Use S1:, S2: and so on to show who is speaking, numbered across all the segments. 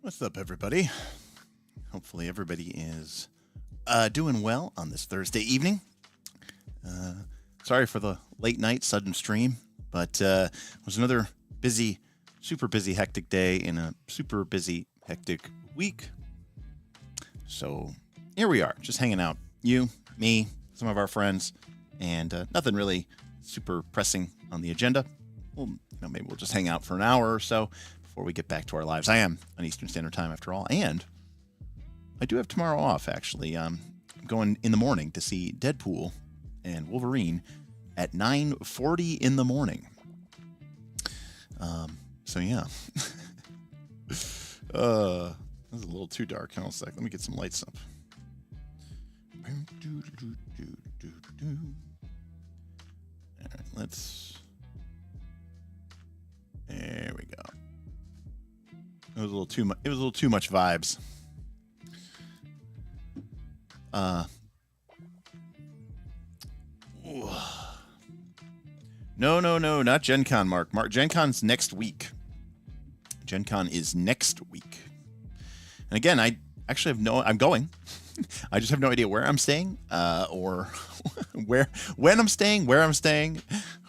S1: What's up, everybody? Hopefully everybody is doing well on this Thursday evening. Sorry for the late night sudden stream, but it was another busy, super busy, hectic day in a super busy, hectic week. So here we are, just hanging out. You, me, some of our friends, and nothing really super pressing on the agenda. Well, maybe we'll just hang out for an hour or so before we get back to our lives. I am on Eastern Standard Time after all, and I do have tomorrow off, actually. I'm going in the morning to see Deadpool and Wolverine at 9:40 in the morning. So yeah. This is a little too dark. Hold on a sec. Let me get some lights up. All right, let's... There we go. It was a little too much. It was a little too much vibes. No, not Gen Con, Mark. Gen Con's next week. Gen Con is next week. And again, I actually have I'm going. I just have no idea where I'm staying, or when I'm staying, where I'm staying,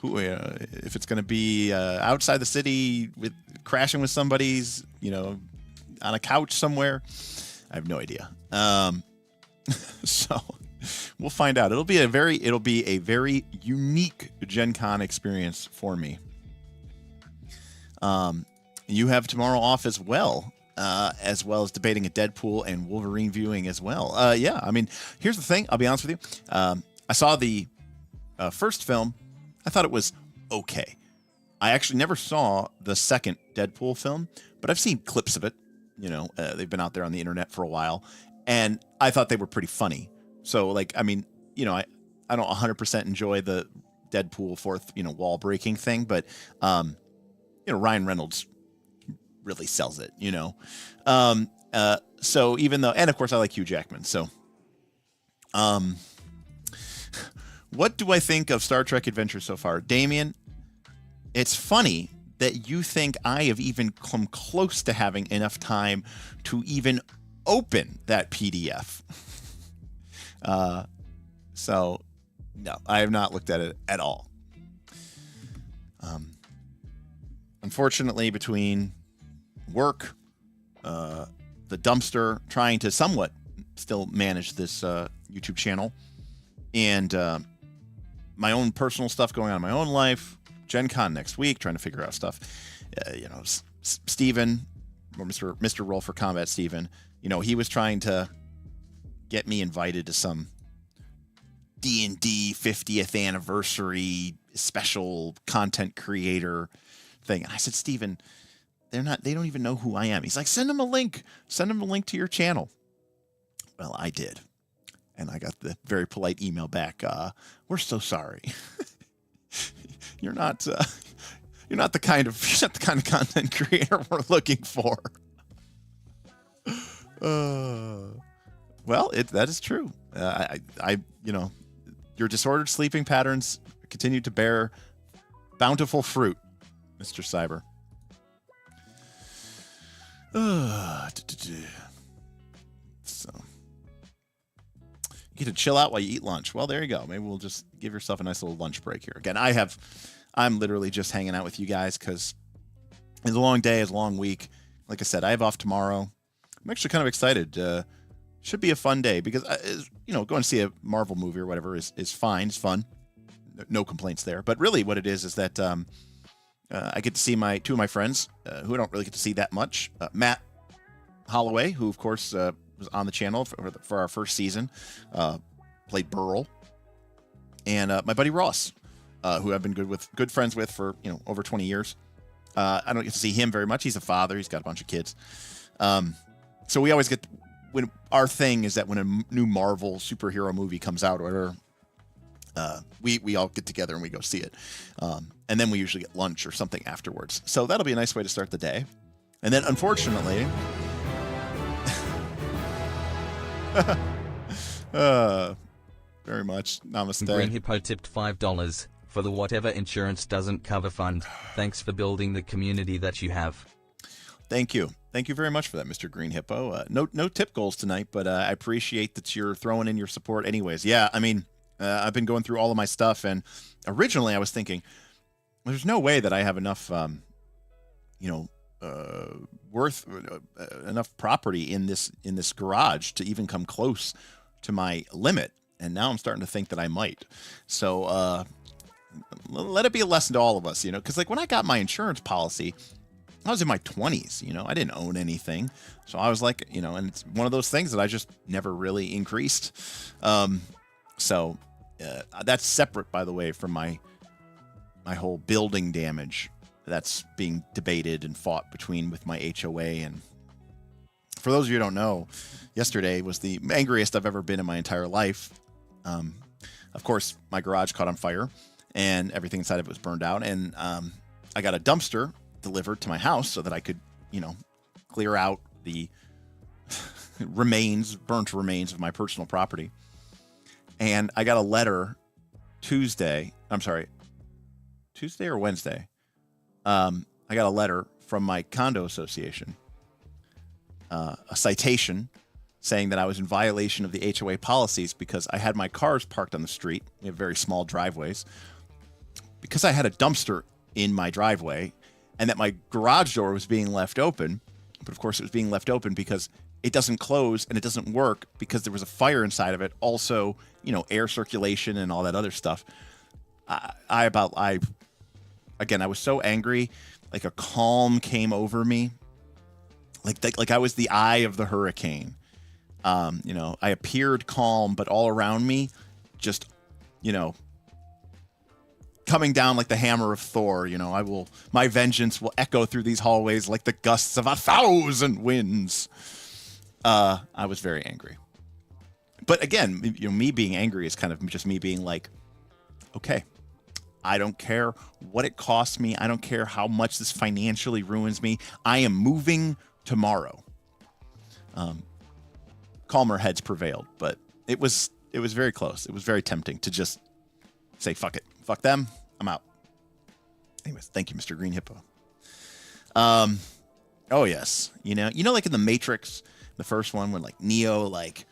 S1: if it's going to be outside the city with crashing with somebody's, on a couch somewhere. I have no idea. So we'll find out. It'll be a very unique Gen Con experience for me. You have tomorrow off as well as debating a Deadpool and Wolverine viewing as well. Yeah, I mean, here's the thing. I'll be honest with you. I saw the first film. I thought it was okay. I actually never saw the second Deadpool film, but I've seen clips of it. They've been out there on the internet for a while, and I thought they were pretty funny. So, I don't 100% enjoy the Deadpool fourth, wall breaking thing, but, Ryan Reynolds really sells it, So even though, and of course I like Hugh Jackman. So, what do I think of Star Trek Adventure so far? Damien, it's funny that you think I have even come close to having enough time to even open that PDF. So no, I have not looked at it at all. Unfortunately, between work, the dumpster, trying to somewhat still manage this YouTube channel, and my own personal stuff going on in my own life, Gen Con next week, trying to figure out stuff. Steven, or Mr. Roll for Combat Steven, he was trying to get me invited to some D&D 50th anniversary special content creator thing. I said, Steven, they don't even know who I am. He's like, send them a link to your channel. Well, I did. And I got the very polite email back. We're so sorry. You're not the kind of content creator we're looking for. Well, that is true. Your disordered sleeping patterns continue to bear bountiful fruit, Mr. Cyber. So you get to chill out while you eat lunch. Well, there you go. Maybe we'll just give yourself a nice little lunch break here. Again, I'm literally just hanging out with you guys because it's a long day, it's a long week. Like I said, I have off tomorrow. I'm actually kind of excited. Should be a fun day because, going to see a Marvel movie or whatever is fine. It's fun. No complaints there. But really what it is that I get to see two of my friends who I don't really get to see that much. Matt Holloway, who, of course, was on the channel for our first season, played Burl. And my buddy Ross, who I've been good friends with for, over 20 years. I don't get to see him very much. He's a father. He's got a bunch of kids. So we always get... When our thing is that when a new Marvel superhero movie comes out or whatever, we all get together and we go see it. And then we usually get lunch or something afterwards. So that'll be a nice way to start the day. And then, unfortunately... very much. Namaste.
S2: Green Hippo tipped $5 for the whatever insurance doesn't cover fund. Thanks for building the community that you have.
S1: Thank you. Thank you very much for that, Mr. Green Hippo. No tip goals tonight, but I appreciate that you're throwing in your support anyways. Yeah, I mean, I've been going through all of my stuff, and originally I was thinking, there's no way that I have enough, worth enough property in this garage to even come close to my limit. And now I'm starting to think that I might. So let it be a lesson to all of us, because like when I got my insurance policy, I was in my 20s, I didn't own anything. So I was like, and it's one of those things that I just never really increased. So that's separate, by the way, from my whole building damage that's being debated and fought with my HOA. And for those of you who don't know, yesterday was the angriest I've ever been in my entire life. Of course, my garage caught on fire and everything inside of it was burned out. And I got a dumpster delivered to my house so that I could, clear out the burnt remains of my personal property. And I got a letter Tuesday or Wednesday. I got a letter from my condo association, a citation saying that I was in violation of the HOA policies because I had my cars parked on the street. We have very small driveways. Because I had a dumpster in my driveway and that my garage door was being left open. But of course it was being left open because it doesn't close and it doesn't work because there was a fire inside of it. Also, air circulation and all that other stuff. I was so angry, like a calm came over me. Like I was the eye of the hurricane. I appeared calm, but all around me, just, coming down like the hammer of Thor. My vengeance will echo through these hallways like the gusts of 1,000 winds. I was very angry. But again, me being angry is kind of just me being like, okay, I don't care what it costs me. I don't care how much this financially ruins me. I am moving tomorrow. Calmer heads prevailed, but it was very close. It was very tempting to just say, fuck it. Fuck them. I'm out. Anyways, thank you, Mr. Green Hippo. Oh yes. Like in the Matrix, the first one when like Neo like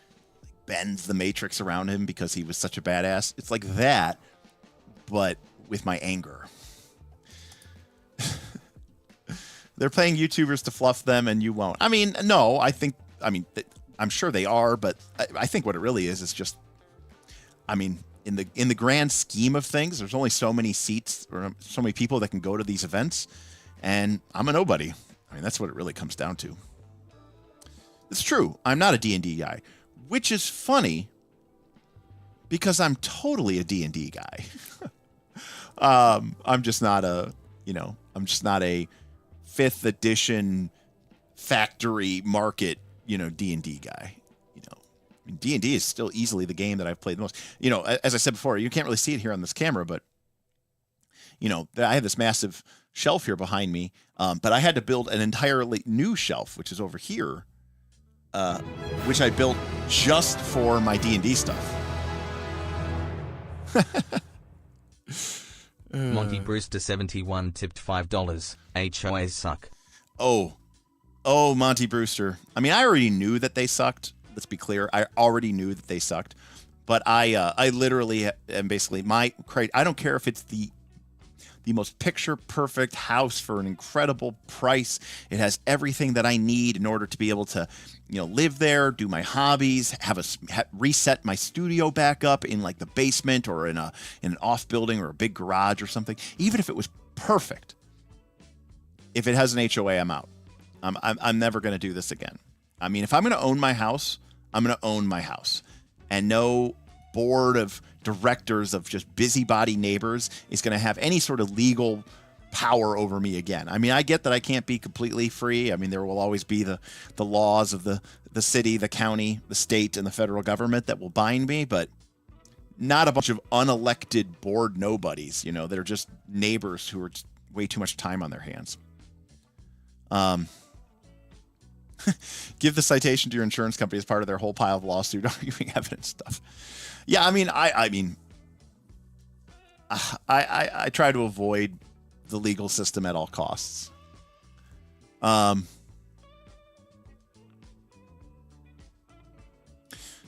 S1: bends the Matrix around him because he was such a badass. It's like that, but with my anger. They're paying YouTubers to fluff them and you won't. I mean, no, I'm sure they are, but I think what it really is just, in the grand scheme of things, there's only so many seats or so many people that can go to these events, and I'm a nobody. That's what it really comes down to. It's true. I'm not a D&D guy, which is funny because I'm totally a D&D guy. I'm just not a 5th edition factory market, D&D guy. D&D is still easily the game that I've played the most. As I said before, you can't really see it here on this camera, but I have this massive shelf here behind me, but I had to build an entirely new shelf, which is over here, which I built just for my D&D stuff.
S2: Monty Brewster 71 tipped $5. HOAs suck.
S1: Oh, Monty Brewster. I already knew that they sucked. Let's be clear. I already knew that they sucked, but I literally am basically I don't care if it's the most picture perfect house for an incredible price. It has everything that I need in order to be able to, live there, do my hobbies, reset my studio back up in like the basement or in an off building or a big garage or something. Even if it was perfect, if it has an HOA, I'm out. I'm never going to do this again. If I'm going to own my house, I'm going to own my house. And no board of directors of just busybody neighbors is going to have any sort of legal power over me again. I get that I can't be completely free. There will always be the laws of the city, the county, the state, and the federal government that will bind me, but not a bunch of unelected board nobodies, that are just neighbors who are just way too much time on their hands. Give the citation to your insurance company as part of their whole pile of lawsuit arguing evidence stuff. Yeah, I try to avoid the legal system at all costs.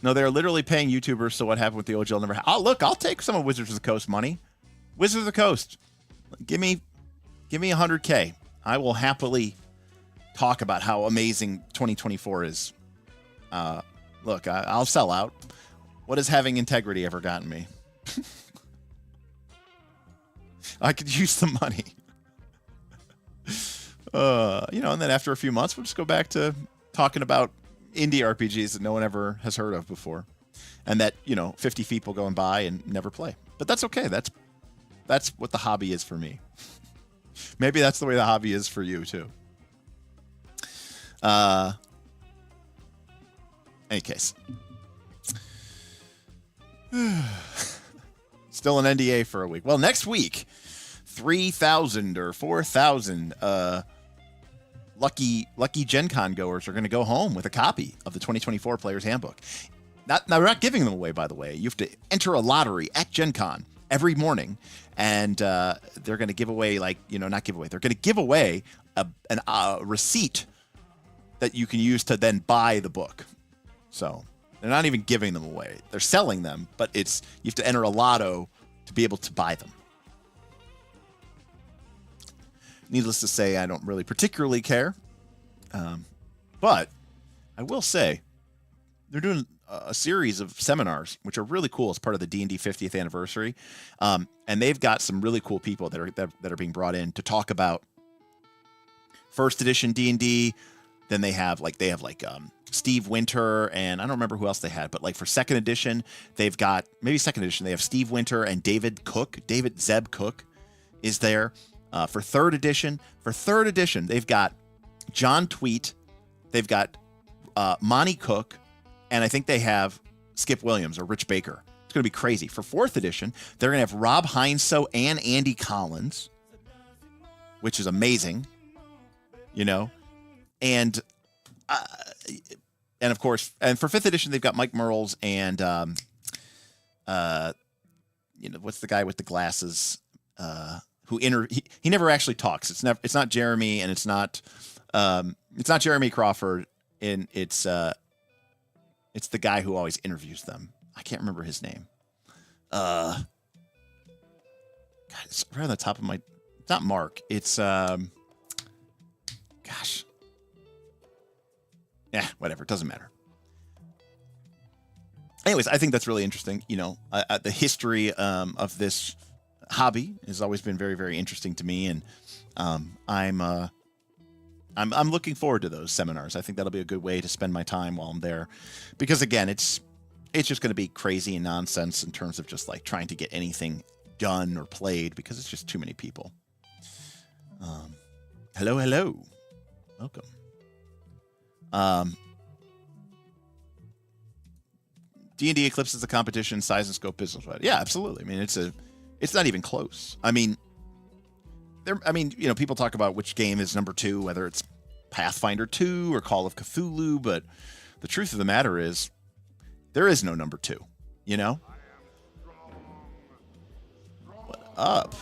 S1: No, they're literally paying YouTubers. So what happened with the OGL never? Oh, look, I'll take some of Wizards of the Coast money. Wizards of the Coast, give me 100K. I will happily talk about how amazing 2024 is. Look, I'll sell out. What has having integrity ever gotten me? I could use the money. And then after a few months, we'll just go back to talking about indie RPGs that no one ever has heard of before. And that, 50 people going by and never play. But that's okay. That's what the hobby is for me. Maybe that's the way the hobby is for you, too. Any case. Still an NDA for a week. Well, next week, 3,000 or 4,000 lucky Gen Con goers are going to go home with a copy of the 2024 Player's Handbook. Now, we're not giving them away, by the way. You have to enter a lottery at Gen Con every morning, and they're going to give away, not give away. They're going to give away a receipt that you can use to then buy the book. So they're not even giving them away. They're selling them, but you have to enter a lotto to be able to buy them. Needless to say, I don't really particularly care. But I will say they're doing a series of seminars, which are really cool as part of the D&D 50th anniversary. And they've got some really cool people that are being brought in to talk about first edition D&D. Then they have Steve Winter, and I don't remember who else they had, but for second edition, they've got they have Steve Winter and David Zeb Cook is there. For third edition, they've got John Tweet, they've got Monty Cook, and I think they have Skip Williams or Rich Baker. It's going to be crazy. For fourth edition, they're going to have Rob Heinsoe and Andy Collins, which is amazing, and of course, and for fifth edition, they've got Mike Merles and what's the guy with the glasses who he never actually talks. It's not Jeremy, and it's not Jeremy Crawford, and it's the guy who always interviews them. I can't remember his name. God, it's right on the top of my. It's not Mark. It's gosh. Yeah, whatever. It doesn't matter. Anyways, I think that's really interesting. The history of this hobby has always been very, very interesting to me, and I'm looking forward to those seminars. I think that'll be a good way to spend my time while I'm there, because again, it's just going to be crazy and nonsense in terms of just trying to get anything done or played, because it's just too many people. Hello, welcome. D&D eclipses the competition size and scope business-wide. Yeah, absolutely. I mean, it's not even close. I mean, people talk about which game is number 2, whether it's Pathfinder 2 or Call of Cthulhu, but the truth of the matter is there is no number 2, What up?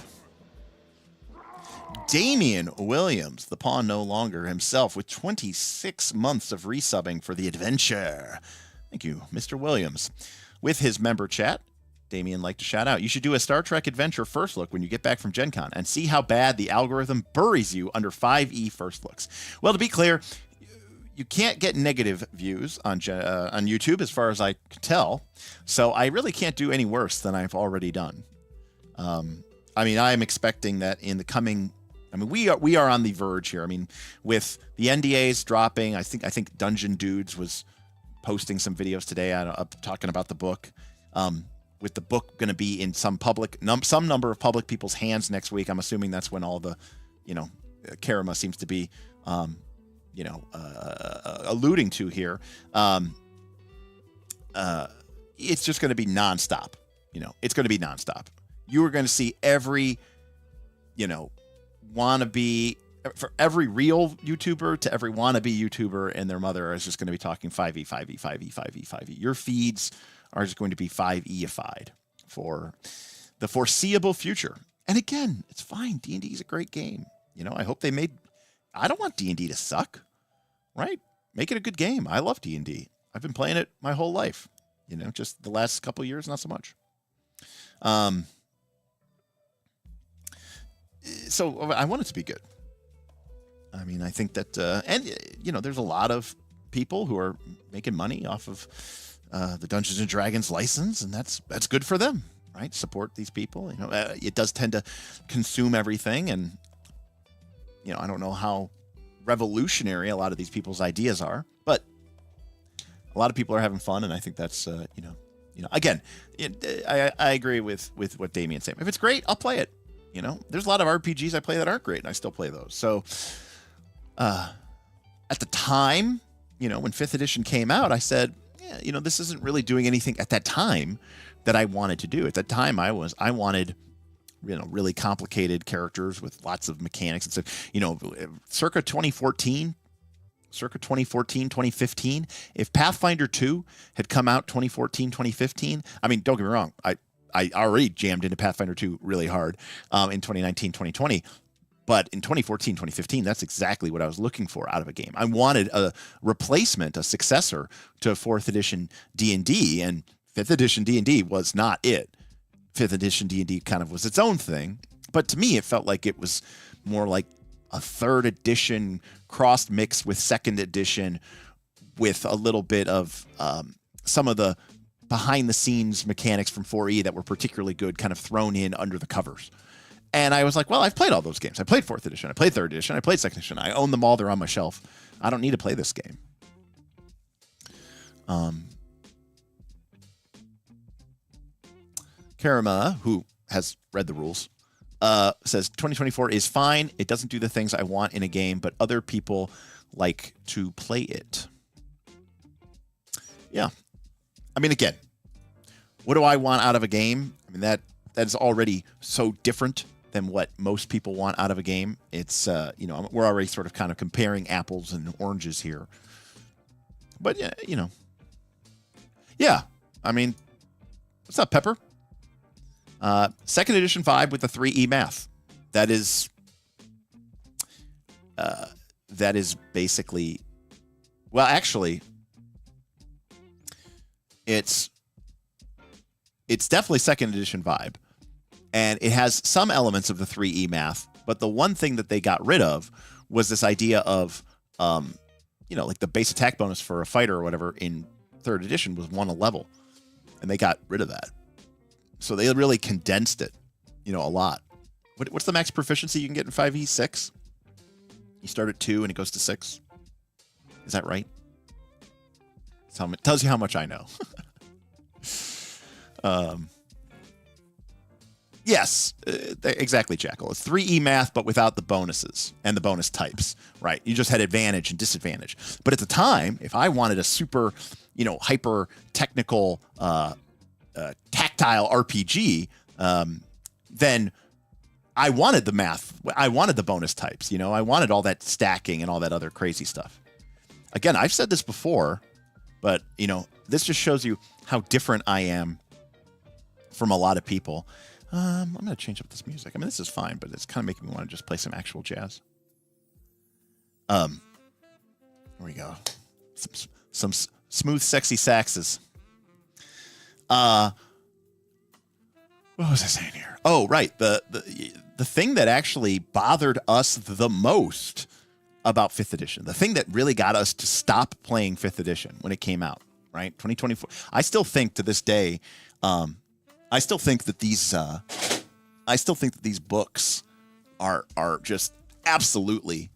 S1: Damian Williams, the pawn no longer himself, with 26 months of resubbing for the adventure. Thank you, Mr. Williams. With his member chat, Damian liked to shout out, you should do a Star Trek Adventure first look when you get back from Gen Con and see how bad the algorithm buries you under 5e first looks. Well, to be clear, you can't get negative views on YouTube, as far as I can tell, so I really can't do any worse than I've already done. I'm expecting that in the coming... we are on the verge here. With the NDAs dropping, I think Dungeon Dudes was posting some videos today talking about the book. With the book going to be in some number of public people's hands next week, I'm assuming that's when all the, Karama seems to be, alluding to here. It's just going to be nonstop. It's going to be nonstop. You are going to see every, wannabe, for every real YouTuber to every wannabe YouTuber and their mother is just going to be talking 5e, 5e, 5e, 5e, 5e. Your feeds are just going to be 5e-ified for the foreseeable future. And again, it's fine. D&D is a great game. I hope I don't want D&D to suck, right? Make it a good game. I love D&D. I've been playing it my whole life. just the last couple of years, not so much. So I want it to be good. I mean, I think that, there's a lot of people who are making money off of the Dungeons and Dragons license, and that's good for them, right? Support these people. It does tend to consume everything, and I don't know how revolutionary a lot of these people's ideas are, but a lot of people are having fun, and I think that's again, I agree with what Damien's saying. If it's great, I'll play it. There's a lot of RPGs I play that aren't great, and I still play those. So at the time, when 5th edition came out, I said, yeah, this isn't really doing anything at that time that I wanted to do. At that time, I wanted really complicated characters with lots of mechanics and stuff. Circa 2014, 2015, if Pathfinder 2 had come out 2014, 2015, I mean, don't get me wrong, I already jammed into Pathfinder 2 really hard in 2019, 2020. But in 2014, 2015, that's exactly what I was looking for out of a game. I wanted a replacement, a successor to 4th edition D&D, and 5th edition D&D was not it. 5th edition D&D kind of was its own thing. But to me, it felt like it was more like a 3rd edition crossed mix with 2nd edition with a little bit of some of the behind-the-scenes mechanics from 4E that were particularly good kind of thrown in under the covers. And I was like, well, I've played all those games. I played 4th edition. I played 3rd edition. I played 2nd edition. I own them all. They're on my shelf. I don't need to play this game. Karama, who has read the rules, says 2024 is fine. It doesn't do the things I want in a game, but other people like to play it. Yeah. I mean, again, what do I want out of a game? I mean, that is already so different than what most people want out of a game. It's, we're already sort of kind of comparing apples and oranges here. But, yeah, Yeah, I mean, what's up, Pepper? 2nd edition vibe with the 3E math. That is basically, well, actually, it's definitely 2nd edition vibe, and it has some elements of the 3E math, but the one thing that they got rid of was this idea of, like the base attack bonus for a fighter or whatever in 3rd edition was 1 a level, and they got rid of that. So they really condensed it, a lot. What's the max proficiency you can get in 5e? 6? You start at 2 and it goes to 6. Is that right? It tells you how much I know. Yes, exactly, Jackal. It's 3E math, but without the bonuses and the bonus types, right? You just had advantage and disadvantage. But at the time, if I wanted a super, hyper technical, tactile RPG, then I wanted the math. I wanted the bonus types. I wanted all that stacking and all that other crazy stuff. Again, I've said this before, but, this just shows you how different I am from a lot of people. I'm going to change up this music. I mean, this is fine, but it's kind of making me want to just play some actual jazz. Here we go. Some smooth, sexy saxes. What was I saying here? Oh, right. The thing that actually bothered us the most about 5th edition, the thing that really got us to stop playing 5th edition when it came out, right? 2024. I still think to this day, I still think that these books are just absolutely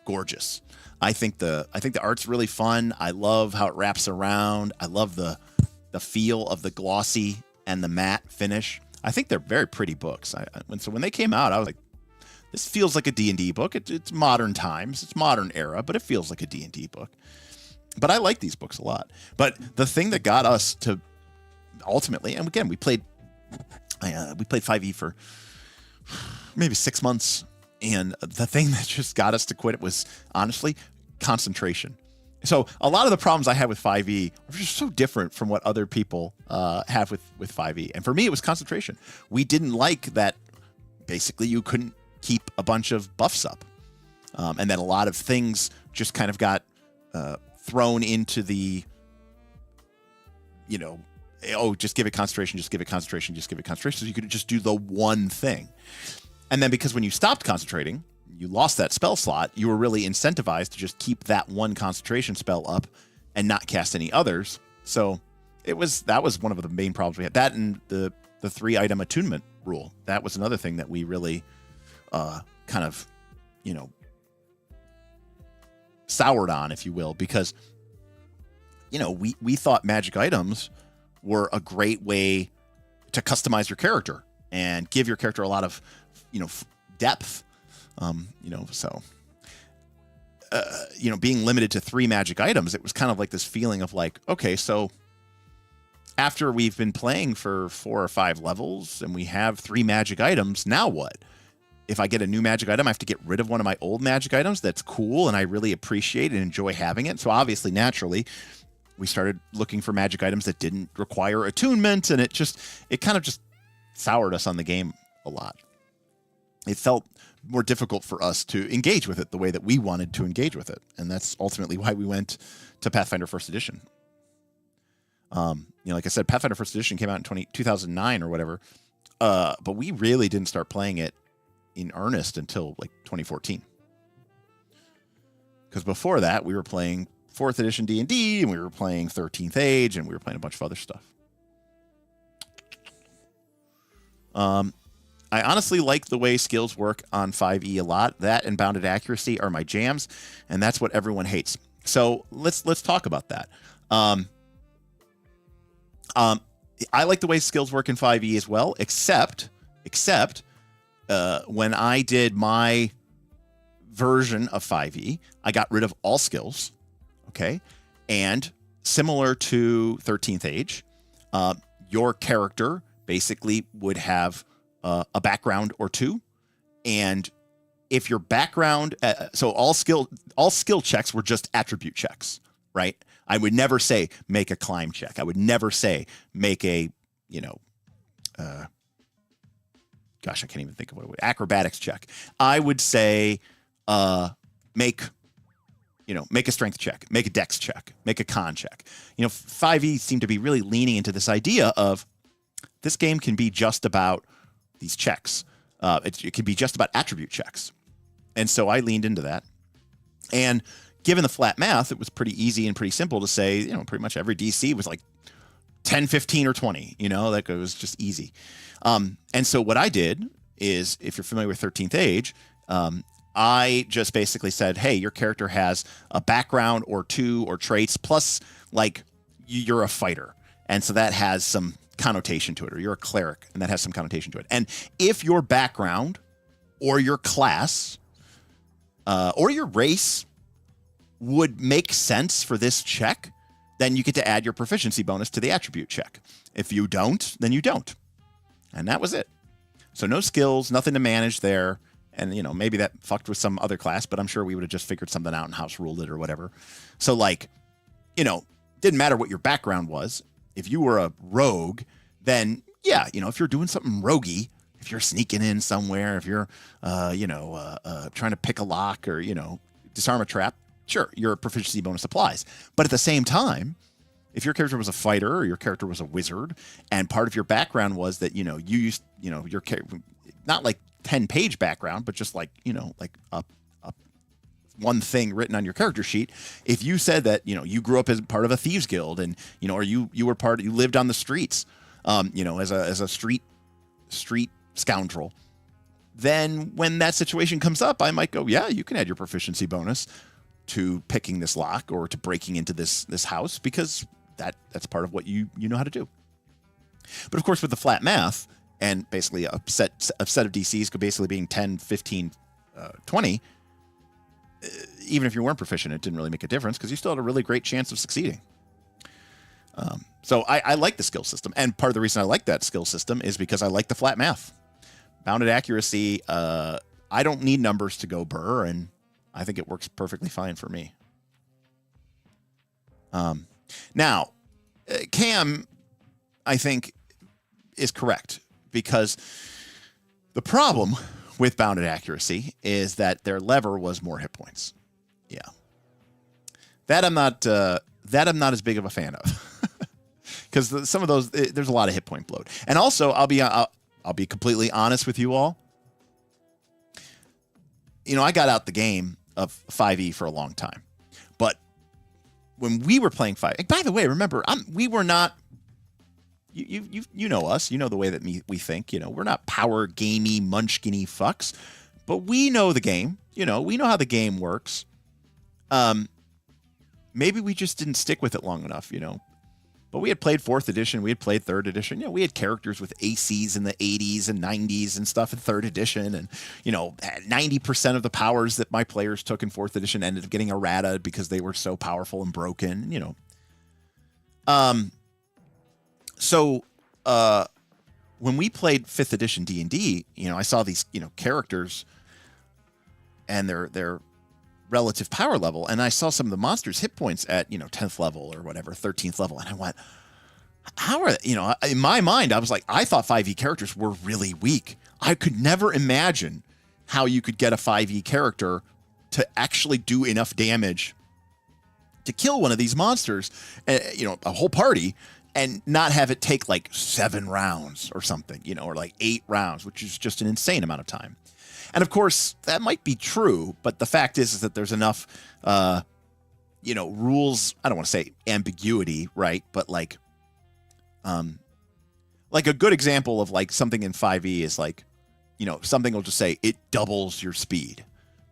S1: gorgeous. I think the art's really fun. I love how it wraps around. I love the feel of the glossy and the matte finish. I think they're very pretty books. When they came out, I was like, this feels like a D&D book. It's modern times. It's modern era, but it feels like a D&D book. But I like these books a lot. But the thing that got us to ultimately, and again, we played 5e for maybe 6 months, and the thing that just got us to quit it was honestly concentration. So a lot of the problems I had with 5e are just so different from what other people have with 5e. And for me, it was concentration. We didn't like that basically you couldn't keep a bunch of buffs up. And then a lot of things just kind of got thrown into the you know, oh, just give it concentration, just give it concentration, just give it concentration. So you could just do the one thing. And then because when you stopped concentrating, you lost that spell slot, you were really incentivized to just keep that one concentration spell up and not cast any others. So that was one of the main problems we had. That and the 3-item attunement rule. That was another thing that we really kind of, you know, soured on, if you will, because, you know, we thought magic items were a great way to customize your character and give your character a lot of, you know, depth. You know, so, you know, being limited to 3 magic items, it was kind of like this feeling of like, okay, so after we've been playing for 4 or 5 levels and we have 3 magic items, now what? If I get a new magic item, I have to get rid of one of my old magic items. That's cool, and I really appreciate and enjoy having it. So obviously, naturally, we started looking for magic items that didn't require attunement, and it kind of just soured us on the game a lot. It felt more difficult for us to engage with it the way that we wanted to engage with it, and that's ultimately why we went to Pathfinder First Edition. You know, like I said, Pathfinder First Edition came out in 2009 or whatever, but we really didn't start playing it in earnest until like 2014. Because before that, we were playing 4th edition D&D, and we were playing 13th Age, and we were playing a bunch of other stuff. I honestly like the way skills work on 5e a lot. That and bounded accuracy are my jams, and that's what everyone hates. So let's talk about that. I like the way skills work in 5e as well, except when I did my version of 5e, I got rid of all skills, okay? And similar to 13th Age, your character basically would have a background or 2, and if your background, so all skill checks were just attribute checks, right? I would never say make a climb check. I would never say make a, you know, gosh, I can't even think of what it would. Acrobatics check. I would say make a strength check, make a dex check, make a con check. You know, 5e seemed to be really leaning into this idea of this game can be just about these checks. It can be just about attribute checks. And so I leaned into that. And given the flat math, it was pretty easy and pretty simple to say, you know, pretty much every DC was like 10, 15, or 20, you know, like it was just easy. And so what I did is, if you're familiar with 13th Age, I just basically said, hey, your character has a background or 2 or traits, plus like you're a fighter. And so that has some connotation to it, or you're a cleric, and that has some connotation to it. And if your background or your class or your race would make sense for this check, then you get to add your proficiency bonus to the attribute check. If you don't, then you don't. And that was it. So no skills, nothing to manage there. And, you know, maybe that fucked with some other class, but I'm sure we would have just figured something out and house ruled it or whatever. So, like, you know, didn't matter what your background was. If you were a rogue, then, yeah, you know, if you're doing something roguey, if you're sneaking in somewhere, if you're, trying to pick a lock or, you know, disarm a trap, sure, your proficiency bonus applies. But at the same time, if your character was a fighter or your character was a wizard, and part of your background was that, you know, you used, you know, your character, not like 10-page background, but just like, you know, like a one thing written on your character sheet. If you said that, you know, you grew up as part of a thieves guild, and, you know, or you lived on the streets, you know, as a street scoundrel, then when that situation comes up, I might go, yeah, you can add your proficiency bonus to picking this lock or to breaking into this house, because that's part of what you know how to do. But of course, with the flat math and basically a set of DCs could basically being 10, 15, 20, even if you weren't proficient, it didn't really make a difference because you still had a really great chance of succeeding. So I like the skill system. And part of the reason I like that skill system is because I like the flat math. Bounded accuracy, I don't need numbers to go burr, and I think it works perfectly fine for me. Now, Cam, I think, is correct, because the problem with bounded accuracy is that their lever was more hit points. Yeah, that I'm not as big of a fan of, because some of those there's a lot of hit point bloat. And also, I'll be completely honest with you all. I got out the game of 5e for a long time, but when we were playing 5, by the way, remember, we were not. You know us. You know the way that we think. We're not power gamey, munchkiny fucks, but we know the game. We know how the game works. Maybe we just didn't stick with it long enough. But we had played 4th edition. We had played 3rd edition. We had characters with ACs in the 80s and 90s and stuff in 3rd edition. And, 90% of the powers that my players took in 4th edition ended up getting errata because they were so powerful and broken, So when we played 5th edition D&D, I saw these, characters and their relative power level, and I saw some of the monsters' hit points at 10th level or whatever, 13th level, and I went, how are in my mind I was like, I thought 5e characters were really weak. I could never imagine how you could get a 5e character to actually do enough damage to kill one of these monsters, a whole party, and not have it take like 7 rounds or something, or like 8 rounds, which is just an insane amount of time. And of course, that might be true, but the fact is that there's enough, rules. I don't want to say ambiguity, right? But like a good example of like something in 5e is like, something will just say it doubles your speed,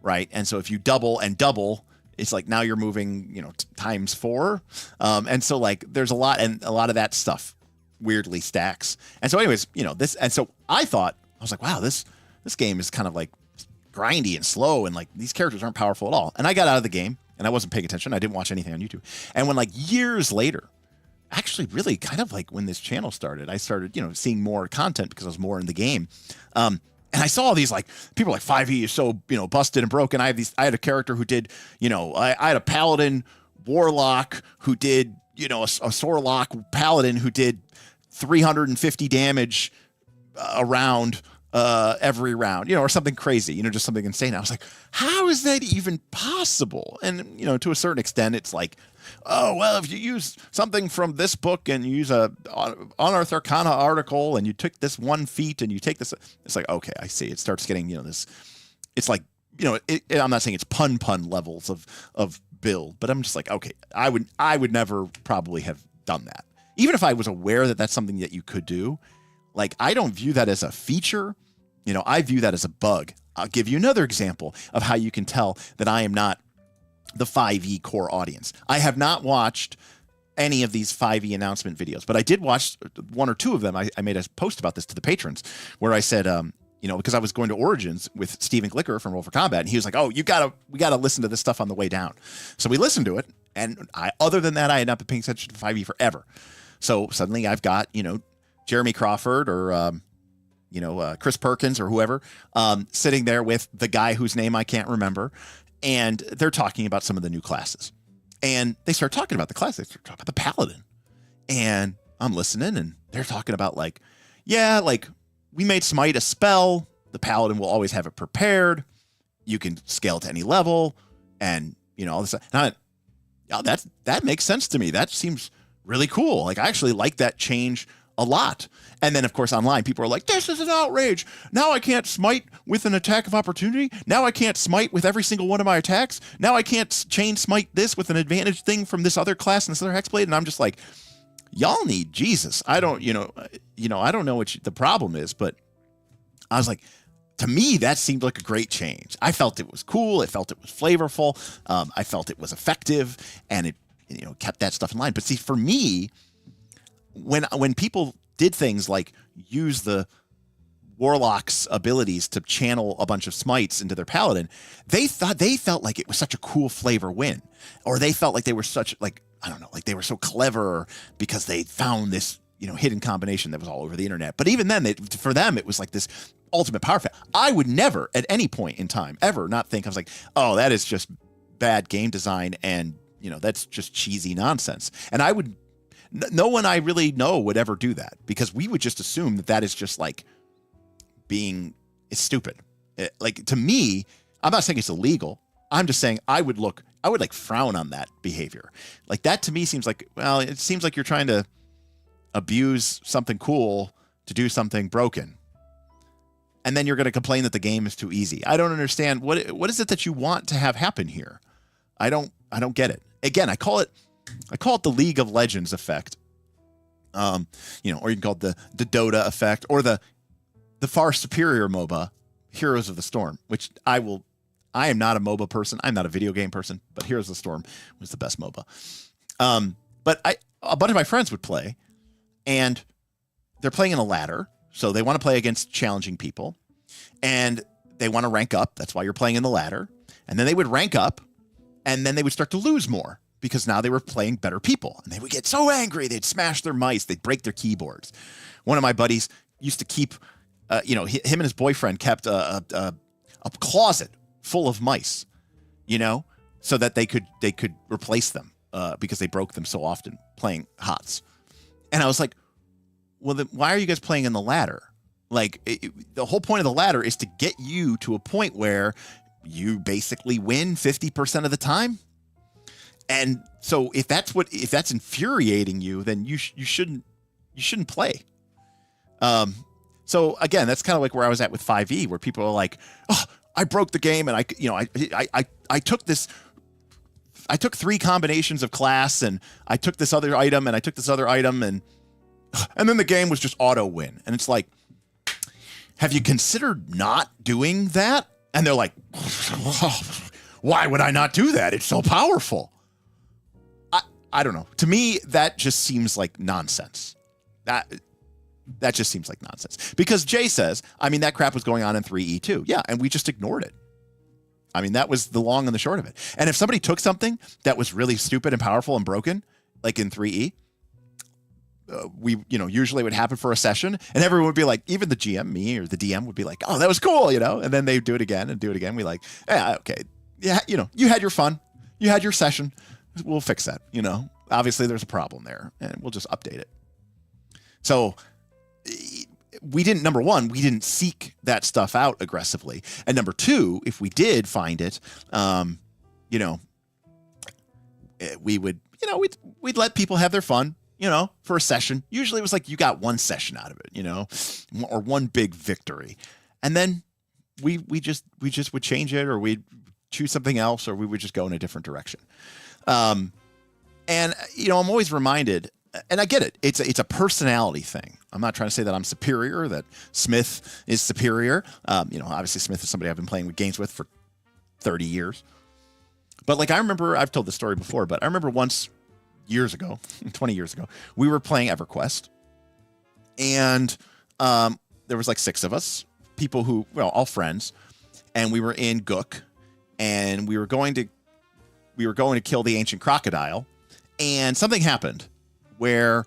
S1: right? And so if you double and double, it's like now you're moving, times 4. And so like there's a lot of that stuff weirdly stacks. And so anyways, this, and so I was like, wow, this game is kind of like grindy and slow, and like these characters aren't powerful at all. And I got out of the game and I wasn't paying attention. I didn't watch anything on YouTube. And when like years later, actually really kind of like when this channel started, I started, seeing more content because I was more in the game. And I saw these like people like 5e is so, busted and broken. I had a character who did, I had a paladin warlock who did, a Sorlock paladin who did 350 damage a round every round, or something crazy, just something insane. I was like, how is that even possible? And, to a certain extent, it's like, oh, well, if you use something from this book and you use a Unearthed Arcana article and you took this one feat and you take this, it's like, okay, I see. It starts getting, this, it's like, I'm not saying it's pun levels of build, but I'm just like, okay, I would never probably have done that. Even if I was aware that that's something that you could do, like, I don't view that as a feature. I view that as a bug. I'll give you another example of how you can tell that I am not the 5e core audience. I have not watched any of these 5e announcement videos, but I did watch 1 or 2 of them. I made a post about this to the patrons where I said, because I was going to Origins with Steven Glicker from Roll for Combat, and he was like, oh, we gotta listen to this stuff on the way down. So we listened to it, and other than that, I had not been paying attention to 5e forever. So suddenly I've got, Jeremy Crawford or, Chris Perkins or whoever, sitting there with the guy whose name I can't remember. And they're talking about some of the new classes. And they start talking about the class. They start talking about the Paladin. And I'm listening, and they're talking about like, yeah, like we made Smite a spell. The Paladin will always have it prepared. You can scale to any level. And, all this. And I went, yeah, that makes sense to me. That seems really cool. Like, I actually like that change a lot. And then, of course, online, people are like, this is an outrage. Now I can't smite with an attack of opportunity. Now I can't smite with every single one of my attacks. Now I can't chain smite this with an advantage thing from this other class and this other hexblade. And I'm just like, y'all need Jesus. I don't, I don't know what the problem is, but I was like, to me, that seemed like a great change. I felt it was cool. I felt it was flavorful. I felt it was effective, and it, kept that stuff in line. But see, for me, when people did things like use the warlock's abilities to channel a bunch of smites into their paladin, they felt like it was such a cool flavor win, or they felt like they were such, like, I don't know, like they were so clever because they found this, hidden combination that was all over the internet. But even then, for them, it was like this ultimate power fit. I would never at any point in time ever not think, I was like, oh, that is just bad game design, and that's just cheesy nonsense. And no one I really know would ever do that, because we would just assume that is just like it's stupid. Like, to me, I'm not saying it's illegal. I'm just saying I would like frown on that behavior. Like, that to me seems like, well, it seems like you're trying to, abuse something cool to do something broken. And then you're going to complain that the game is too easy. I don't understand what is it that you want to have happen here? I don't get it. Again, I call it the League of Legends effect. Or you can call it the Dota effect, or the far superior MOBA, Heroes of the Storm, which I am not a MOBA person. I'm not a video game person, but Heroes of the Storm was the best MOBA. But a bunch of my friends would play, and they're playing in a ladder, so they want to play against challenging people, and they want to rank up. That's why you're playing in the ladder. And then they would rank up, and then they would start to lose more because now they were playing better people, and they would get so angry they'd smash their mice, they'd break their keyboards. One of my buddies used to keep, him and his boyfriend kept a closet full of mice, so that they could replace them because they broke them so often playing HOTS. And I was like, well, then why are you guys playing in the ladder? Like, the whole point of the ladder is to get you to a point where you basically win 50% of the time. And so if that's infuriating you, then you shouldn't play. So again, that's kind of like where I was at with 5e, where people are like, oh, I broke the game, and I took 3 combinations of class, and I took this other item, and I took this other item, and then the game was just auto win. And it's like, have you considered not doing that? And they're like, why would I not do that? It's so powerful. I don't know. To me, that just seems like nonsense. That just seems like nonsense. Because Jay says, that crap was going on in 3E too. Yeah, and we just ignored it. That was the long and the short of it. And if somebody took something that was really stupid and powerful and broken, like in 3E, we usually would happen for a session, and everyone would be like, even the GM, me or the DM would be like, oh, that was cool, and then they do it again and do it again. We like, yeah, okay. Yeah, you had your fun. You had your session. We'll fix that. Obviously there's a problem there, and we'll just update it. So number one, we didn't seek that stuff out aggressively. And number two, if we did find it, we would, we'd let people have their fun, for a session. Usually it was like you got one session out of it, or one big victory. And then we just would change it, or we'd choose something else, or we would just go in a different direction. And I'm always reminded, and I get it. It's a personality thing. I'm not trying to say that I'm superior, that Smith is superior. Obviously Smith is somebody I've been playing games with for 30 years. But like, I remember, I've told this story before, but I remember once years ago, 20 years ago, we were playing EverQuest, and there was like 6 of us, people who, all friends, and we were in Gook, and we were going to kill the ancient crocodile, and something happened where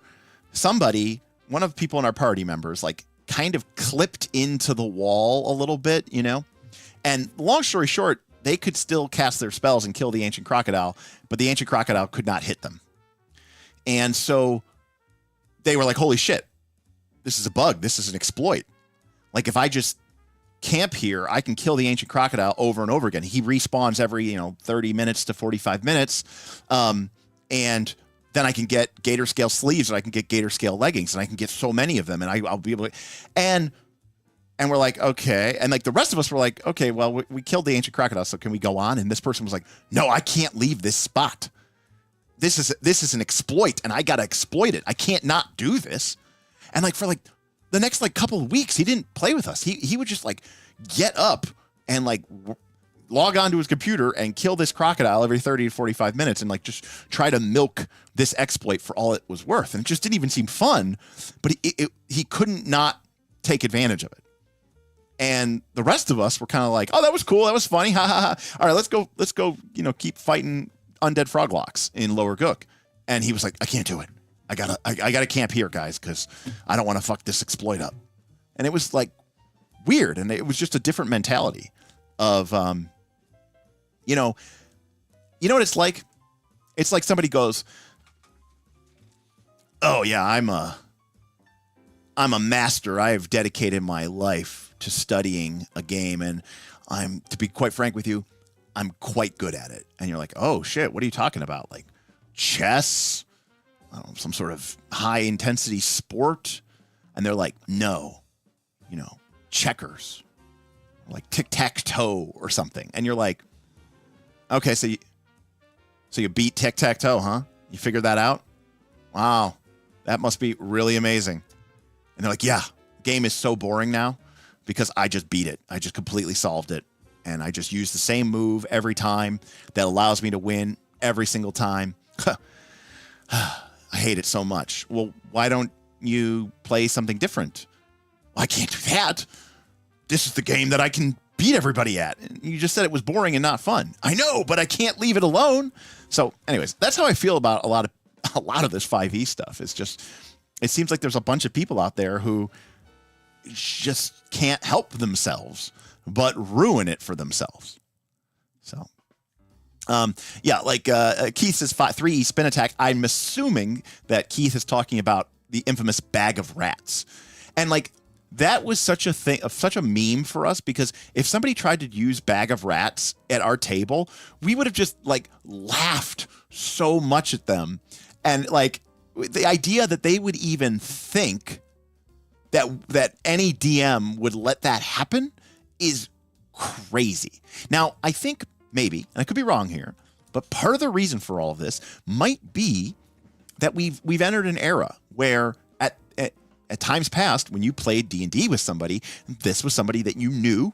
S1: one of the people in our party members, like, kind of clipped into the wall a little bit, and long story short, they could still cast their spells and kill the ancient crocodile, but the ancient crocodile could not hit them. And so they were like, holy shit, this is a bug. This is an exploit. Like, if I just camp here, I can kill the ancient crocodile over and over again. He respawns every, 30 minutes to 45 minutes. And then I can get gator scale sleeves, and I can get gator scale leggings, and I can get so many of them, and I'll be able to, and we're like, okay. And like, the rest of us were like, okay, well, we killed the ancient crocodile, so can we go on? And this person was like, no, I can't leave this spot. This is an exploit, and I got to exploit it. I can't not do this. And like, for like the next like couple of weeks, he didn't play with us. He would just like get up and like log onto his computer and kill this crocodile every 30 to 45 minutes and like just try to milk this exploit for all it was worth. And it just didn't even seem fun, but he couldn't not take advantage of it. And the rest of us were kind of like, oh, that was cool. That was funny. Ha ha ha. All right, let's go, keep fighting undead froglocks in Lower Gook. And he was like, I can't do it. I gotta camp here, guys, because I don't want to fuck this exploit up. And it was like weird. And it was just a different mentality of, you know what it's like? It's like somebody goes, oh yeah, I'm a master. I have dedicated my life to studying a game, and to be quite frank with you, I'm quite good at it. And you're like, oh shit, what are you talking about? Like chess, I don't know, some sort of high intensity sport, and they're like, no, checkers, like tic-tac-toe or something. And you're like, okay, so you beat tic-tac-toe, huh? You figured that out? Wow, that must be really amazing. And they're like, yeah, the game is so boring now because I just beat it. I just completely solved it. And I just use the same move every time that allows me to win every single time. I hate it so much. Well, why don't you play something different? Well, I can't do that. This is the game that I can beat everybody at. And you just said it was boring and not fun. I know, but I can't leave it alone. So anyways, that's how I feel about a lot of this 5e stuff. It's just, it seems like there's a bunch of people out there who just can't help themselves but ruin it for themselves. So Keith says 3E spin attack. I'm assuming that Keith is talking about the infamous bag of rats. And like, that was such a meme for us, because if somebody tried to use bag of rats at our table, we would have just like laughed so much at them. And like, the idea that they would even think that any DM would let that happen is crazy. Now, I think maybe, and I could be wrong here, but part of the reason for all of this might be that we've entered an era where at times past, when you played D&D with somebody, this was somebody that you knew.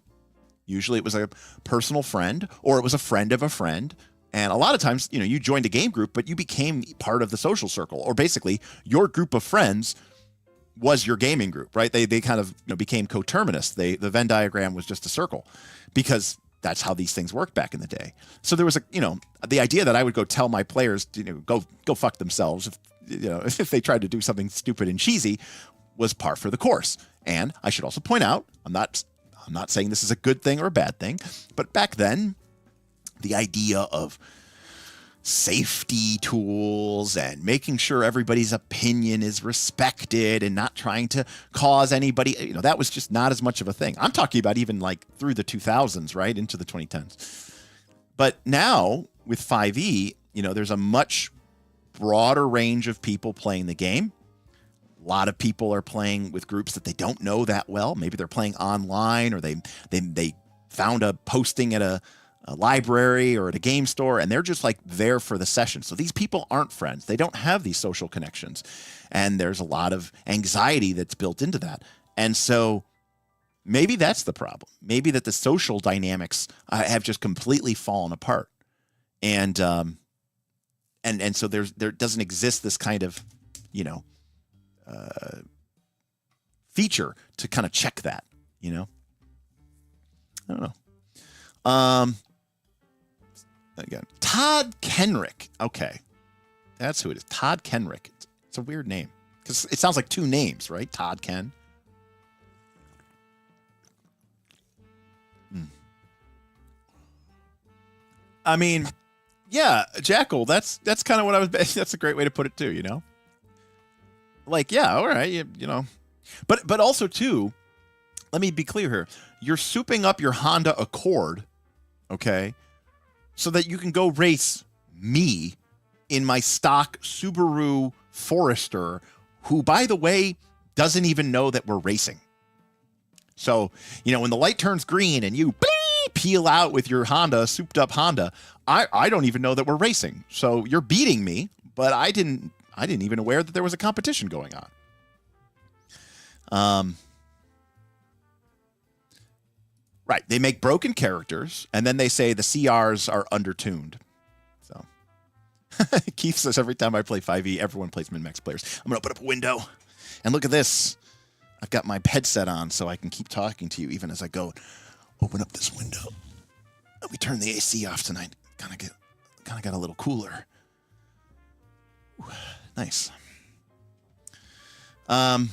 S1: Usually it was a personal friend, or it was a friend of a friend. And a lot of times, you joined a game group, but you became part of the social circle, or basically your group of friends was your gaming group, right? They kind of became coterminous. The Venn diagram was just a circle, because that's how these things worked back in the day. So there was the idea that I would go tell my players go fuck themselves if they tried to do something stupid and cheesy was par for the course. And I should also point out, I'm not saying this is a good thing or a bad thing, but back then, the idea of safety tools and making sure everybody's opinion is respected and not trying to cause anybody, that was just not as much of a thing. I'm talking about even like through the 2000s, right, into the 2010s. But now with 5e, there's a much broader range of people playing the game. A lot of people are playing with groups that they don't know that well. Maybe they're playing online, or they found a posting at a library or at a game store, and they're just like there for the session. So these people aren't friends. They don't have these social connections. And there's a lot of anxiety that's built into that. And so maybe that's the problem. Maybe that the social dynamics have just completely fallen apart. And so there doesn't exist this kind of, feature to kind of check that, I don't know. Again, Todd Kenrick. Okay. That's who it is. Todd Kenrick. It's a weird name, because it sounds like two names, right? Todd Ken. I mean, yeah, Jackal, that's kind of what I was, that's a great way to put it too, Like, yeah, all right, But also, too, let me be clear here. You're souping up your Honda Accord, okay, so that you can go race me in my stock Subaru Forester, who, by the way, doesn't even know that we're racing. So, when the light turns green and you peel out with your Honda, souped up Honda, I don't even know that we're racing. So you're beating me, but I didn't even aware that there was a competition going on. Right. They make broken characters, and then they say the CRs are undertuned. So Keith says every time I play 5e, everyone plays min-max players. I'm going to open up a window, and look at this. I've got my headset on so I can keep talking to you even as I go open up this window. Let me turn the AC off tonight. Kind of got a little cooler. Ooh, nice. But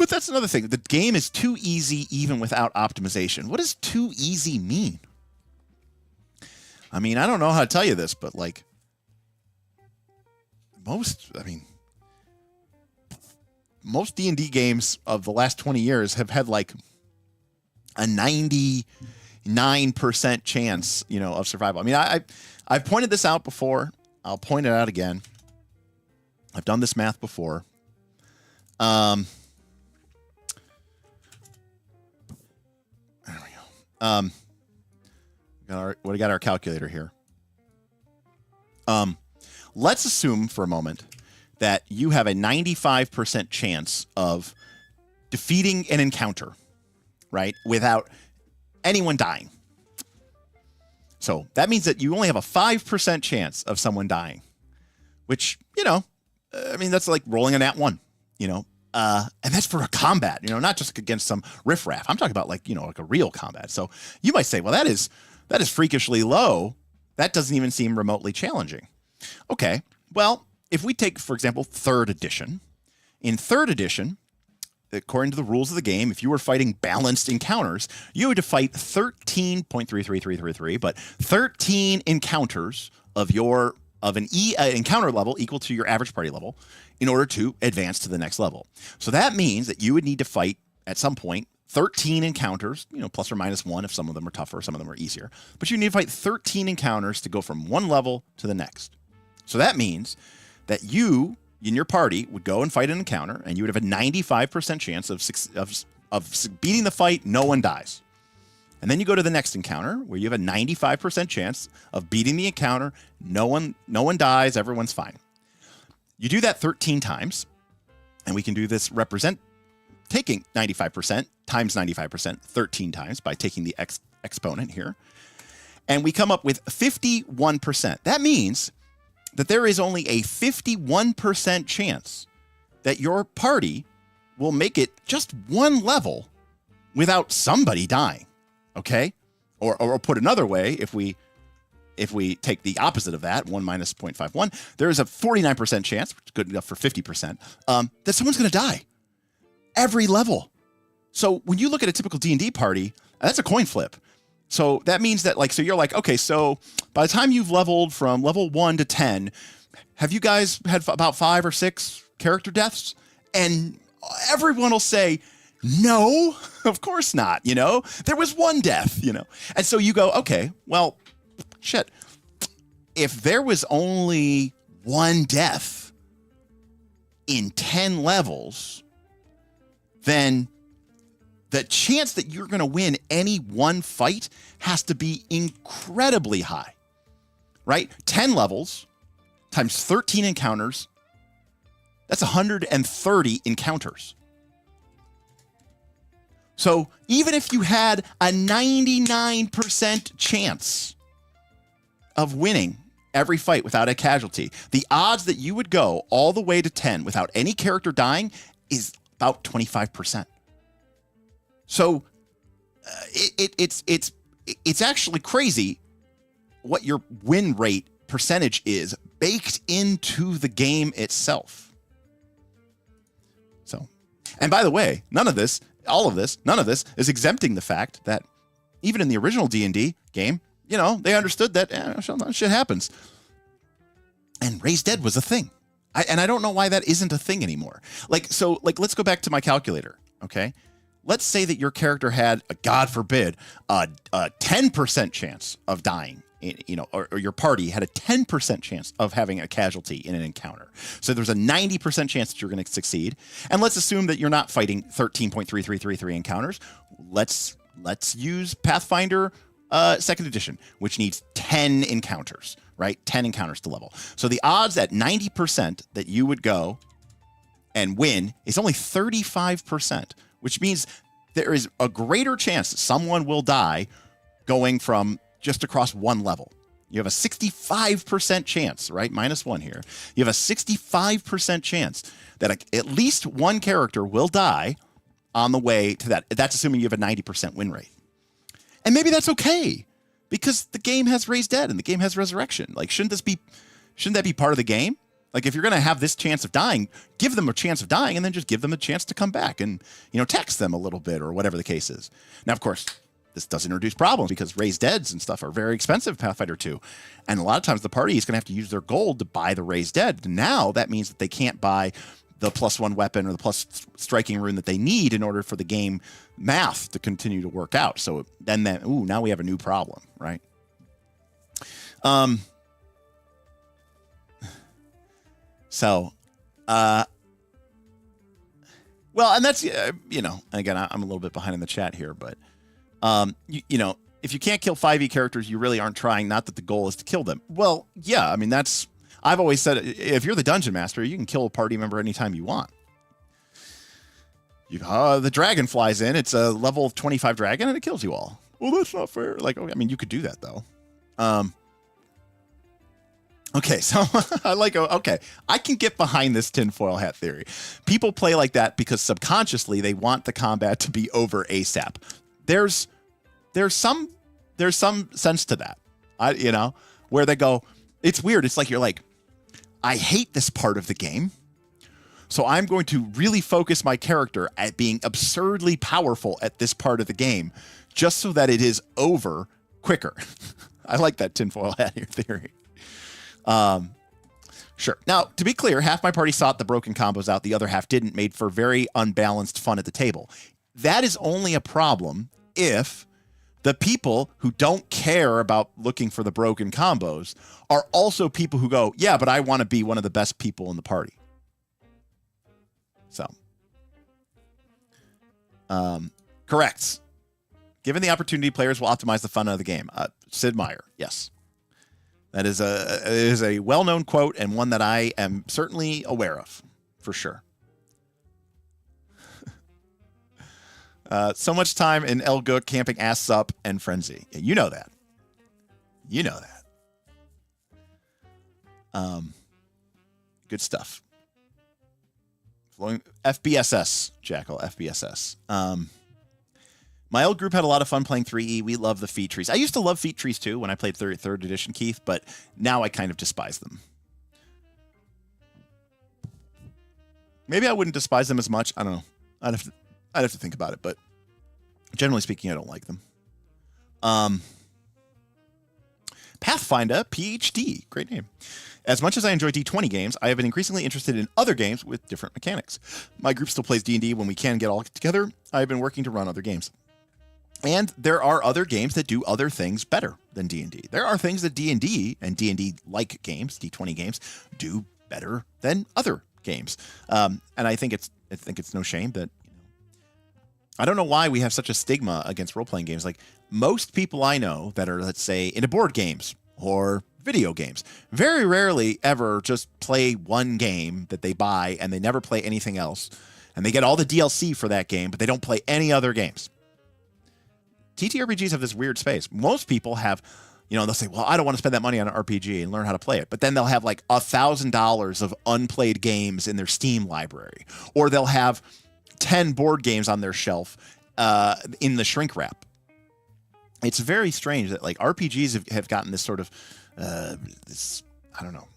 S1: that's another thing. The game is too easy even without optimization. What does too easy mean? I mean, I don't know how to tell you this, but like most D&D games of the last 20 years have had like a 90, 9% chance, of survival. I mean, I've pointed this out before. I'll point it out again. I've done this math before. There we go. We got our calculator here. Let's assume for a moment that you have a 95% chance of defeating an encounter, right, without anyone dying. So that means that you only have a 5% chance of someone dying, which, I mean, that's like rolling a nat 1, and that's for a combat, not just against some riffraff. I'm talking about like a real combat. So you might say, well, that is freakishly low. That doesn't even seem remotely challenging. Okay, well, if we take, for example, 3rd edition, in 3rd edition, according to the rules of the game, if you were fighting balanced encounters, you had to fight 13.33333, but 13 encounters of an encounter level equal to your average party level in order to advance to the next level. So that means that you would need to fight at some point 13 encounters, plus or minus 1 if some of them are tougher, some of them are easier. But you need to fight 13 encounters to go from one level to the next. So that means that you, in your party, would go and fight an encounter, and you would have a 95% chance of beating the fight, no one dies. And then you go to the next encounter, where you have a 95% chance of beating the encounter, no one dies, everyone's fine. You do that 13 times, and we can do this taking 95% times 95% 13 times by taking the exponent here. And we come up with 51%. That means that there is only a 51% chance that your party will make it just one level without somebody dying. Okay? Or put another way, if we take the opposite of that, 1 minus 0.51, there is a 49% chance, which is good enough for 50%, that someone's going to die every level. So when you look at a typical D&D party, that's a coin flip. So that means that, so you're like, okay, so by the time you've leveled from level 1 to 10, have you guys had about 5 or 6 character deaths? And everyone will say, no, of course not. There was 1 death, And so you go, okay, well, shit. If there was only 1 death in 10 levels, then the chance that you're going to win any one fight has to be incredibly high, right? 10 levels times 13 encounters, that's 130 encounters. So even if you had a 99% chance of winning every fight without a casualty, the odds that you would go all the way to 10 without any character dying is about 25%. So it's actually crazy what your win rate percentage is baked into the game itself. So, and by the way, none of this is exempting the fact that even in the original D&D game, they understood that shit happens. And Raise Dead was a thing. I don't know why that isn't a thing anymore. Let's go back to my calculator, okay? Let's say that your character had, God forbid, a 10% chance of dying, or your party had a 10% chance of having a casualty in an encounter. So there's a 90% chance that you're going to succeed. And let's assume that you're not fighting 13.3333 encounters. Let's use Pathfinder 2nd edition, which needs 10 encounters, right? 10 encounters to level. So the odds at 90% that you would go and win is only 35%, which means there is a greater chance that someone will die going from just across one level. You have a 65% chance, right? -1 here. You have a 65% chance that at least one character will die on the way to that. That's assuming you have a 90% win rate. And maybe that's okay, because the game has Raise Dead and the game has Resurrection. Shouldn't that be part of the game? If you're going to have this chance of dying, give them a chance of dying and then just give them a chance to come back and, text them a little bit or whatever the case is. Now, of course, this does introduce problems because Raise Deads and stuff are very expensive in Pathfinder 2. And a lot of times the party is going to have to use their gold to buy the Raise Dead. Now that means that they can't buy the +1 weapon or the plus striking rune that they need in order for the game math to continue to work out. So then now we have a new problem, right? Well, and that's, again, I'm a little bit behind in the chat here, but, if you can't kill 5e characters, you really aren't trying, not that the goal is to kill them. Well, yeah, I mean, I've always said, if you're the dungeon master, you can kill a party member anytime you want. The dragon flies in, it's a level 25 dragon, and it kills you all. Well, that's not fair. Like, okay, I mean, you could do that, though. Okay, so I can get behind this tinfoil hat theory. People play like that because subconsciously they want the combat to be over ASAP. There's some sense to that. Where they go, it's weird. It's like you're like, I hate this part of the game, so I'm going to really focus my character at being absurdly powerful at this part of the game, just so that it is over quicker. I like that tinfoil hat here theory. Sure. Now, to be clear, half my party sought the broken combos out, the other half didn't, made for very unbalanced fun at the table. That is only a problem if the people who don't care about looking for the broken combos are also people who go, yeah, but I want to be one of the best people in the party. So, correct. Given the opportunity, players will optimize the fun of the game. Sid Meier, yes. That is a well-known quote and one that I am certainly aware of, for sure. So much time in El Gook camping ass up and frenzy. Yeah, you know that. You know that. Good stuff. FBSS, Jackal, FBSS. My old group had a lot of fun playing 3E. We love the feat trees. I used to love feat trees too when I played third edition, Keith, but now I kind of despise them. Maybe I wouldn't despise them as much. I don't know. I'd have to think about it, but generally speaking, I don't like them. Pathfinder PhD, great name. As much as I enjoy D20 games, I have been increasingly interested in other games with different mechanics. My group still plays D&D when we can get all together. I've been working to run other games. And there are other games that do other things better than D&D. There are things that D&D and D&D-like games, D20 games, do better than other games. And I think it's no shame that, I don't know why we have such a stigma against role-playing games. Like, most people I know that are, let's say, into board games or video games, very rarely ever just play one game that they buy and they never play anything else. And they get all the DLC for that game, but they don't play any other games. TTRPGs have this weird space. Most people have, they'll say, well, I don't want to spend that money on an RPG and learn how to play it. But then they'll have like $1,000 of unplayed games in their Steam library. Or they'll have 10 board games on their shelf in the shrink wrap. It's very strange that like RPGs have gotten this sort of, I don't know.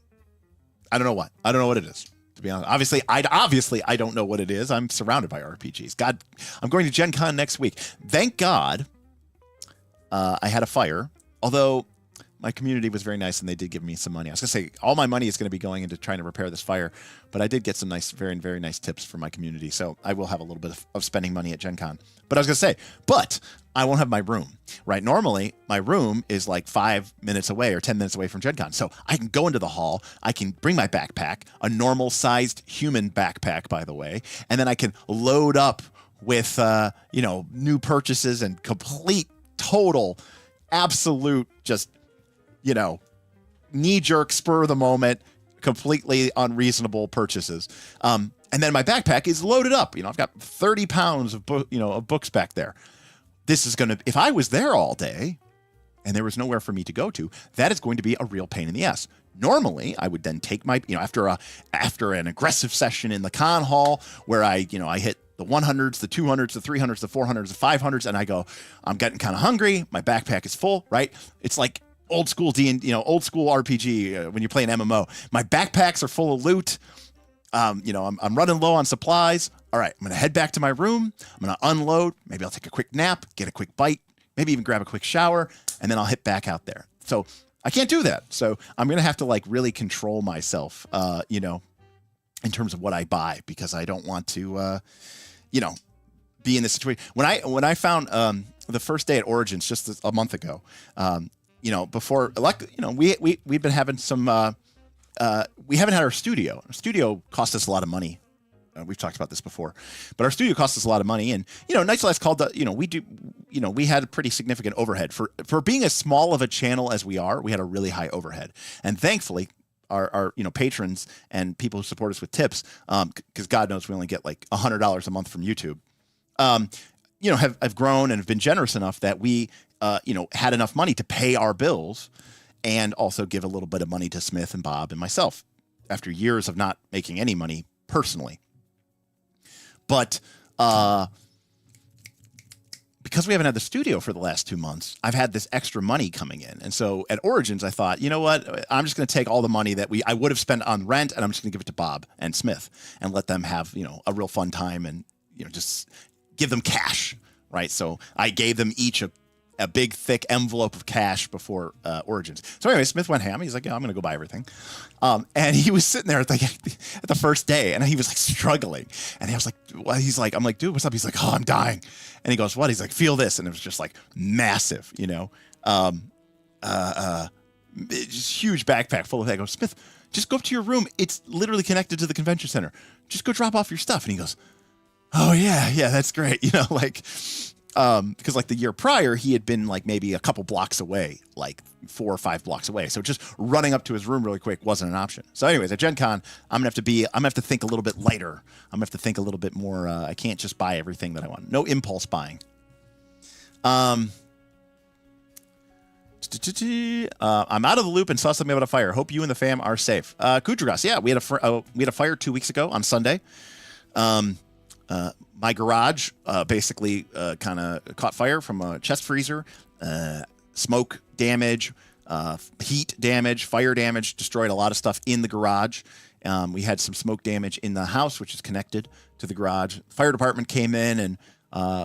S1: I don't know what. I don't know what it is. To be honest, obviously, I don't know what it is. I'm surrounded by RPGs. God, I'm going to Gen Con next week. Thank God I had a fire, although my community was very nice and they did give me some money. I was going to say all my money is going to be going into trying to repair this fire, but I did get some nice, very, very nice tips from my community. So I will have a little bit of spending money at Gen Con. But I was going to say, but I won't have my room, right? Normally, my room is like 5 minutes away or 10 minutes away from Gen Con. So I can go into the hall. I can bring my backpack, a normal-sized human backpack, by the way, and then I can load up with, new purchases and complete, total, absolute, just, knee-jerk, spur of the moment, completely unreasonable purchases. And then my backpack is loaded up. I've got 30 pounds of books back there. This is going to, if I was there all day and there was nowhere for me to go to, that is going to be a real pain in the ass. Normally, I would then take my, after an aggressive session in the con hall where I hit the 100s, the 200s, the 300s, the 400s, the 500s, and I go, I'm getting kind of hungry. My backpack is full, right? It's like old school old school RPG when you play an MMO. My backpacks are full of loot. I'm running low on supplies. All right, I'm going to head back to my room. I'm going to unload. Maybe I'll take a quick nap, get a quick bite, maybe even grab a quick shower, and then I'll hit back out there. So I can't do that. So I'm going to have to like really control myself, in terms of what I buy, because I don't want to, you know, be in this situation. When I found the first day at Origins just a month ago, you know, before, like, you know, we've been having some, we haven't had our studio. Our studio cost us a lot of money. We've talked about this before, but our studio costs us a lot of money. And, you know, Nights Last called, you know, we had a pretty significant overhead for being as small of a channel as we are. We had a really high overhead, and thankfully our you know, patrons and people who support us with tips, because God knows we only get like $100 a month from YouTube, you know, have grown and have been generous enough that we, you know, had enough money to pay our bills and also give a little bit of money to Smith and Bob and myself after years of not making any money personally. But because we haven't had the studio for the last 2 months, I've had this extra money coming in. And so at Origins, I thought, you know what? I'm just going to take all the money that I would have spent on rent, and I'm just going to give it to Bob and Smith and let them have, you know, a real fun time, and, you know, just give them cash, right? So I gave them each a big, thick envelope of cash before Origins. So anyway, Smith went ham. He's like, yeah, I'm going to go buy everything. And he was sitting there at the first day, and he was like struggling. And he was like, well, I'm like, dude, what's up? He's like, oh, I'm dying. And he goes, what? He's like, feel this. And it was just like massive, you know, just huge backpack full of that. I go, Smith, just go up to your room. It's literally connected to the convention center. Just go drop off your stuff. And he goes, oh yeah, that's great. You know, like, because like the year prior, he had been like maybe a couple blocks away, like 4 or 5 blocks away. So just running up to his room really quick wasn't an option. So anyways, at Gen Con, I'm gonna have to think a little bit lighter. I'm gonna have to think a little bit more. I can't just buy everything that I want. No impulse buying. I'm out of the loop and saw something about a fire. Hope you and the fam are safe. Kudras, yeah, we had a fire 2 weeks ago on Sunday. My garage basically kind of caught fire from a chest freezer, smoke damage, heat damage, fire damage, destroyed a lot of stuff in the garage. We had some smoke damage in the house, which is connected to the garage. Fire department came in, and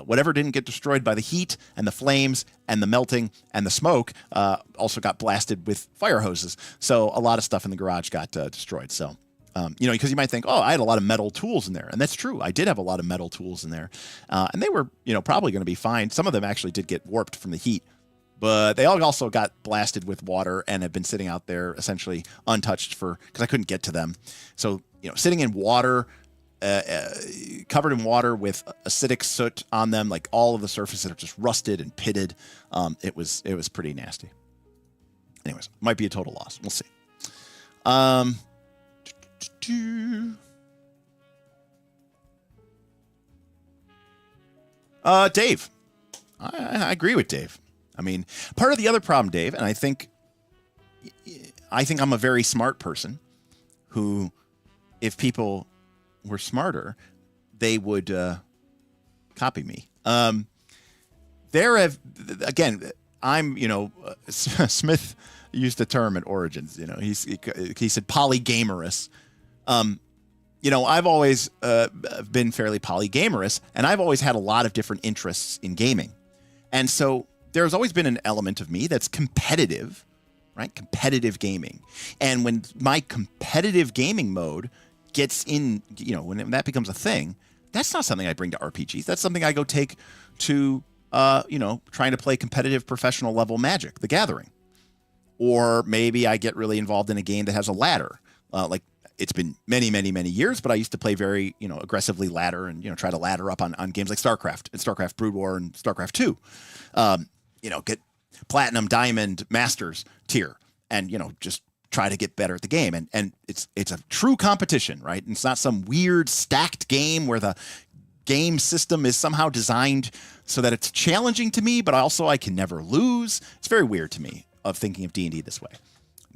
S1: whatever didn't get destroyed by the heat and the flames and the melting and the smoke also got blasted with fire hoses. So a lot of stuff in the garage got destroyed. So, you know, because you might think, oh, I had a lot of metal tools in there. And that's true. I did have a lot of metal tools in there. And they were, you know, probably going to be fine. Some of them actually did get warped from the heat. But they all also got blasted with water and have been sitting out there essentially untouched because I couldn't get to them. So, you know, sitting in water, covered in water with acidic soot on them, like all of the surfaces are just rusted and pitted. It was pretty nasty. Anyways, might be a total loss. We'll see. Dave. I agree with Dave. I mean, part of the other problem, Dave, and I think I'm a very smart person who, if people were smarter, they would copy me. I'm, you know, Smith used a term at Origins, you know, he said polygamerous. You know, I've always been fairly polygamerous, and I've always had a lot of different interests in gaming. And so there's always been an element of me that's competitive, right? Competitive gaming. And when my competitive gaming mode gets in, you know, when that becomes a thing, that's not something I bring to RPGs. That's something I go take to, you know, trying to play competitive professional level Magic, the Gathering. Or maybe I get really involved in a game that has a ladder. Like, it's been many, many, many years, but I used to play very, you know, aggressively ladder and, you know, try to ladder up on games like StarCraft and StarCraft Brood War and StarCraft 2. You know, get Platinum, Diamond, Masters tier and, you know, just try to get better at the game. And it's a true competition, right? And it's not some weird stacked game where the game system is somehow designed so that it's challenging to me, but also I can never lose. It's very weird to me of thinking of D&D this way.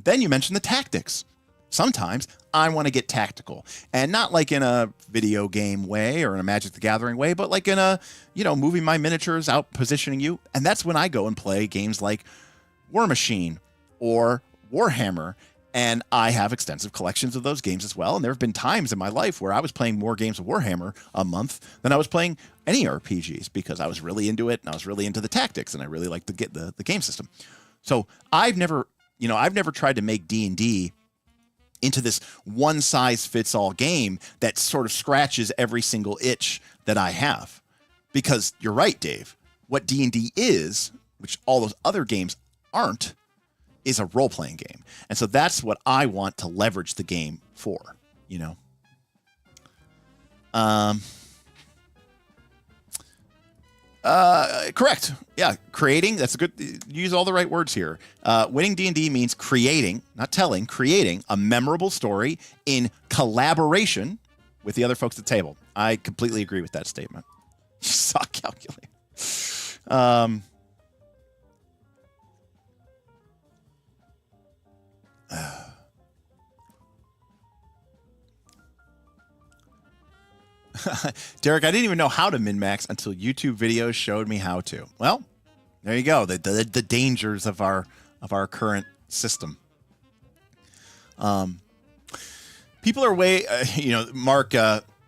S1: Then you mentioned the tactics. Sometimes I want to get tactical, and not like in a video game way or in a Magic the Gathering way, but like in a, you know, moving my miniatures out, positioning you. And that's when I go and play games like War Machine or Warhammer. And I have extensive collections of those games as well. And there have been times in my life where I was playing more games of Warhammer a month than I was playing any RPGs because I was really into it and I was really into the tactics and I really liked the game system. So I've never tried to make D&D into this one-size-fits-all game that sort of scratches every single itch that I have. Because you're right, Dave. What D&D is, which all those other games aren't, is a role-playing game. And so that's what I want to leverage the game for, you know? Correct. Yeah, creating, that's a good, use all the right words here. Winning D&D means creating, not telling, creating a memorable story in collaboration with the other folks at the table. I completely agree with that statement. You suck, calculating. Derek, I didn't even know how to min-max until YouTube videos showed me how to. Well, there you go. The dangers of our current system. People are way, Mark.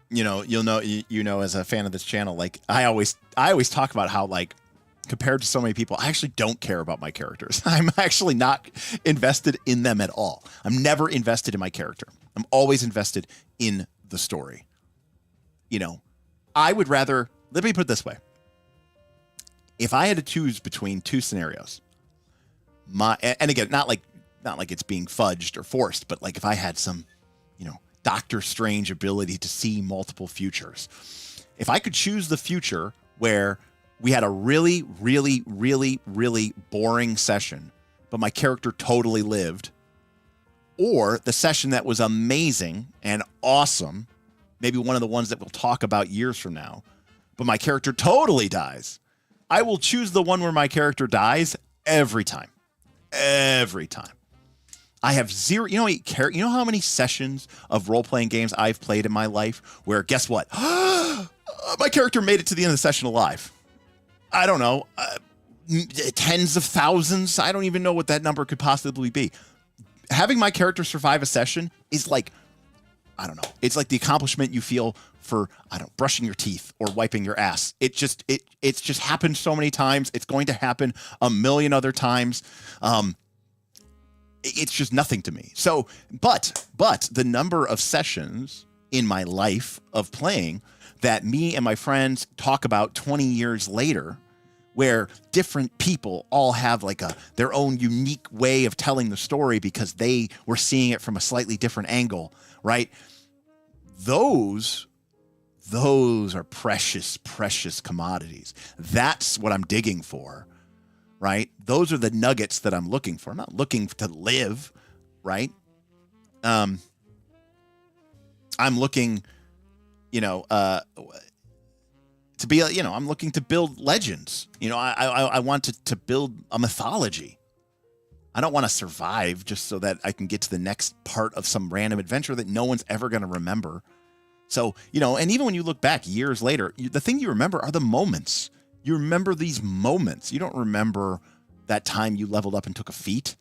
S1: You'll know as a fan of this channel, like I always talk about how, like, compared to so many people, I actually don't care about my characters. I'm actually not invested in them at all. I'm never invested in my character. I'm always invested in the story. I would rather, let me put it this way. If I had to choose between two scenarios, and again, not like it's being fudged or forced, but like if I had some, Doctor Strange ability to see multiple futures, if I could choose the future where we had a really, really, really, really boring session, but my character totally lived, or the session that was amazing and awesome, maybe one of the ones that we'll talk about years from now, but my character totally dies, I will choose the one where my character dies every time. Every time. I have zero, you know how many sessions of role-playing games I've played in my life where, guess what? My character made it to the end of the session alive. I don't know, tens of thousands. I don't even know what that number could possibly be. Having my character survive a session is like, I don't know. It's like the accomplishment you feel for, brushing your teeth or wiping your ass. It's just happened so many times. It's going to happen a million other times. It's just nothing to me. So, but the number of sessions in my life of playing that me and my friends talk about 20 years later, where different people all have like their own unique way of telling the story because they were seeing it from a slightly different angle, right? Those are precious, precious commodities. That's what I'm digging for, right? Those are the nuggets that I'm looking for. I'm not looking to live, right? I'm looking, to be, I'm looking to build legends. I want to build a mythology. I don't want to survive just so that I can get to the next part of some random adventure that no one's ever going to remember. So, and even when you look back years later, the thing you remember are the moments. You remember these moments. You don't remember that time you leveled up and took a feat.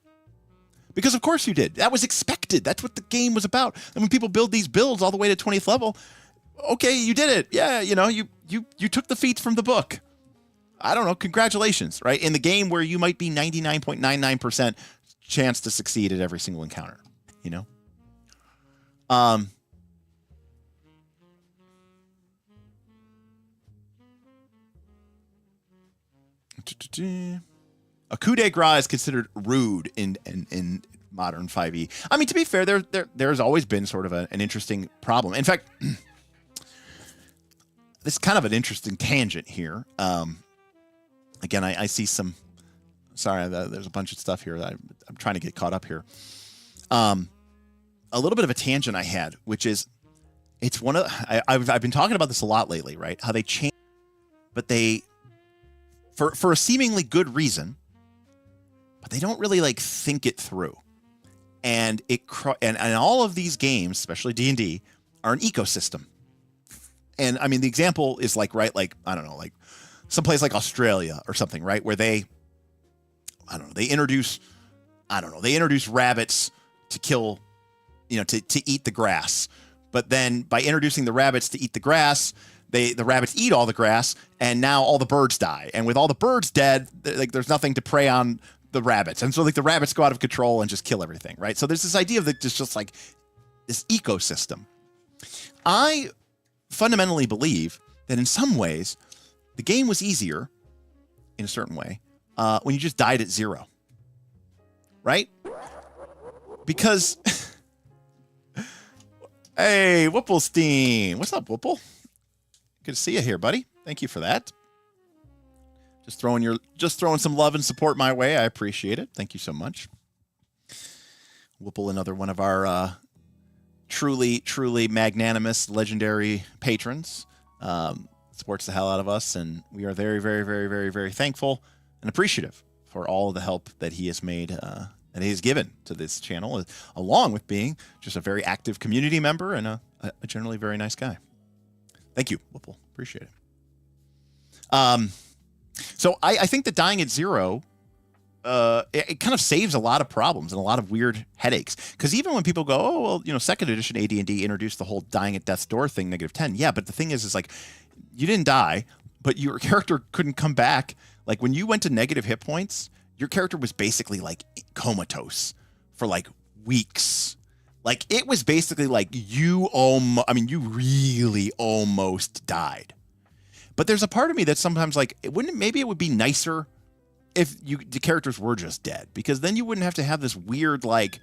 S1: Because of course you did. That was expected. That's what the game was about. And when people build these builds all the way to 20th level, okay, you did it. Yeah, you took the feats from the book. I don't know. Congratulations, right? In the game where you might be 99.99% chance to succeed at every single encounter, A coup de grace is considered rude in modern 5e. I mean, to be fair, there's always been sort of an interesting problem. In fact, this is kind of an interesting tangent here. Again, I see some. Sorry, there's a bunch of stuff here that I'm trying to get caught up here. A little bit of a tangent I had, which is, it's one of I've been talking about this a lot lately, right? How they change, but they for a seemingly good reason, but they don't really like think it through. And and all of these games, especially D&D, are an ecosystem. And I mean, the example is like, right, like, I don't know, like someplace like Australia or something, right, where they introduce rabbits to kill, to eat the grass. But then by introducing the rabbits to eat the grass, the rabbits eat all the grass, and now all the birds die. And with all the birds dead, like, there's nothing to prey on the rabbits. And so like the rabbits go out of control and just kill everything, right? So there's this idea of just like this ecosystem. I fundamentally believe that in some ways, the game was easier in a certain way when you just died at 0. Right? Because, hey, Whipplestein. What's up, Whipple? Good to see you here, buddy. Thank you for that. Just throwing some love and support my way. I appreciate it. Thank you so much. Whipple, another one of our truly magnanimous, legendary patrons. Supports the hell out of us, and we are very, very, very, very, very thankful and appreciative for all of the help that he has made and he has given to this channel, along with being just a very active community member and a generally very nice guy. Thank you, Whipple. Appreciate it. So I think that dying at 0, it kind of saves a lot of problems and a lot of weird headaches. Because even when people go, oh, well, you know, 2nd edition AD&D introduced the whole dying at death's door thing, -10. Yeah, but the thing is like, you didn't die, but your character couldn't come back. Like, when you went to negative hit points, your character was basically, like, comatose for, like, weeks. Like, it was basically like you really almost died. But there's a part of me that sometimes, like, maybe it would be nicer if the characters were just dead, because then you wouldn't have to have this weird, like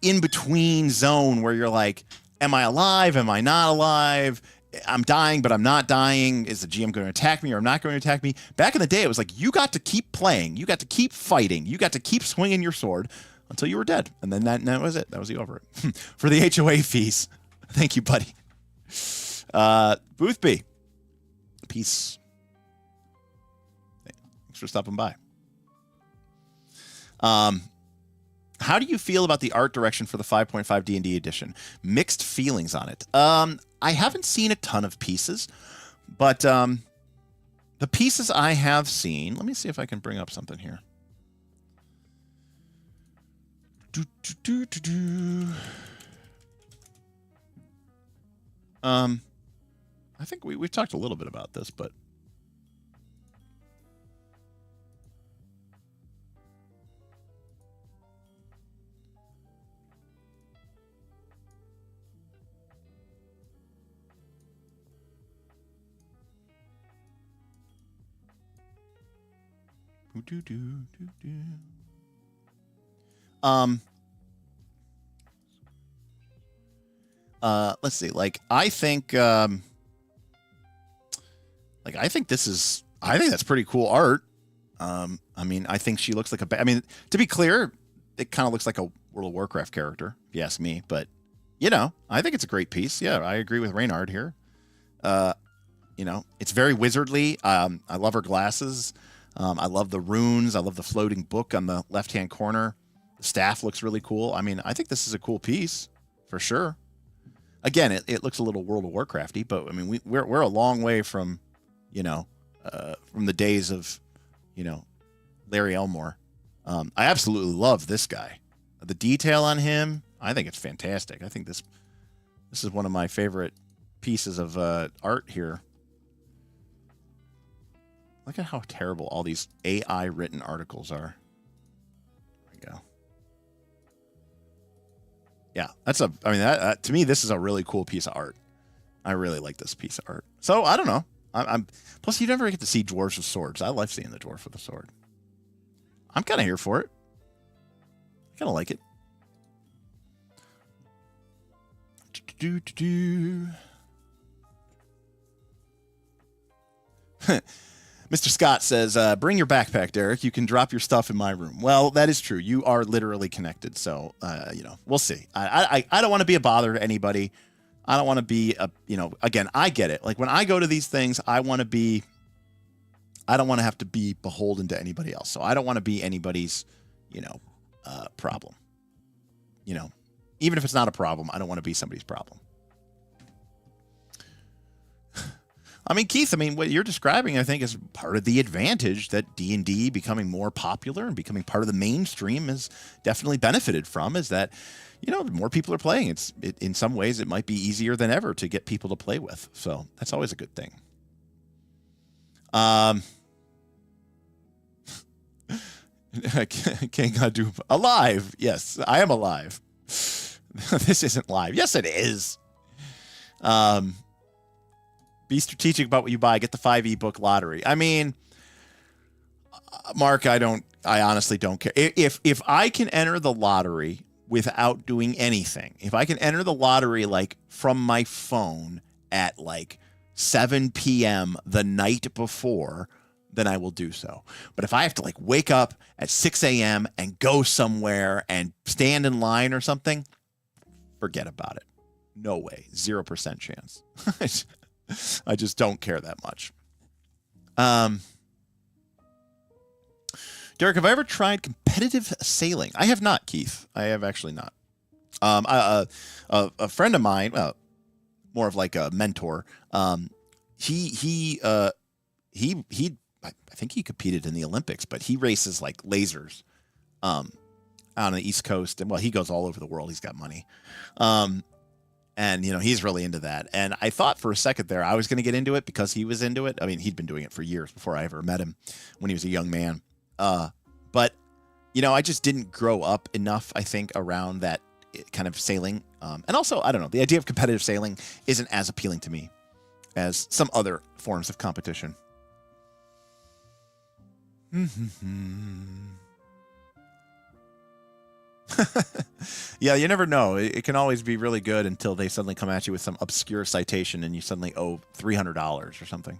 S1: in between zone where you're like, am I alive? Am I not alive? I'm dying, but I'm not dying. Is the GM going to attack me or I'm not going to attack me? Back in the day, it was like, you got to keep playing. You got to keep fighting. You got to keep swinging your sword until you were dead. And then that was it. That was the over it. For the HOA fees. Thank you, buddy. Boothby. Peace. Thanks for stopping by. How do you feel about the art direction for the 5.5 D&D edition? Mixed feelings on it. I haven't seen a ton of pieces, but the pieces I have seen, let me see if I can bring up something here. I think we've talked a little bit about this, but let's see. I think that's pretty cool art. I mean, I think she looks like to be clear, it kind of looks like a World of Warcraft character, if you ask me, but I think it's a great piece. Yeah, I agree with Reynard here. It's very wizardly. I love her glasses. I love the runes. I love the floating book on the left-hand corner. The staff looks really cool. I mean, I think this is a cool piece for sure. Again, it looks a little World of Warcrafty, but I mean, we're a long way from the days of, Larry Elmore. I absolutely love this guy. The detail on him, I think it's fantastic. I think this is one of my favorite pieces of art here. Look at how terrible all these AI written articles are. There we go. Yeah, to me, this is a really cool piece of art. I really like this piece of art. So I don't know. Plus, you never get to see dwarves with swords. I love seeing the dwarf with a sword. I'm kind of here for it. I kind of like it. Mr. Scott says, bring your backpack, Derek. You can drop your stuff in my room. Well, that is true. You are literally connected. So, we'll see. I don't want to be a bother to anybody. I don't want to be again, I get it. Like, when I go to these things, I don't want to have to be beholden to anybody else. So I don't want to be anybody's, problem. Even if it's not a problem, I don't want to be somebody's problem. I mean, Keith, what you're describing, I think, is part of the advantage that D&D becoming more popular and becoming part of the mainstream has definitely benefited from, is that, more people are playing. In some ways, it might be easier than ever to get people to play with. So that's always a good thing. King Adu, alive. Yes, I am alive. This isn't live. Yes, it is. Be strategic about what you buy. Get the 5 ebook lottery. I mean, Mark, I honestly don't care. If I can enter the lottery without doing anything, if I can enter the lottery like from my phone at like 7 p.m. the night before, then I will do so. But if I have to like wake up at 6 a.m. and go somewhere and stand in line or something, forget about it. No way. 0% chance. I just don't care that much. Derek, have I ever tried competitive sailing? I have not, Keith. I have actually not. A friend of mine, more of like a mentor, he I think he competed in the Olympics, but he races like lasers out on the East Coast. And well, he goes all over the world. He's got money. And, you know, he's really into that. And I thought for a second there I was going to get into it because he was into it. I mean, he'd been doing it for years before I ever met him when he was a young man. But, you know, I just didn't grow up enough, I think, around that kind of sailing. And also, I don't know, the idea of competitive sailing isn't as appealing to me as some other forms of competition. Yeah, you never know. It can always be really good until they suddenly come at you with some obscure citation and you suddenly owe $300 or something.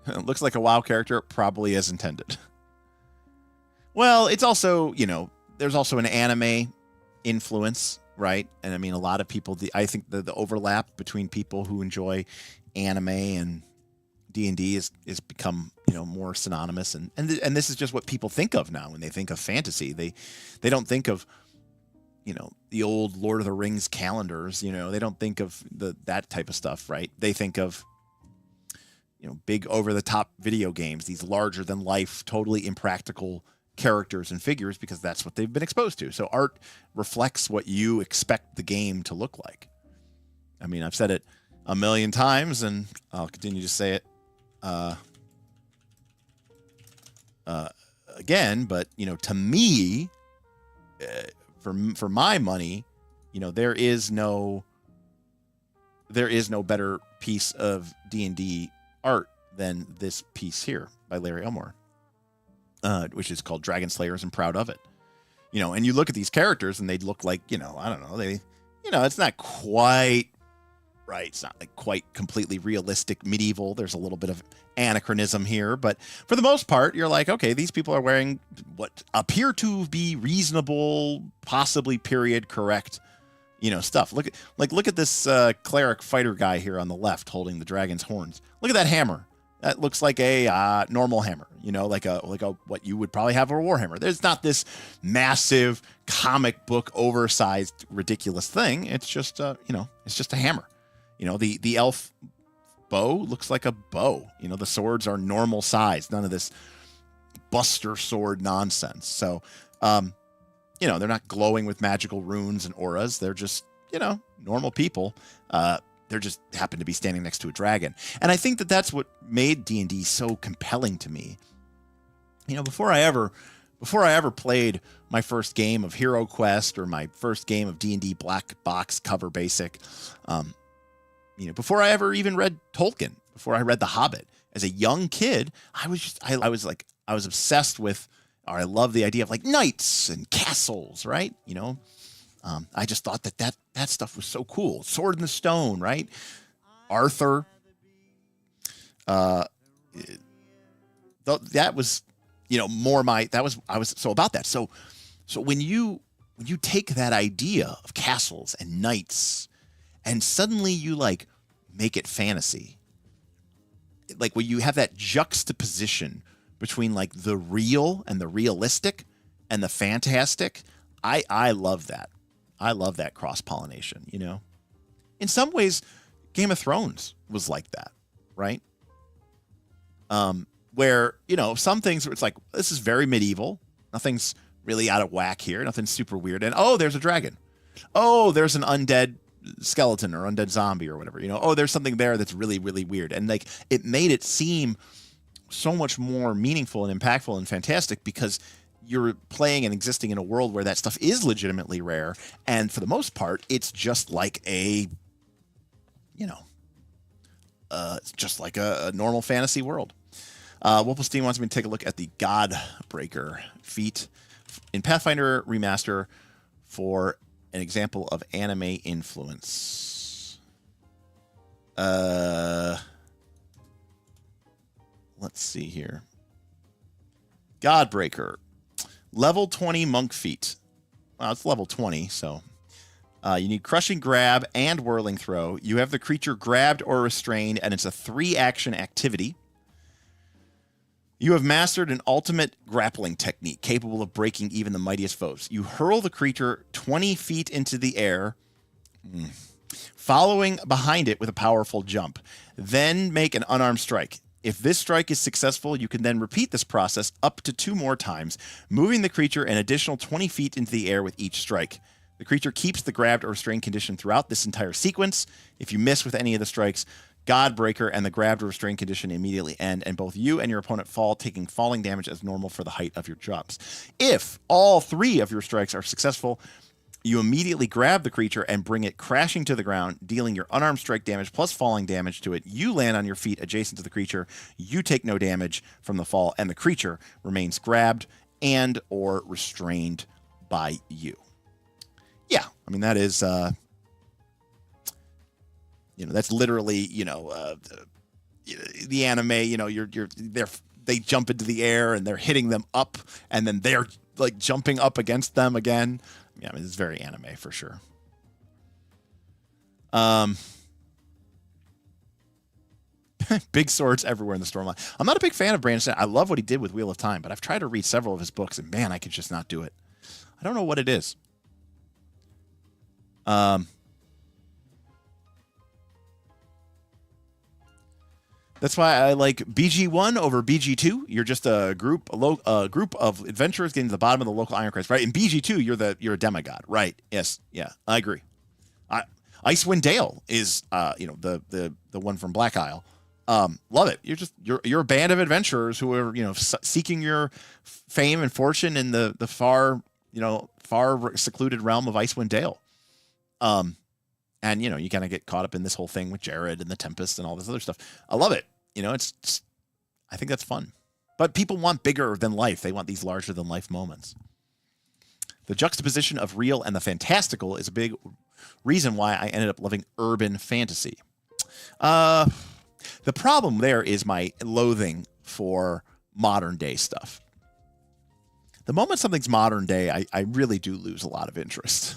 S1: It looks like a WoW character, probably as intended. Well, it's also, you know, there's also an anime influence, right? And I mean, a lot of people, I think the overlap between people who enjoy anime and D&D is become, you know, more synonymous, and this is just what people think of now when they think of fantasy. They don't think of, you know, the old Lord of the Rings calendars. You know, they don't think of that type of stuff, right? They think of, you know, big over the top video games, these larger than life, totally impractical characters and figures, because that's what they've been exposed to. So art reflects what you expect the game to look like. I mean, I've said it a million times, and I'll continue to say it again, but, you know, to me, for my money, you know, there is no better piece of D&D art than this piece here by Larry Elmore, which is called Dragon Slayers, and proud of it. You know, and you look at these characters and they look like, you know, I don't know, it's not quite right. It's not like quite completely realistic medieval. There's a little bit of anachronism here, but for the most part, you're like, okay, these people are wearing what appear to be reasonable, possibly period correct, you know, stuff. Look at this cleric fighter guy here on the left holding the dragon's horns. Look at that hammer. That looks like a normal hammer, you know, like a what you would probably have for a warhammer. There's not this massive comic book oversized ridiculous thing. It's just you know, it's just a hammer. You know, the elf bow looks like a bow. You know, the swords are normal size. None of this buster sword nonsense. So, you know, they're not glowing with magical runes and auras. They're just, you know, normal people. They're just happen to be standing next to a dragon. And I think that that's what made D&D so compelling to me. You know, before I ever played my first game of Hero Quest or my first game of D&D Black Box cover basic, you know, before I ever even read Tolkien, before I read The Hobbit, as a young kid, I was obsessed with, or I love the idea of like knights and castles, right? You know, I just thought that stuff was so cool. Sword in the Stone, right? Arthur. That was, you know, I was so about that. So when you take that idea of castles and knights and suddenly you like make it fantasy, like when you have that juxtaposition between like the real and the realistic and the fantastic, I love that. I love that cross-pollination, you know? In some ways, Game of Thrones was like that, right? Where, you know, some things where it's like, this is very medieval. Nothing's really out of whack here. Nothing's super weird. And, oh, there's a dragon. Oh, there's an undead skeleton or undead zombie or whatever, you know? Oh, there's something there that's really, really weird. And, like, it made it seem so much more meaningful and impactful and fantastic because you're playing and existing in a world where that stuff is legitimately rare. And for the most part, it's just like a, it's just like a normal fantasy world. Wolfenstein wants me to take a look at the Godbreaker feat in Pathfinder Remaster for an example of anime influence. Let's see here. Godbreaker. Level 20 monk feat. Well, it's level 20, so you need crushing grab and whirling throw. You have the creature grabbed or restrained, and it's a 3-action activity. You have mastered an ultimate grappling technique capable of breaking even the mightiest foes. You hurl the creature 20 feet into the air, following behind it with a powerful jump. Then make an unarmed strike. If this strike is successful, you can then repeat this process up to 2 more times, moving the creature an additional 20 feet into the air with each strike. The creature keeps the grabbed or restrained condition throughout this entire sequence. If you miss with any of the strikes, Godbreaker and the grabbed or restrained condition immediately end, and both you and your opponent fall, taking falling damage as normal for the height of your jumps. If all 3 of your strikes are successful, you immediately grab the creature and bring it crashing to the ground, dealing your unarmed strike damage plus falling damage to it. You land on your feet adjacent to the creature. You take no damage from the fall, and the creature remains grabbed and or restrained by you. Yeah, I mean, that is, that's literally, the anime, they jump into the air and they're hitting them up, and then they're like jumping up against them again. Yeah, I mean, it's very anime for sure. Big swords everywhere in the storyline. I'm not a big fan of Brandon Sanderson. I love what he did with Wheel of Time, but I've tried to read several of his books, and man, I could just not do it. I don't know what it is. That's why I like BG1 over BG2. You're just a group of adventurers getting to the bottom of the local Ironcrest, right? In BG2, you're a demigod, right? Yes, yeah, I agree. Icewind Dale is the one from Black Isle. Love it. You're a band of adventurers who are seeking your fame and fortune in the far secluded realm of Icewind Dale. And you kind of get caught up in this whole thing with Jared and the Tempest and all this other stuff. I love it. I think that's fun. But people want bigger than life. They want these larger than life moments. The juxtaposition of real and the fantastical is a big reason why I ended up loving urban fantasy. The problem there is my loathing for modern day stuff. The moment something's modern day, I really do lose a lot of interest.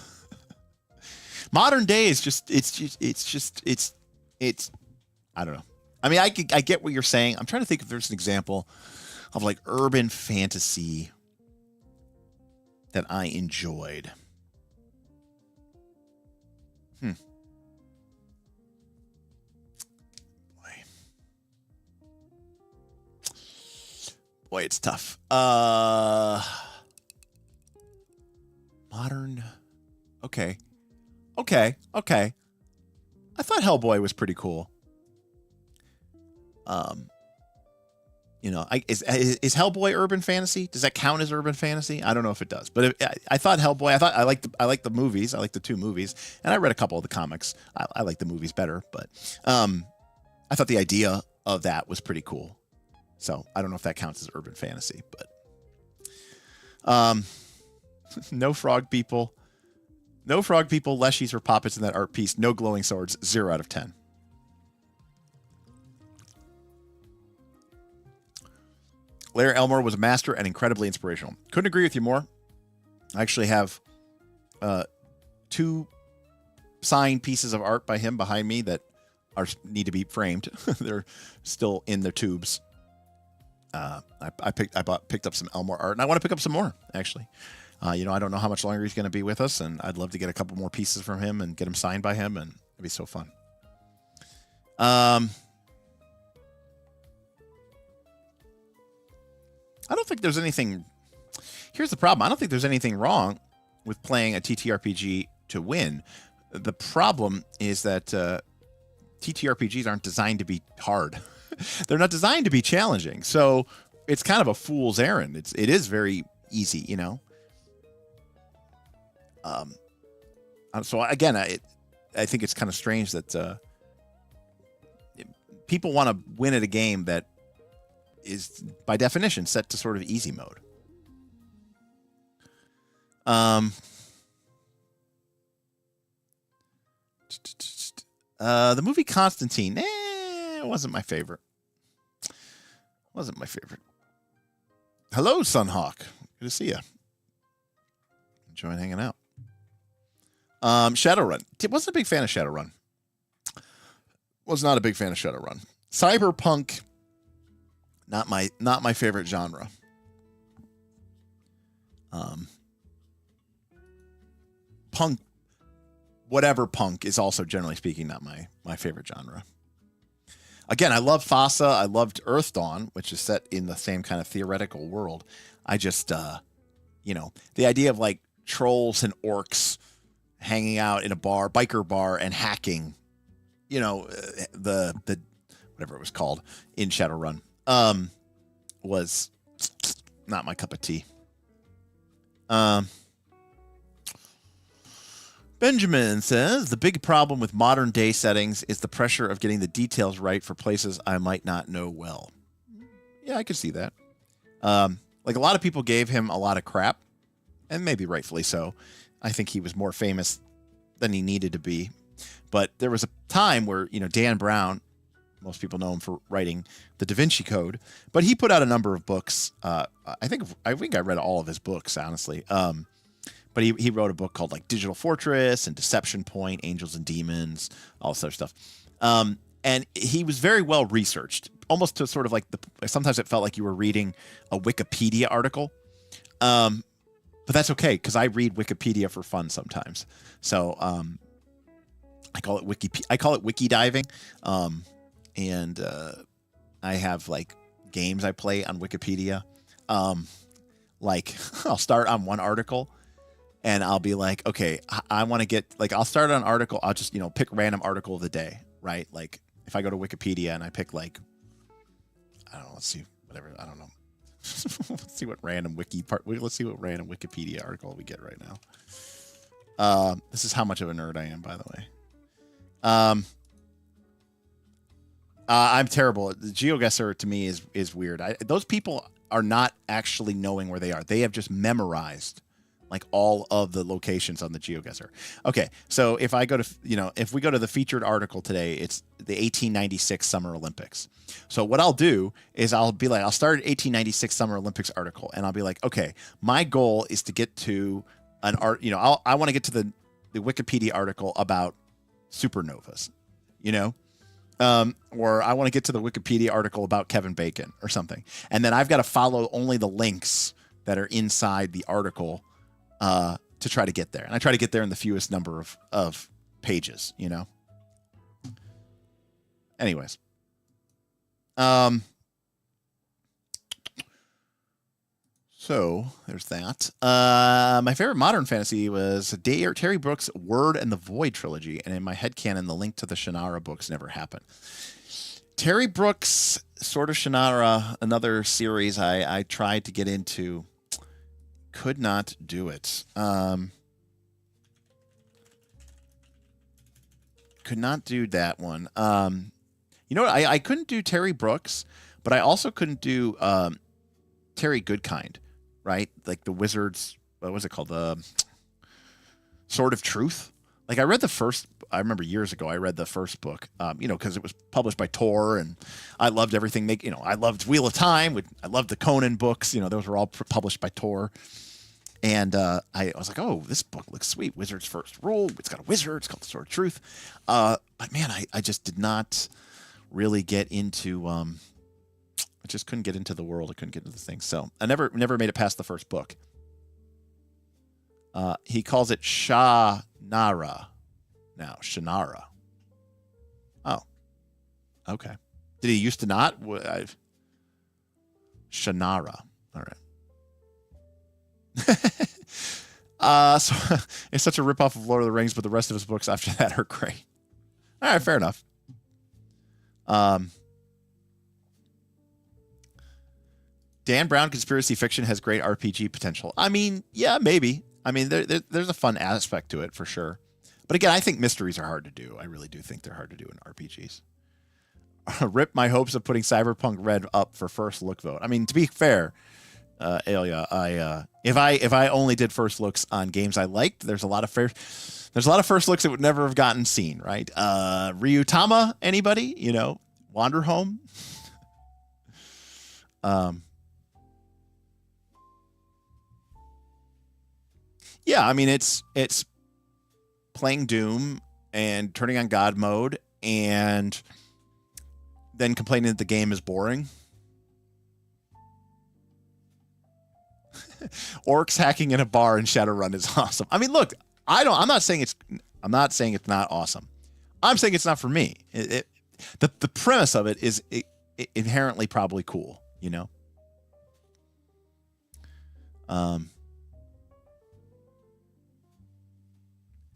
S1: Modern day is it's I don't know. I mean, I get what you're saying. I'm trying to think if there's an example of like urban fantasy that I enjoyed. Boy, it's tough. Modern. Okay. I thought Hellboy was pretty cool. Is Hellboy urban fantasy? Does that count as urban fantasy? I don't know if it does, but I thought Hellboy. I liked the movies. I liked the 2 movies, and I read a couple of the comics. I like the movies better, but I thought the idea of that was pretty cool. So I don't know if that counts as urban fantasy, but no frog people. No frog people, leshies, or poppets in that art piece. No glowing swords. 0 out of 10. Lair Elmore was a master and incredibly inspirational. Couldn't agree with you more. I actually have 2 signed pieces of art by him behind me that need to be framed. They're still in their tubes. I picked up some Elmore art, and I want to pick up some more, actually. I don't know how much longer he's going to be with us, and I'd love to get a couple more pieces from him and get them signed by him, and it'd be so fun. I don't think there's anything... Here's the problem. I don't think there's anything wrong with playing a TTRPG to win. The problem is that TTRPGs aren't designed to be hard. they're not designed to be challenging. So it's kind of a fool's errand. It is very easy, you know. So again, I think it's kind of strange that people want to win at a game that is by definition set to sort of easy mode. The movie Constantine, it wasn't my favorite. Wasn't my favorite. Hello, Sunhawk. Good to see you. Enjoying hanging out. Shadowrun. Wasn't a big fan of Shadowrun. Was not a big fan of Shadowrun. Cyberpunk. Not my favorite genre. Punk, whatever punk is also generally speaking not my favorite genre. Again, I love FASA. I loved Earth Dawn, which is set in the same kind of theoretical world. I just, the idea of like trolls and orcs hanging out in a bar, biker bar, and hacking, the whatever it was called in Shadowrun, was not my cup of tea. Benjamin says, the big problem with modern day settings is the pressure of getting the details right for places I might not know well. Yeah, I could see that. Like a lot of people gave him a lot of crap, and maybe rightfully so. I think he was more famous than he needed to be. But there was a time where, Dan Brown, most people know him for writing the Da Vinci Code, but he put out a number of books. I think I read all of his books, honestly. But he wrote a book called like Digital Fortress and Deception Point, Angels and Demons, all this other stuff. And he was very well researched, almost to sort of like sometimes it felt like you were reading a Wikipedia article. But that's okay, because I read Wikipedia for fun sometimes. So I call it wiki diving. And I have like games I play on Wikipedia. Like I'll start on one article and I'll be like, okay, I want to get like, I'll start on an article. I'll just, pick random article of the day, right? Like if I go to Wikipedia and I pick like, I don't know, let's see, whatever. I don't know. Let's see what random Wikipedia article we get right now. This is how much of a nerd I am, by the way. I'm terrible. The GeoGuessr to me is weird. Those people are not actually knowing where they are. They have just memorized like all of the locations on the GeoGuessr. Okay, so if I go to, if we go to the featured article today, it's the 1896 Summer Olympics. So what I'll do is I'll start at 1896 Summer Olympics article, and I'll be like, okay, my goal is to get to an art, I want to get to the Wikipedia article about supernovas, or I want to get to the Wikipedia article about Kevin Bacon or something. And then I've got to follow only the links that are inside the article to try to get there. And I try to get there in the fewest number of pages, Anyways. So there's that. My favorite modern fantasy was Terry Brooks' Word and the Void trilogy. And in my headcanon, the link to the Shannara books never happened. Terry Brooks, Sword of Shannara, another series I tried to get into. Could not do it. Could not do that one. You know what? I couldn't do Terry Brooks, but I also couldn't do Terry Goodkind, right? Like the Wizards, what was it called? The Sword of Truth. Like I remember years ago, I read the first book, because it was published by Tor, and I loved everything. I loved Wheel of Time. I loved the Conan books. Those were all published by Tor. And I was like, oh, this book looks sweet. Wizard's First Rule. It's got a wizard. It's called the Sword of Truth. But man, I just did not really get into, I just couldn't get into the world. I couldn't get into the thing. So I never made it past the first book. He calls it Shannara now. Shannara. Oh, okay. Did he used to not? Shannara. All right. So it's such a ripoff of Lord of the Rings, but the rest of his books after that are great. All right, fair enough. Dan Brown conspiracy fiction has great RPG potential. I mean, yeah, maybe. I mean, there's a fun aspect to it for sure. But again, I think mysteries are hard to do. I really do think they're hard to do in RPGs. Rip my hopes of putting Cyberpunk Red up for first look vote. I mean, to be fair, Alia, if I only did first looks on games I liked, there's a lot of first looks that would never have gotten seen, right? Ryutama, anybody? You know, Wander Home. Yeah, I mean it's playing Doom and turning on God mode and then complaining that the game is boring. Orcs hacking in a bar in Shadowrun is awesome. I mean, look, I'm not saying it's not awesome. I'm saying it's not for me. The premise of it is inherently probably cool, you know.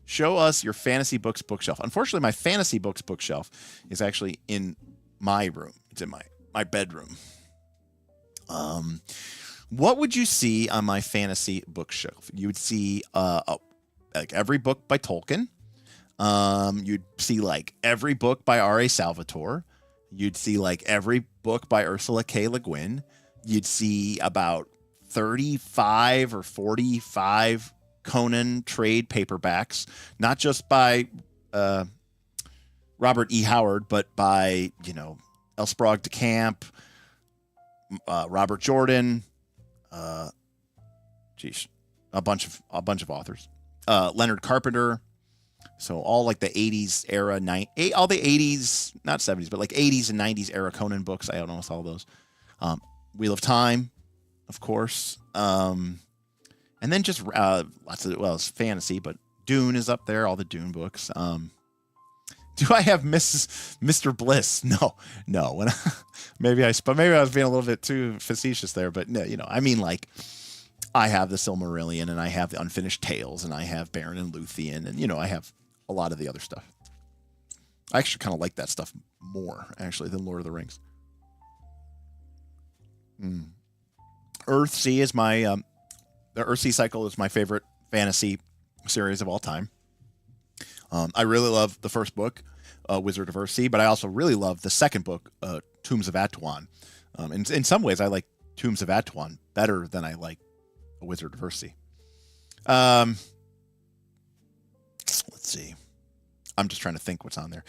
S1: Show us your fantasy books bookshelf. Unfortunately, my fantasy books bookshelf is actually in my room. It's in my bedroom. What would you see on my fantasy bookshelf? You would see like every book by Tolkien. You'd see like every book by R.A. Salvatore. You'd see like every book by Ursula K. Le Guin. You'd see about 35 or 45 Conan trade paperbacks, not just by Robert E. Howard, but by, you know, L. Sprague de Camp, Robert Jordan, a bunch of authors, Leonard Carpenter. So all like the 80s era, all the 80s, not 70s, but like 80s and 90s era Conan books. I almost all those. Wheel of Time, of course. And then just lots of, well, it's fantasy, but Dune is up there, all the Dune books. Do I have Mr. Bliss? No. When maybe I was being a little bit too facetious there, but no, you know, I mean, like, I have the Silmarillion, and I have the Unfinished Tales, and I have Baron and Luthien, and, you know, I have a lot of the other stuff. I actually kind of like that stuff more, actually, than Lord of the Rings. Earthsea is my the Earthsea cycle is my favorite fantasy series of all time. I really love the first book, Wizard of Earthsea, but I also really love the second book, Tombs of Atuan. In some ways, I like Tombs of Atuan better than I like A Wizard of Earthsea. Let's see. I'm just trying to think what's on there.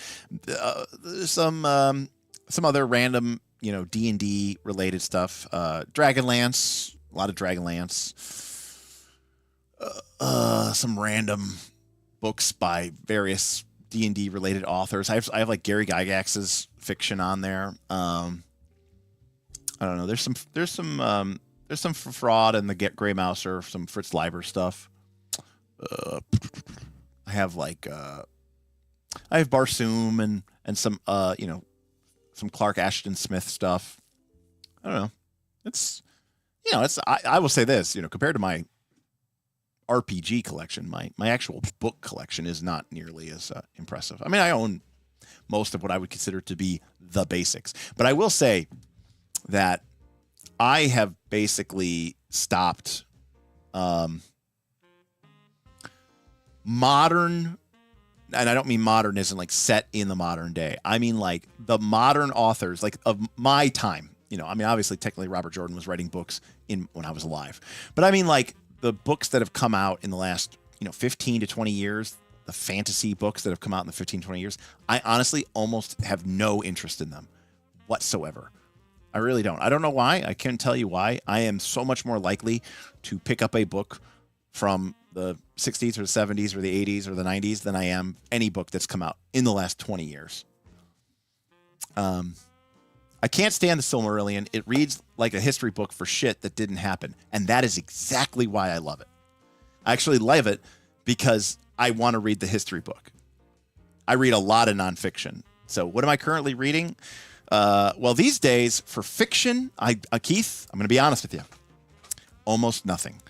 S1: There's some other random, you know, D&D related stuff. Dragonlance, a lot of Dragonlance. Some random books by various D&D related authors. I have like Gary Gygax's fiction on there. I don't know. There's some fraud in the Grey Mouser, some Fritz Leiber stuff. I have Barsoom and some you know, some Clark Ashton Smith stuff. I don't know. It's, you know, I will say this, you know, compared to my RPG collection, my actual book collection is not nearly as impressive. I mean, I own most of what I would consider to be the basics, but I will say that I have basically stopped modern, and I don't mean modern isn't like set in the modern day. I mean like the modern authors, like of my time. You know, I mean, obviously, technically, Robert Jordan was writing books when I was alive, but I mean like the books that have come out in the last, you know, 15 to 20 years, the fantasy books that have come out in the 15, 20 years, I honestly almost have no interest in them whatsoever. I really don't. I don't know why. I can't tell you why. I am so much more likely to pick up a book from the 60s or the 70s or the 80s or the 90s than I am any book that's come out in the last 20 years. I can't stand the Silmarillion. It reads like a history book for shit that didn't happen. And that is exactly why I love it. I actually love it because I want to read the history book. I read a lot of nonfiction. So what am I currently reading? Well, these days for fiction, Keith, I'm going to be honest with you. Almost nothing.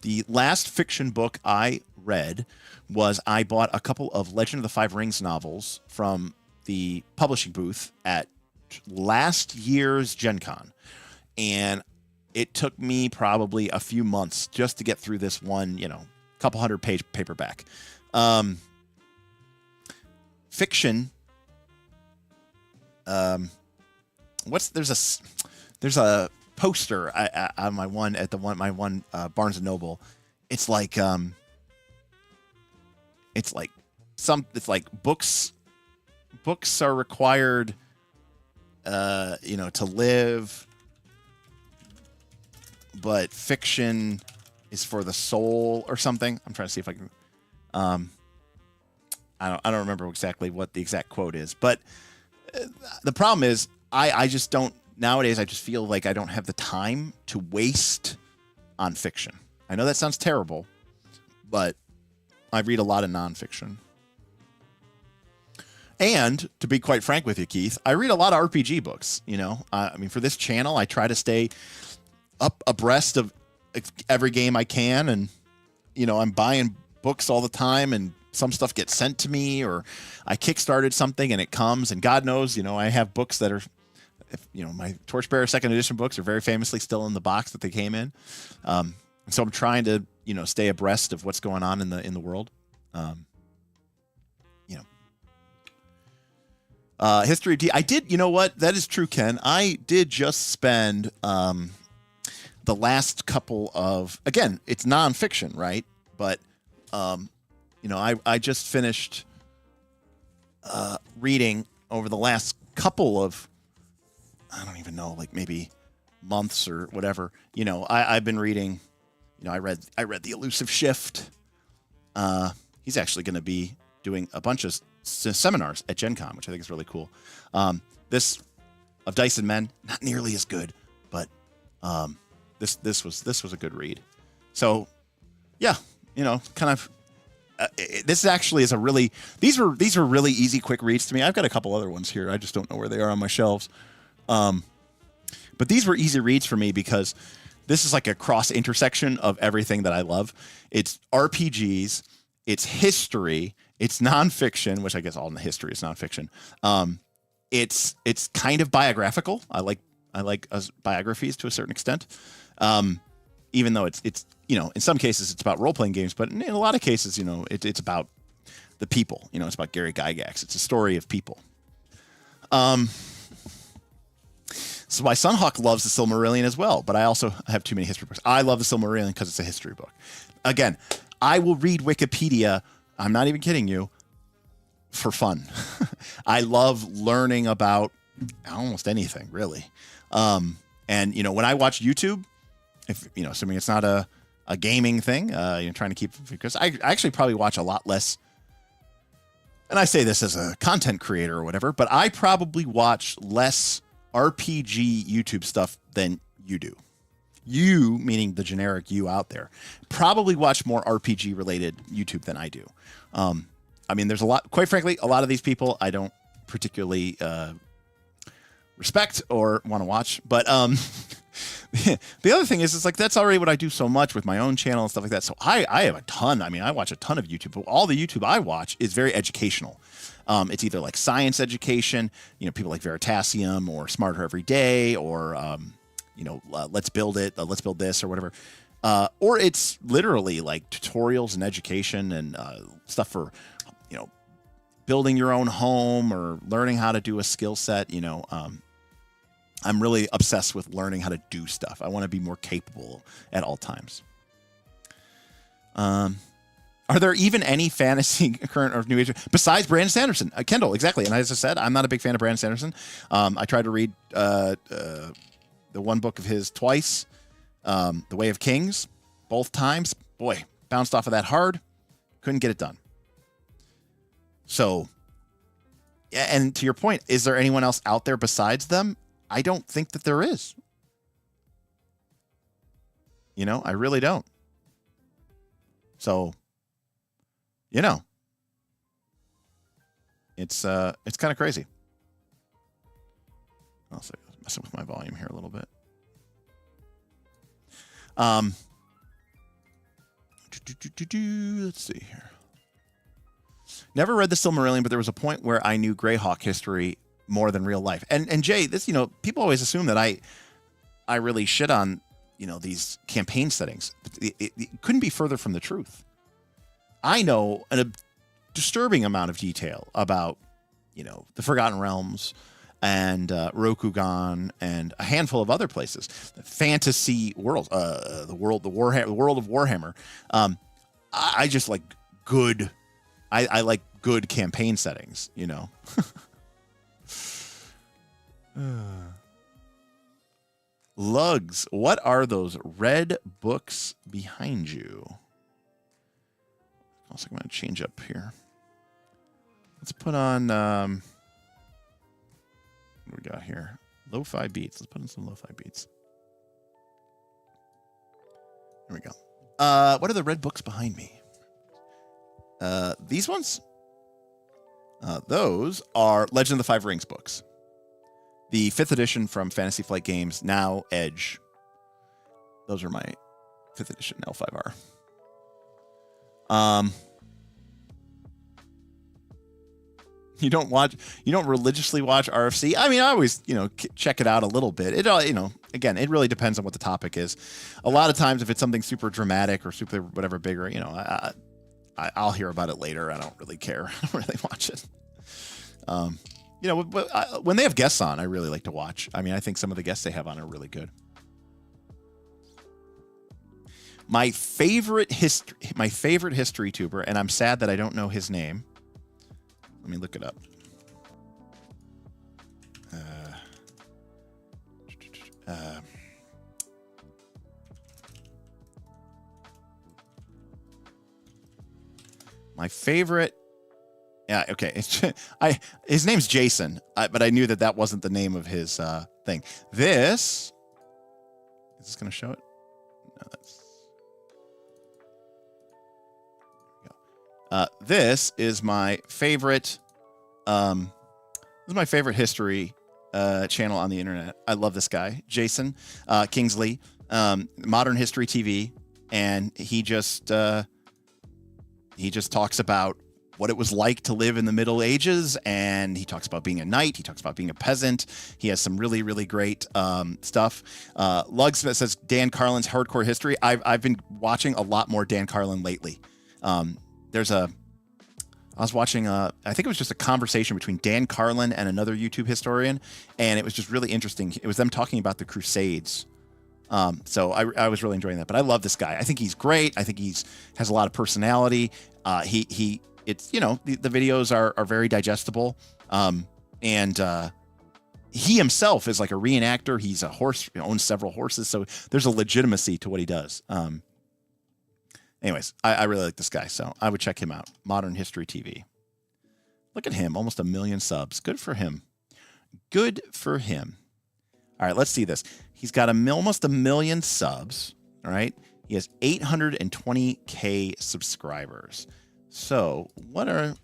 S1: The last fiction book I read was I bought a couple of Legend of the Five Rings novels from the publishing booth at last year's Gen Con. And it took me probably a few months just to get through this one, couple 100-page paperback. Fiction. There's a poster on my one Barnes and Noble. It's like books are required to live, but fiction is for the soul or something. I'm trying to see if I can I don't remember exactly what the exact quote is, but the problem is I just don't nowadays. I just feel like I don't have the time to waste on fiction. I know that sounds terrible, but I read a lot of nonfiction. And to be quite frank with you, Keith, I read a lot of RPG books. For this channel, I try to stay up abreast of every game I can, and I'm buying books all the time, and some stuff gets sent to me, or I kickstarted something and it comes, and God knows, I have books that are, my Torchbearer 2nd edition books are very famously still in the box that they came in. So I'm trying to, stay abreast of what's going on in the world. History of D. I did, you know what? That is true, Ken. I did just spend the last couple of, again, it's nonfiction, right? But, I just finished reading over the last couple of, I don't even know, like maybe months or whatever. I've been reading, I read The Elusive Shift. He's actually going to be doing a bunch of seminars at Gen Con, which I think is really cool. This of Dice and Men, not nearly as good, but this was a good read. So yeah, kind of this actually is a really these are really easy, quick reads to me. I've got a couple other ones here. I just don't know where they are on my shelves. But these were easy reads for me because this is like a cross intersection of everything that I love. It's RPGs, it's history, it's nonfiction, which I guess all in the history is nonfiction. It's kind of biographical. I like biographies to a certain extent. Even though it's in some cases it's about role playing games, but in a lot of cases it's about the people. It's about Gary Gygax. It's a story of people. So my son Hawk loves the Silmarillion as well, but I also have too many history books. I love the Silmarillion because it's a history book. Again, I will read Wikipedia. I'm not even kidding you, for fun. I love learning about almost anything, really. And when I watch YouTube, if assuming it's not a gaming thing, trying to keep, because I actually probably watch a lot less. And I say this as a content creator or whatever, but I probably watch less RPG YouTube stuff than you do. You, meaning the generic you out there, probably watch more RPG related YouTube than I do. There's a lot, quite frankly, a lot of these people I don't particularly respect or want to watch. But the other thing is, it's like that's already what I do so much with my own channel and stuff like that. So I have a ton. I watch a ton of YouTube, but all the YouTube I watch is very educational. It's either like science education, people like Veritasium or Smarter Every Day, or let's build it, let's build this or whatever. Or it's literally like tutorials and education and stuff for, building your own home or learning how to do a skill set. I'm really obsessed with learning how to do stuff. I want to be more capable at all times. Are there even any fantasy current or new age besides Brandon Sanderson? Kendall, exactly. And as I said, I'm not a big fan of Brandon Sanderson. I tried to read the one book of his twice, The Way of Kings, both times. Boy, bounced off of that hard. Couldn't get it done. So, yeah, and to your point, is there anyone else out there besides them? I don't think that there is. I really don't. So, it's kind of crazy. I'll say, messing with my volume here a little bit. Let's see here. Never read the Silmarillion, but there was a point where I knew Greyhawk history more than real life. And Jay, this, people always assume that I really shit on these campaign settings. It couldn't be further from the truth. I know a disturbing amount of detail about, the Forgotten Realms and Rokugan and a handful of other places, fantasy worlds, the world of Warhammer. I just like good. I like good campaign settings, Lugs, what are those red books behind you? Also, I'm going to change up here. Let's put on, what do we got here? Lo-fi beats. Let's put in some lo-fi beats. There we go. What are the red books behind me? These ones? Those are Legend of the Five Rings books. The 5th edition from Fantasy Flight Games, now Edge. Those are my 5th edition L5R. You don't religiously watch RFC? I mean, I always, check it out a little bit. It, again, it really depends on what the topic is. A lot of times, if it's something super dramatic or super whatever bigger, I'll hear about it later. I don't really care. I don't really watch it. When they have guests on, I really like to watch. I mean, I think some of the guests they have on are really good. My favorite history tuber, and I'm sad that I don't know his name. Let me look it up. My favorite. Yeah, okay. His name's Jason, but I knew that wasn't the name of his thing. Is this going to show it? No, this is my favorite. This is my favorite history channel on the internet. I love this guy, Jason Kingsley, Modern History TV, and he just talks about what it was like to live in the Middle Ages, and he talks about being a knight. He talks about being a peasant. He has some really, really great stuff. Lugs says Dan Carlin's Hardcore History. I've been watching a lot more Dan Carlin lately. I was watching, I think it was just a conversation between Dan Carlin and another YouTube historian, and it was just really interesting. It was them talking about the Crusades. So I was really enjoying that, but I love this guy. I think he's great. I think has a lot of personality. It's the videos are very digestible. And he himself is like a reenactor. He's a horse, owns several horses. So there's a legitimacy to what he does. Anyways, I really like this guy, so I would check him out. Modern History TV. Look at him, almost 1 million subs. Good for him. Good for him. All right, let's see this. He's got almost 1 million subs. All right, he has 820K subscribers. So what are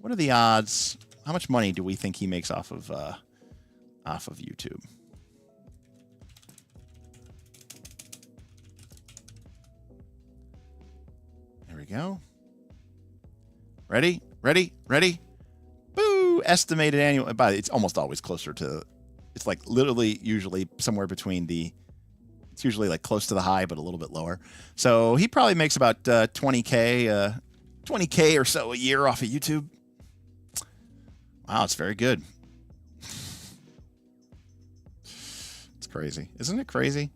S1: the odds? How much money do we think he makes off of YouTube? There we go. Ready? Boo! Estimated annual. But it's almost always closer to. It's like literally usually somewhere between the. It's usually like close to the high, but a little bit lower. So he probably makes about 20K or so a year off of YouTube. Wow, it's very good. It's crazy. Isn't it crazy?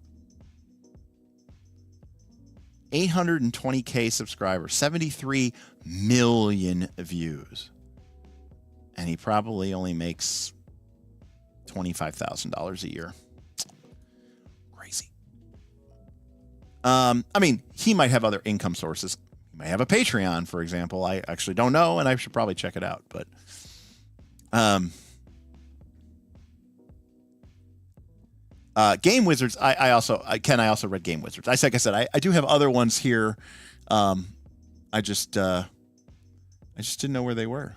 S1: 820K subscribers, 73 million views. And he probably only makes $25,000 a year. Crazy. I mean, he might have other income sources. He might have a Patreon, for example. I actually don't know, and I should probably check it out. But Game Wizards, I also read Game Wizards. Like I said, I do have other ones here. I just didn't know where they were.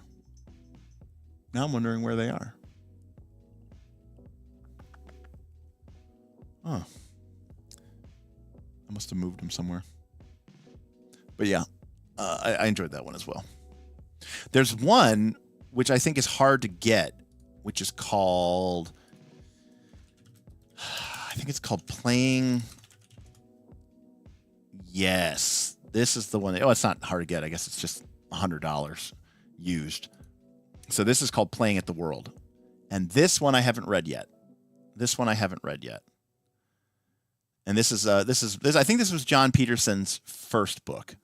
S1: Now I'm wondering where they are. Oh, I must have moved them somewhere. But yeah, I enjoyed that one as well. There's one which I think is hard to get, which is called, I I think it's called Playing. Yes, this is the one. Oh, it's not hard to get. I guess it's just $100 used. So this is called Playing at the World. And this one I haven't read yet. And this is I think this was John Peterson's first book.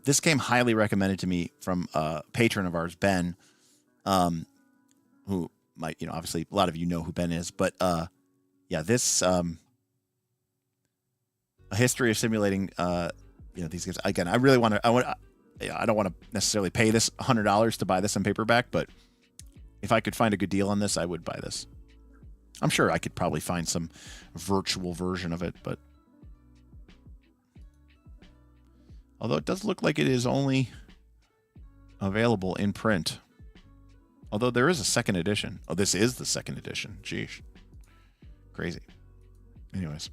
S1: This came highly recommended to me from a patron of ours, Ben, who might, obviously a lot of you know who Ben is, but yeah, this A History of Simulating these games. Again, I don't want to necessarily pay this $100 to buy this in paperback, but if I could find a good deal on this, I would buy this. I'm sure I could probably find some virtual version of it, but although it does look like it is only available in print. Although there is a second edition. Oh, this is the second edition. Jeez. Crazy. Anyways.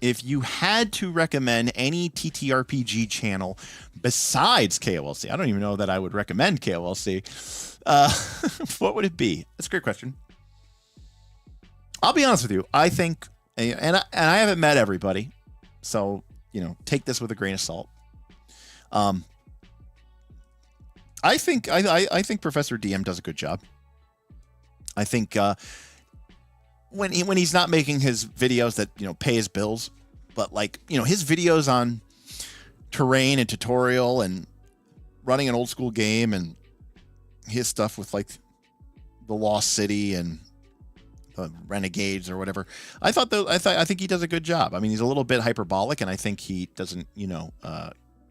S1: If you had to recommend any TTRPG channel besides KOLC, I don't even know that I would recommend KOLC. What would it be? That's a great question. I'll be honest with you. I think, and I haven't met everybody, so take this with a grain of salt. I think Professor DM does a good job. I think when he's not making his videos that pay his bills, but his videos on terrain and tutorial and running an old school game and his stuff with the Lost City and the Renegades or whatever. I think he does a good job. I mean, he's a little bit hyperbolic, and I think he doesn't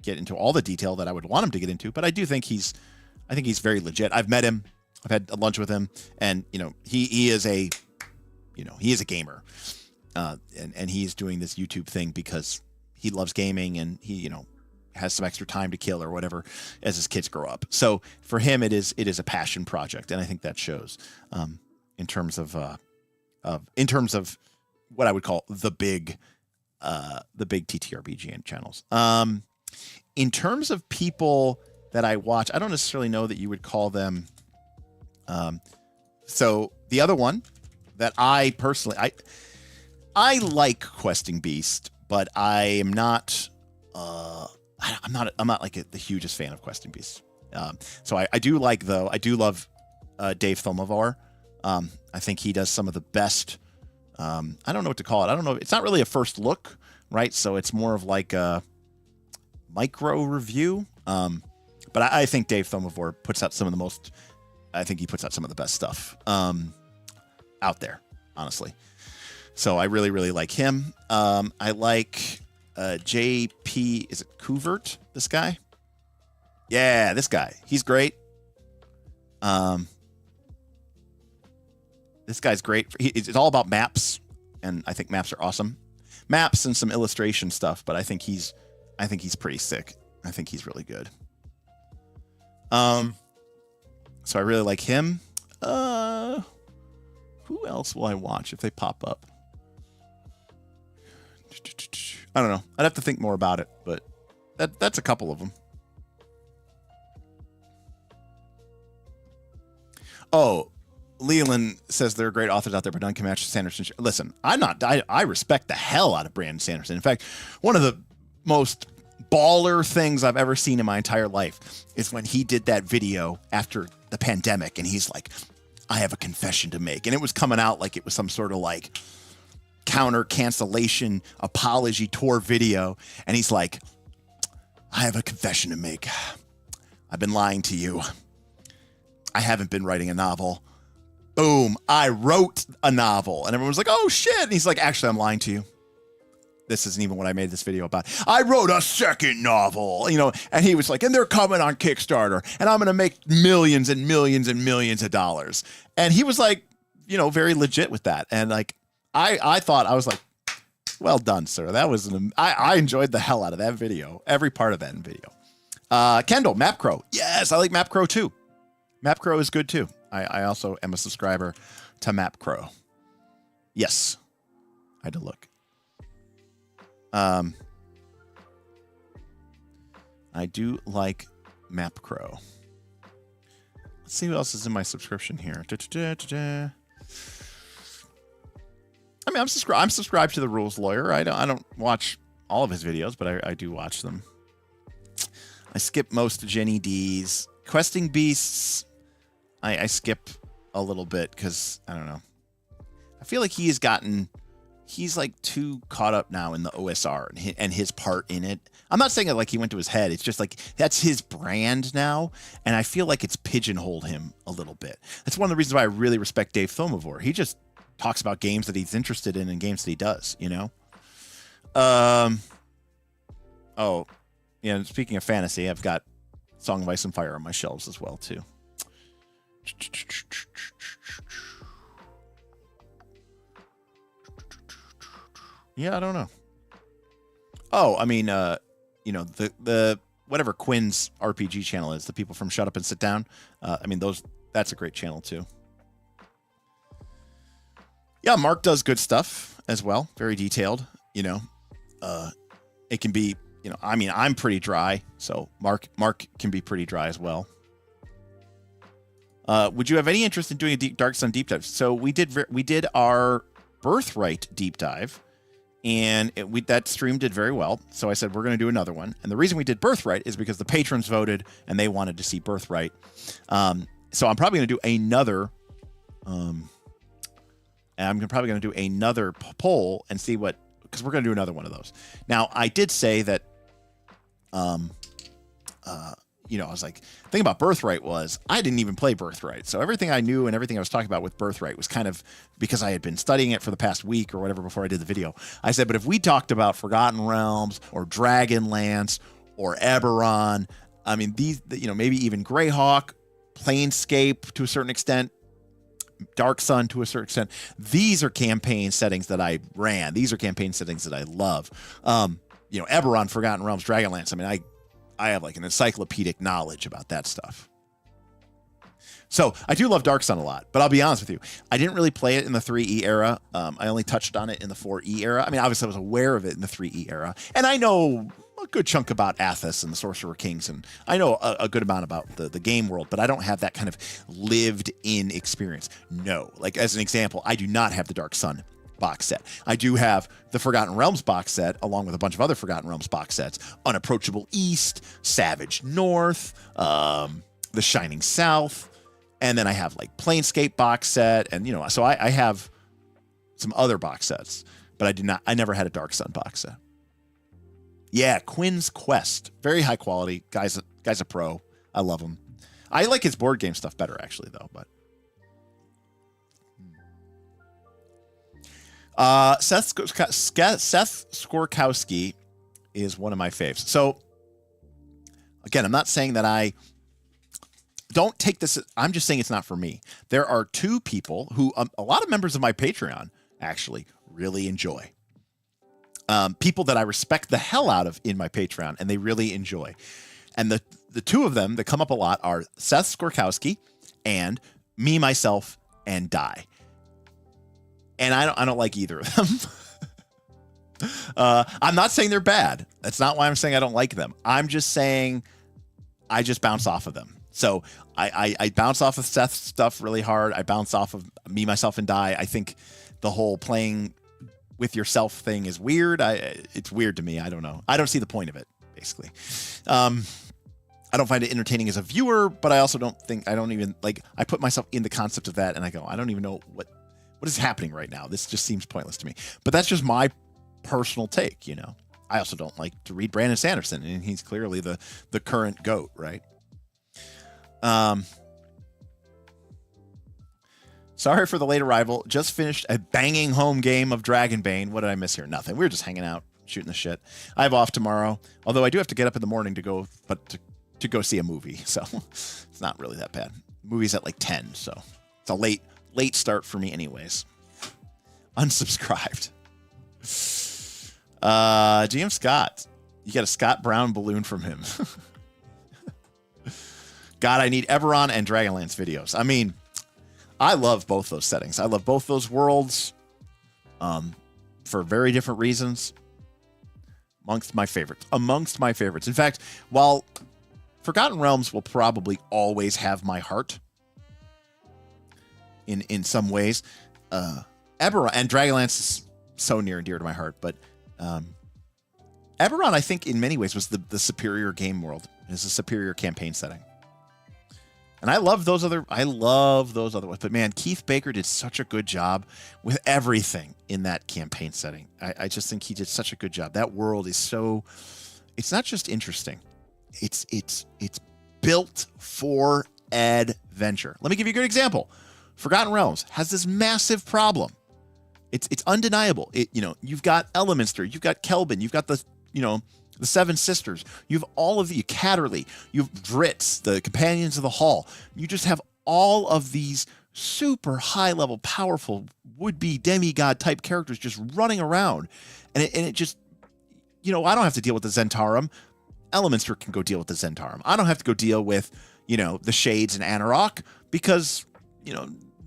S1: get into all the detail that I would want him to get into, but I think he's very legit. I've met him. I've had lunch with him, and he is a gamer, and he's doing this YouTube thing because he loves gaming, and he has some extra time to kill or whatever as his kids grow up. So for him, it is a passion project, and I think that shows in terms of what I would call the big TTRPG channels. In terms of people that I watch, I don't necessarily know that you would call them. So the other one that I personally, I like Questing Beast, but I am not, I'm not like the hugest fan of Questing Beast. So I do love Dave Thomavor. I think he does some of the best, I don't know what to call it. I don't know. It's not really a first look, right? So it's more of like a micro review. But I think Dave Thomavor puts out some of the best stuff out there, honestly. So I really, really like him. I like JP, is it Couvert, this guy? Yeah, this guy. He's great. This guy's great. It's all about maps, and I think maps are awesome. Maps and some illustration stuff, but I think he's pretty sick. I think he's really good. So I really like him. Who else will I watch if they pop up? I don't know. I'd have to think more about it, but that's a couple of them. Oh, Leland says there are great authors out there, but none can match Sanderson. Listen, I respect the hell out of Brandon Sanderson. In fact, one of the most baller things I've ever seen in my entire life is when he did that video after the pandemic, and he's like, I have a confession to make. And it was coming out like it was some sort of counter cancellation apology tour video. And he's like, I have a confession to make. I've been lying to you. I haven't been writing a novel. Boom. I wrote a novel. And everyone was like, oh shit. And he's like, actually, I'm lying to you. This isn't even what I made this video about. I wrote a second novel, and he was like, and they're coming on Kickstarter, and I'm going to make millions and millions and millions of dollars. And he was like, very legit with that. And I thought, I was like, well done, sir. That was, I enjoyed the hell out of that video. Every part of that video. Kendall, MapCrow. Yes, I like MapCrow too. MapCrow is good too. I also am a subscriber to MapCrow. Yes. I had to look. I do like MapCrow. Let's see who else is in my subscription here. I mean, I'm subscribed to the Rules Lawyer. I don't watch all of his videos, but I do watch them. I skip most of Jenny D's. Questing Beasts, I skip a little bit because, I don't know. I feel like he's like too caught up now in the OSR and his part in it. I'm not saying it like he went to his head. It's just like that's his brand now. And I feel like it's pigeonholed him a little bit. That's one of the reasons why I really respect Dave Filmivore. He just talks about games that he's interested in and games that he does, you know? Oh, yeah, speaking of fantasy, I've got Song of Ice and Fire on my shelves as well, too. Yeah, I don't know. Oh, I mean, you know, the whatever Quinn's RPG channel is, the people from Shut Up and Sit Down. I mean, that's a great channel too. Yeah, Mark does good stuff as well. Very detailed, you know. It can be, you know, I mean, I'm pretty dry, so Mark can be pretty dry as well. Would you have any interest in doing a Dark Sun deep dive? So we did our Birthright deep dive. And that stream did very well. So I said, we're going to do another one. And the reason we did Birthright is because the patrons voted and they wanted to see Birthright. So I'm probably going to do another, and I'm probably going to do another poll and see because we're going to do another one of those. Now, I did say that, you know, I was like, the thing about Birthright was I didn't even play Birthright. So everything I knew and everything I was talking about with Birthright was kind of because I had been studying it for the past week or whatever before I did the video. I said, but if we talked about Forgotten Realms or Dragonlance or Eberron, I mean, these, you know, maybe even Greyhawk, Planescape to a certain extent, Dark Sun to a certain extent, these are campaign settings that I ran. These are campaign settings that I love. You know, Eberron, Forgotten Realms, Dragonlance. I mean, I have like an encyclopedic knowledge about that stuff. So I do love Dark Sun a lot, but I'll be honest with you. I didn't really play it in the 3E era. I only touched on it in the 4E era. I mean, obviously I was aware of it in the 3E era. And I know a good chunk about Athos and the Sorcerer Kings. And I know a good amount about the game world, but I don't have that kind of lived in experience. No, like as an example, I do not have the Dark Sun box set. I do have the Forgotten Realms box set, along with a bunch of other Forgotten Realms box sets. Unapproachable East, Savage North, The Shining South, and then I have like Planescape box set, and you know, so I have some other box sets, but I never had a Dark Sun box set. Yeah, Quinn's Quest, very high quality. Guy's a pro. I love him. I like his board game stuff better actually though, but Seth Skorkowski is one of my faves. So again, I'm not saying that I don't take this. I'm just saying it's not for me. There are two people who a lot of members of my Patreon actually really enjoy. People that I respect the hell out of in my Patreon, and they really enjoy. And the two of them that come up a lot are Seth Skorkowski and Me, Myself, and Die. And I don't like either of them. I'm not saying they're bad. That's not why I'm saying I don't like them. I'm just saying I just bounce off of them. So I bounce off of Seth's stuff really hard. I bounce off of Me, Myself, and Die. I think the whole playing with yourself thing is weird. It's weird to me. I don't know. I don't see the point of it, basically. I don't find it entertaining as a viewer, but I also I put myself in the concept of that and I go, I don't even know what is happening right now. This just seems pointless to me. But that's just my personal take, you know. I also don't like to read Brandon Sanderson, and he's clearly the current GOAT, right? Sorry for the late arrival. Just finished a banging home game of Dragonbane. What did I miss here? Nothing. We were just hanging out, shooting the shit. I have off tomorrow, although I do have to get up in the morning to go see a movie, so it's not really that bad. Movie's at like 10, so it's a late start for me anyways. Unsubscribed. GM Scott. You got a Scott Brown balloon from him. God, I need Eberron and Dragonlance videos. I mean, I love both those settings. I love both those worlds for very different reasons. Amongst my favorites. In fact, while Forgotten Realms will probably always have my heart, in some ways. Eberron and Dragonlance is so near and dear to my heart, but Eberron, I think, in many ways was the superior game world. It's a superior campaign setting. And I love those other ones. But man, Keith Baker did such a good job with everything in that campaign setting. I just think he did such a good job. That world is so, it's not just interesting. It's built for adventure. Let me give you a good example. Forgotten Realms has this massive problem. It's undeniable. You've got Elementster, you've got Kelvin, you've got the Seven Sisters, you have all of the Catterley, you have Dritz, the Companions of the Hall. You just have all of these super high level, powerful, would-be demigod type characters just running around. And it just, I don't have to deal with the Zentarum. Elementster can go deal with the Zentarum. I don't have to go deal with, the Shades and Anarok because,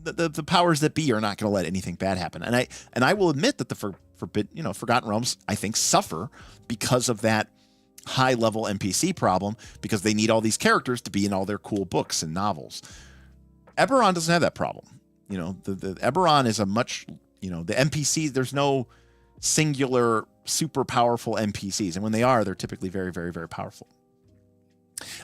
S1: the powers that be are not going to let anything bad happen. And I will admit that the Forgotten Realms, I think, suffer because of that high level NPC problem, because they need all these characters to be in all their cool books and novels. Eberron doesn't have that problem. The Eberron is a much, the NPCs, there's no singular super powerful NPCs. And when they are, they're typically very, very, very powerful.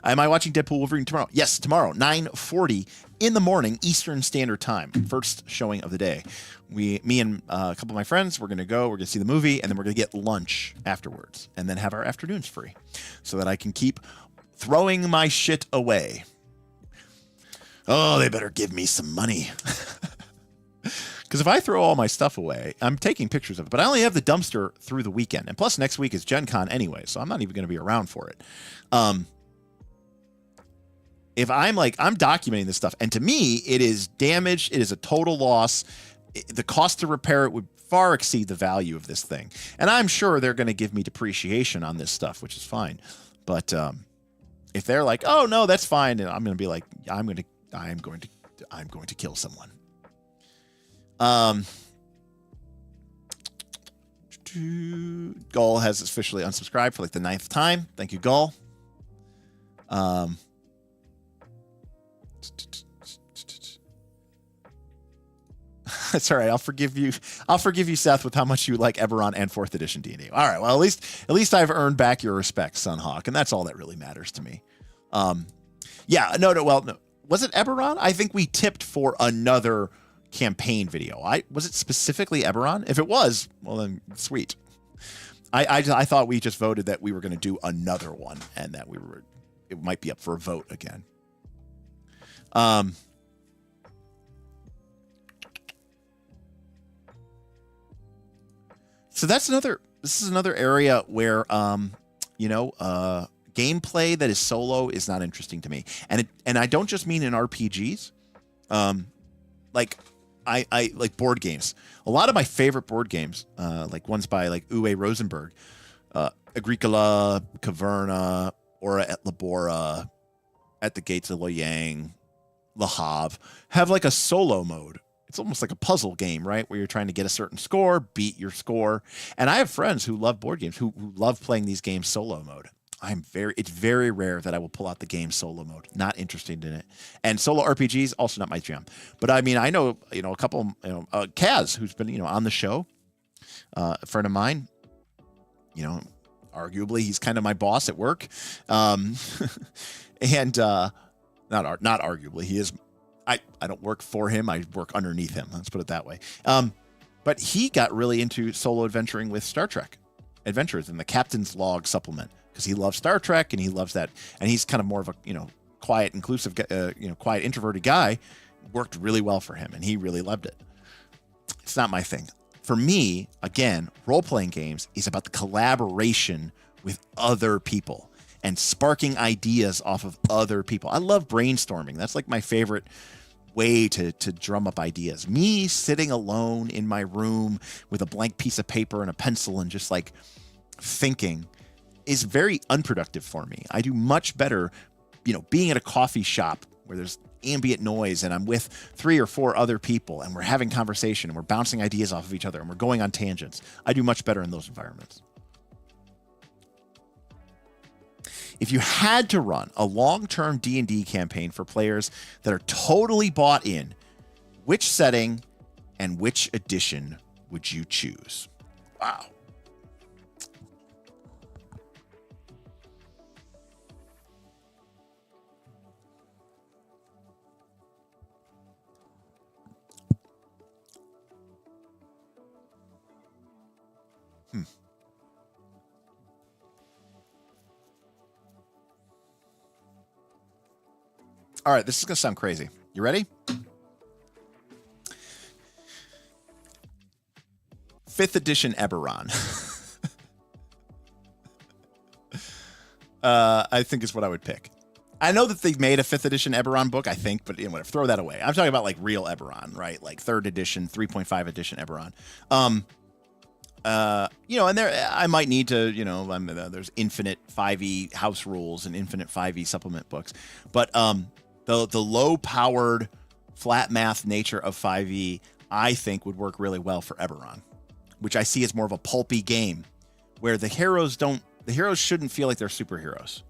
S1: Am I watching Deadpool Wolverine tomorrow? Yes, tomorrow, 9:40 in the morning, Eastern Standard Time. First showing of the day. Me and a couple of my friends, we're going to see the movie, and then we're going to get lunch afterwards, and then have our afternoons free so that I can keep throwing my shit away. Oh, they better give me some money. Because if I throw all my stuff away, I'm taking pictures of it, but I only have the dumpster through the weekend. And plus next week is Gen Con anyway, so I'm not even going to be around for it. If I'm documenting this stuff, and to me, it is damage, it is a total loss. The cost to repair it would far exceed the value of this thing. And I'm sure they're going to give me depreciation on this stuff, which is fine. But if they're like, oh no, that's fine, and I'm going to be like, I'm going to kill someone. Gull has officially unsubscribed for the 9th time. Thank you, Gull. That's all right. I'll forgive you, Seth, with how much you like Eberron and 4th edition D&D. All right. Well, at least I've earned back your respect, Sunhawk, and that's all that really matters to me. Yeah. No. Was it Eberron? I think we tipped for another campaign video. Was it specifically Eberron? If it was, well then sweet. I thought we just voted that we were going to do another one, and that it might be up for a vote again. So this is another area where, gameplay that is solo is not interesting to me. And I don't just mean in RPGs. I like board games. A lot of my favorite board games, like ones by Uwe Rosenberg, Agricola, Caverna, Ora et Labora, At the Gates of Loyang, Le Havre, have a solo mode. It's almost like a puzzle game, right? Where you're trying to get a certain score, beat your score. And I have friends who love board games, who love playing these games solo mode. It's very rare that I will pull out the game solo mode. Not interested in it. And solo RPGs, also not my jam. But I mean, I know, a couple, Kaz, who's been, on the show, a friend of mine, arguably he's kind of my boss at work. And not arguably, he is. I don't work for him. I work underneath him. Let's put it that way. But he got really into solo adventuring with Star Trek Adventures and the Captain's Log supplement, because he loves Star Trek and he loves that. And he's kind of more of a, quiet, inclusive, quiet, introverted guy. Worked really well for him, and he really loved it. It's not my thing. For me, again, role-playing games is about the collaboration with other people and sparking ideas off of other people. I love brainstorming. That's my favorite way to drum up ideas. Me sitting alone in my room with a blank piece of paper and a pencil and just thinking is very unproductive for me. I do much better, being at a coffee shop where there's ambient noise and I'm with 3 or 4 other people and we're having conversation and we're bouncing ideas off of each other and we're going on tangents. I do much better in those environments. If you had to run a long-term D&D campaign for players that are totally bought in, Which setting and which edition would you choose? Wow. All right, this is going to sound crazy. You ready? 5th edition Eberron. I think is what I would pick. I know that they made a 5th edition Eberron book, I think, but whatever, throw that away. I'm talking about like real Eberron, right? Like 3rd edition, 3.5 edition Eberron. And there I might need to, there's infinite 5e house rules and infinite 5e supplement books, but the low-powered, flat math nature of 5e, I think, would work really well for Eberron, which I see as more of a pulpy game, where the heroes shouldn't feel like they're superheroes.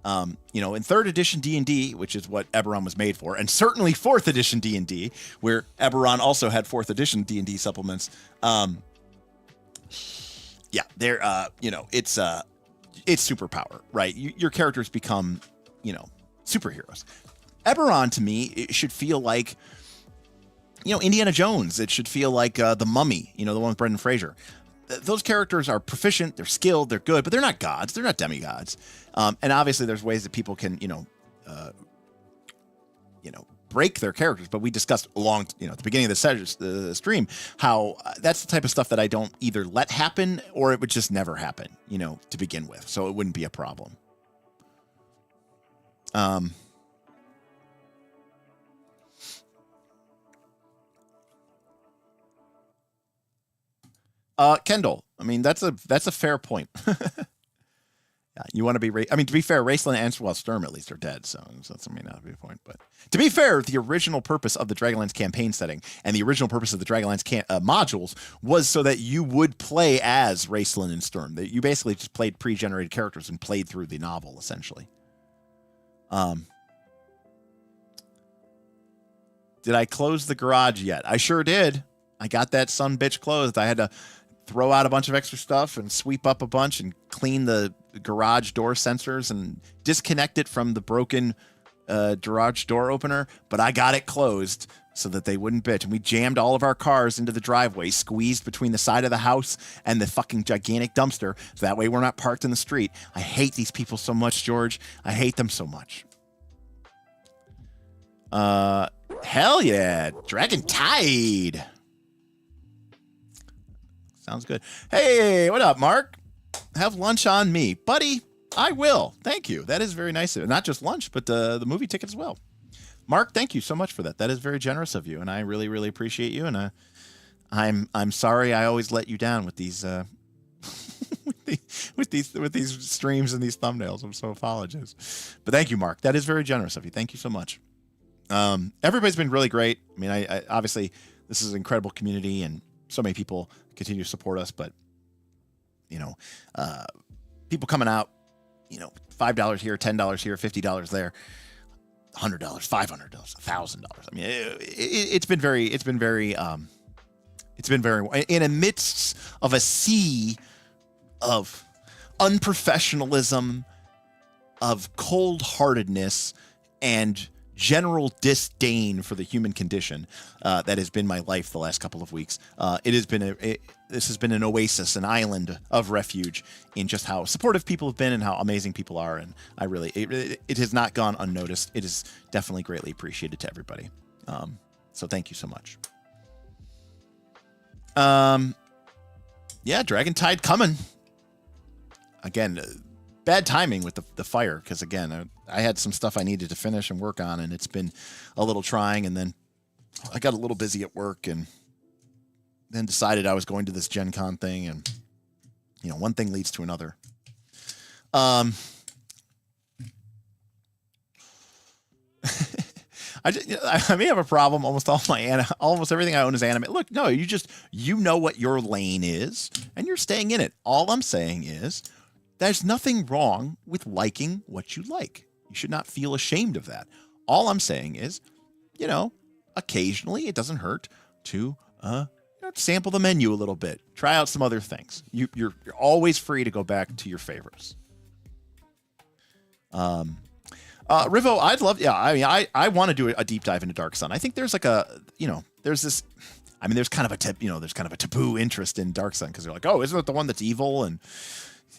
S1: In 3rd edition D&D, which is what Eberron was made for, and certainly 4th edition D&D, where Eberron also had 4th edition D&D supplements. It's superpower, right? Your characters become, superheroes. Eberron, to me, it should feel like, Indiana Jones. It should feel like the Mummy, the one with Brendan Fraser. Those characters are proficient, they're skilled, they're good, but they're not gods, they're not demigods. And obviously there's ways that people can, break their characters, but we discussed at the beginning of the stream, how that's the type of stuff that I don't either let happen or it would just never happen, to begin with. So it wouldn't be a problem. Kendall, I mean, that's a fair point. Yeah, you want to be, to be fair, Raceland and Sturm at least are dead, so that's not be a point. But to be fair, the original purpose of the Dragonlance campaign setting and the original purpose of the Dragonlance modules was so that you would play as Raceland and Sturm. That you basically just played pre-generated characters and played through the novel, essentially. Did I close the garage yet? I sure did. I got that son bitch closed. I had to throw out a bunch of extra stuff and sweep up a bunch and clean the garage door sensors and disconnect it from the broken garage door opener, but I got it closed so that they wouldn't bitch. And we jammed all of our cars into the driveway, squeezed between the side of the house and the fucking gigantic dumpster, so that way we're not parked in the street. I hate these people so much, George. I hate them so much. Hell yeah, Dragon Tide. Sounds good. Hey, what up, Mark? Have lunch on me. Buddy, I will. Thank you. That is very nice. Not just lunch, but the movie ticket as well. Mark, thank you so much for that. That is very generous of you, and I really, really appreciate you. And I'm sorry I always let you down with these with these streams and these thumbnails. I'm so apologize. But thank you, Mark. That is very generous of you. Thank you so much. Everybody's been really great. I mean, I obviously this is an incredible community, and so many people continue to support us, but people coming out, $5 here, $10 here, $50 there, $100, $500, $1,000. I mean, it's been very in amidst of a sea of unprofessionalism, of cold-heartedness, and general disdain for the human condition that has been my life the last couple of weeks. This has been an oasis, an island of refuge in just how supportive people have been and how amazing people are. And I really, it has not gone unnoticed. It is definitely greatly appreciated to everybody. So thank you so much. Yeah, Dragon Tide coming. Again, bad timing with the fire, because again, I had some stuff I needed to finish and work on, and it's been a little trying, and then I got a little busy at work, and then decided I was going to this Gen Con thing, and one thing leads to another. I may have a problem. Almost everything I own is anime. Look, no, you know what your lane is, and you're staying in it. All I'm saying is, there's nothing wrong with liking what you like. You should not feel ashamed of that. All I'm saying is, occasionally it doesn't hurt to sample the menu a little bit, try out some other things. You're always free to go back to your favorites. Rivo, I'd love, I mean, I want to do a deep dive into Dark Sun. I think there's like there's this, I mean, there's kind of a taboo interest in Dark Sun because they're like, oh, isn't it the one that's evil? And,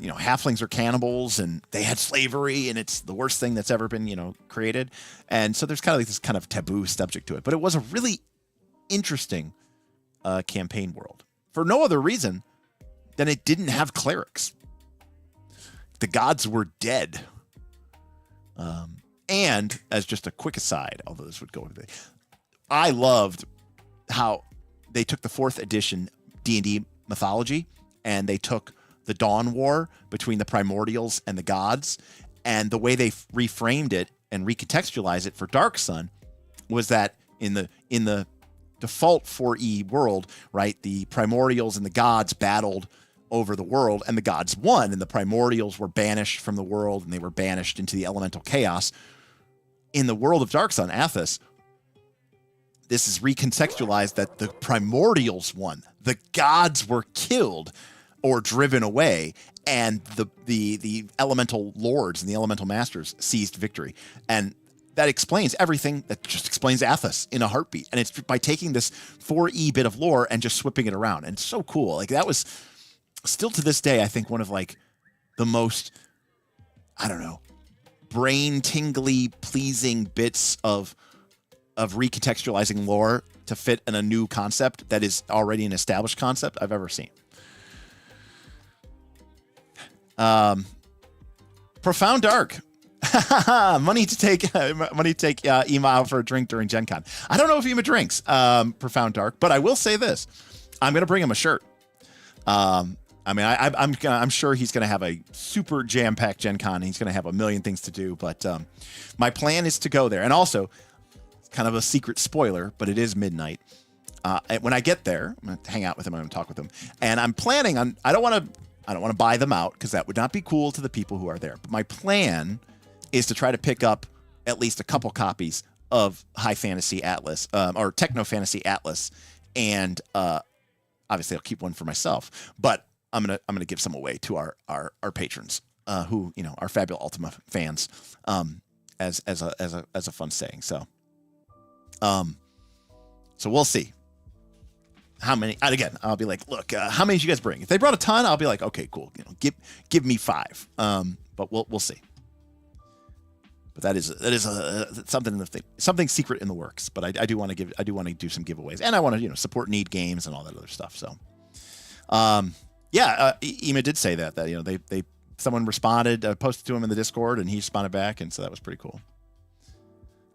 S1: halflings are cannibals and they had slavery and it's the worst thing that's ever been, created. And so there's kind of like this kind of taboo subject to it. But it was a really interesting campaign world for no other reason than it didn't have clerics. The gods were dead. And as just a quick aside, although this would go into I loved how they took the 4th edition D&D mythology and they took the Dawn War between the primordials and the gods, and the way they reframed it and recontextualized it for Dark Sun was that in the default 4E world, right, the primordials and the gods battled over the world and the gods won, and the primordials were banished from the world and they were banished into the elemental chaos. In the world of Dark Sun, Athos, this is recontextualized that the primordials won. The gods were killed or driven away, and the elemental lords and the elemental masters seized victory. And that explains everything. That just explains Athos in a heartbeat. And it's by taking this 4E bit of lore and just whipping it around. And it's so cool. Like, that was still to this day, I think, one of like the most, I don't know, brain tingly, pleasing bits of recontextualizing lore to fit in a new concept that is already an established concept I've ever seen. Profound Dark. money to take Ema out for a drink during Gen Con. I don't know if Ema drinks Profound Dark, but I will say this. I'm going to bring him a shirt. I mean, I'm sure he's going to have a super jam-packed Gen Con. And he's going to have a million things to do, but my plan is to go there. And also, it's kind of a secret spoiler, but it is midnight. When I get there, I'm going to hang out with him. I'm going to talk with him. And I'm planning on, I don't want to buy them out because that would not be cool to the people who are there. But my plan is to try to pick up at least a couple copies of High Fantasy Atlas or Techno Fantasy Atlas. And obviously I'll keep one for myself, but I'm gonna give some away to our patrons who are Fabula Ultima fans as a fun saying. So we'll see how many. And again, I'll be like, look, how many did you guys bring? If they brought a ton, I'll be like, okay, cool. Give me 5. But we'll see. But that is something secret in the works. But I do want to do some giveaways, and I want to support Need Games and all that other stuff. So. Ema did say that someone responded, posted to him in the Discord, and he responded back, and so that was pretty cool.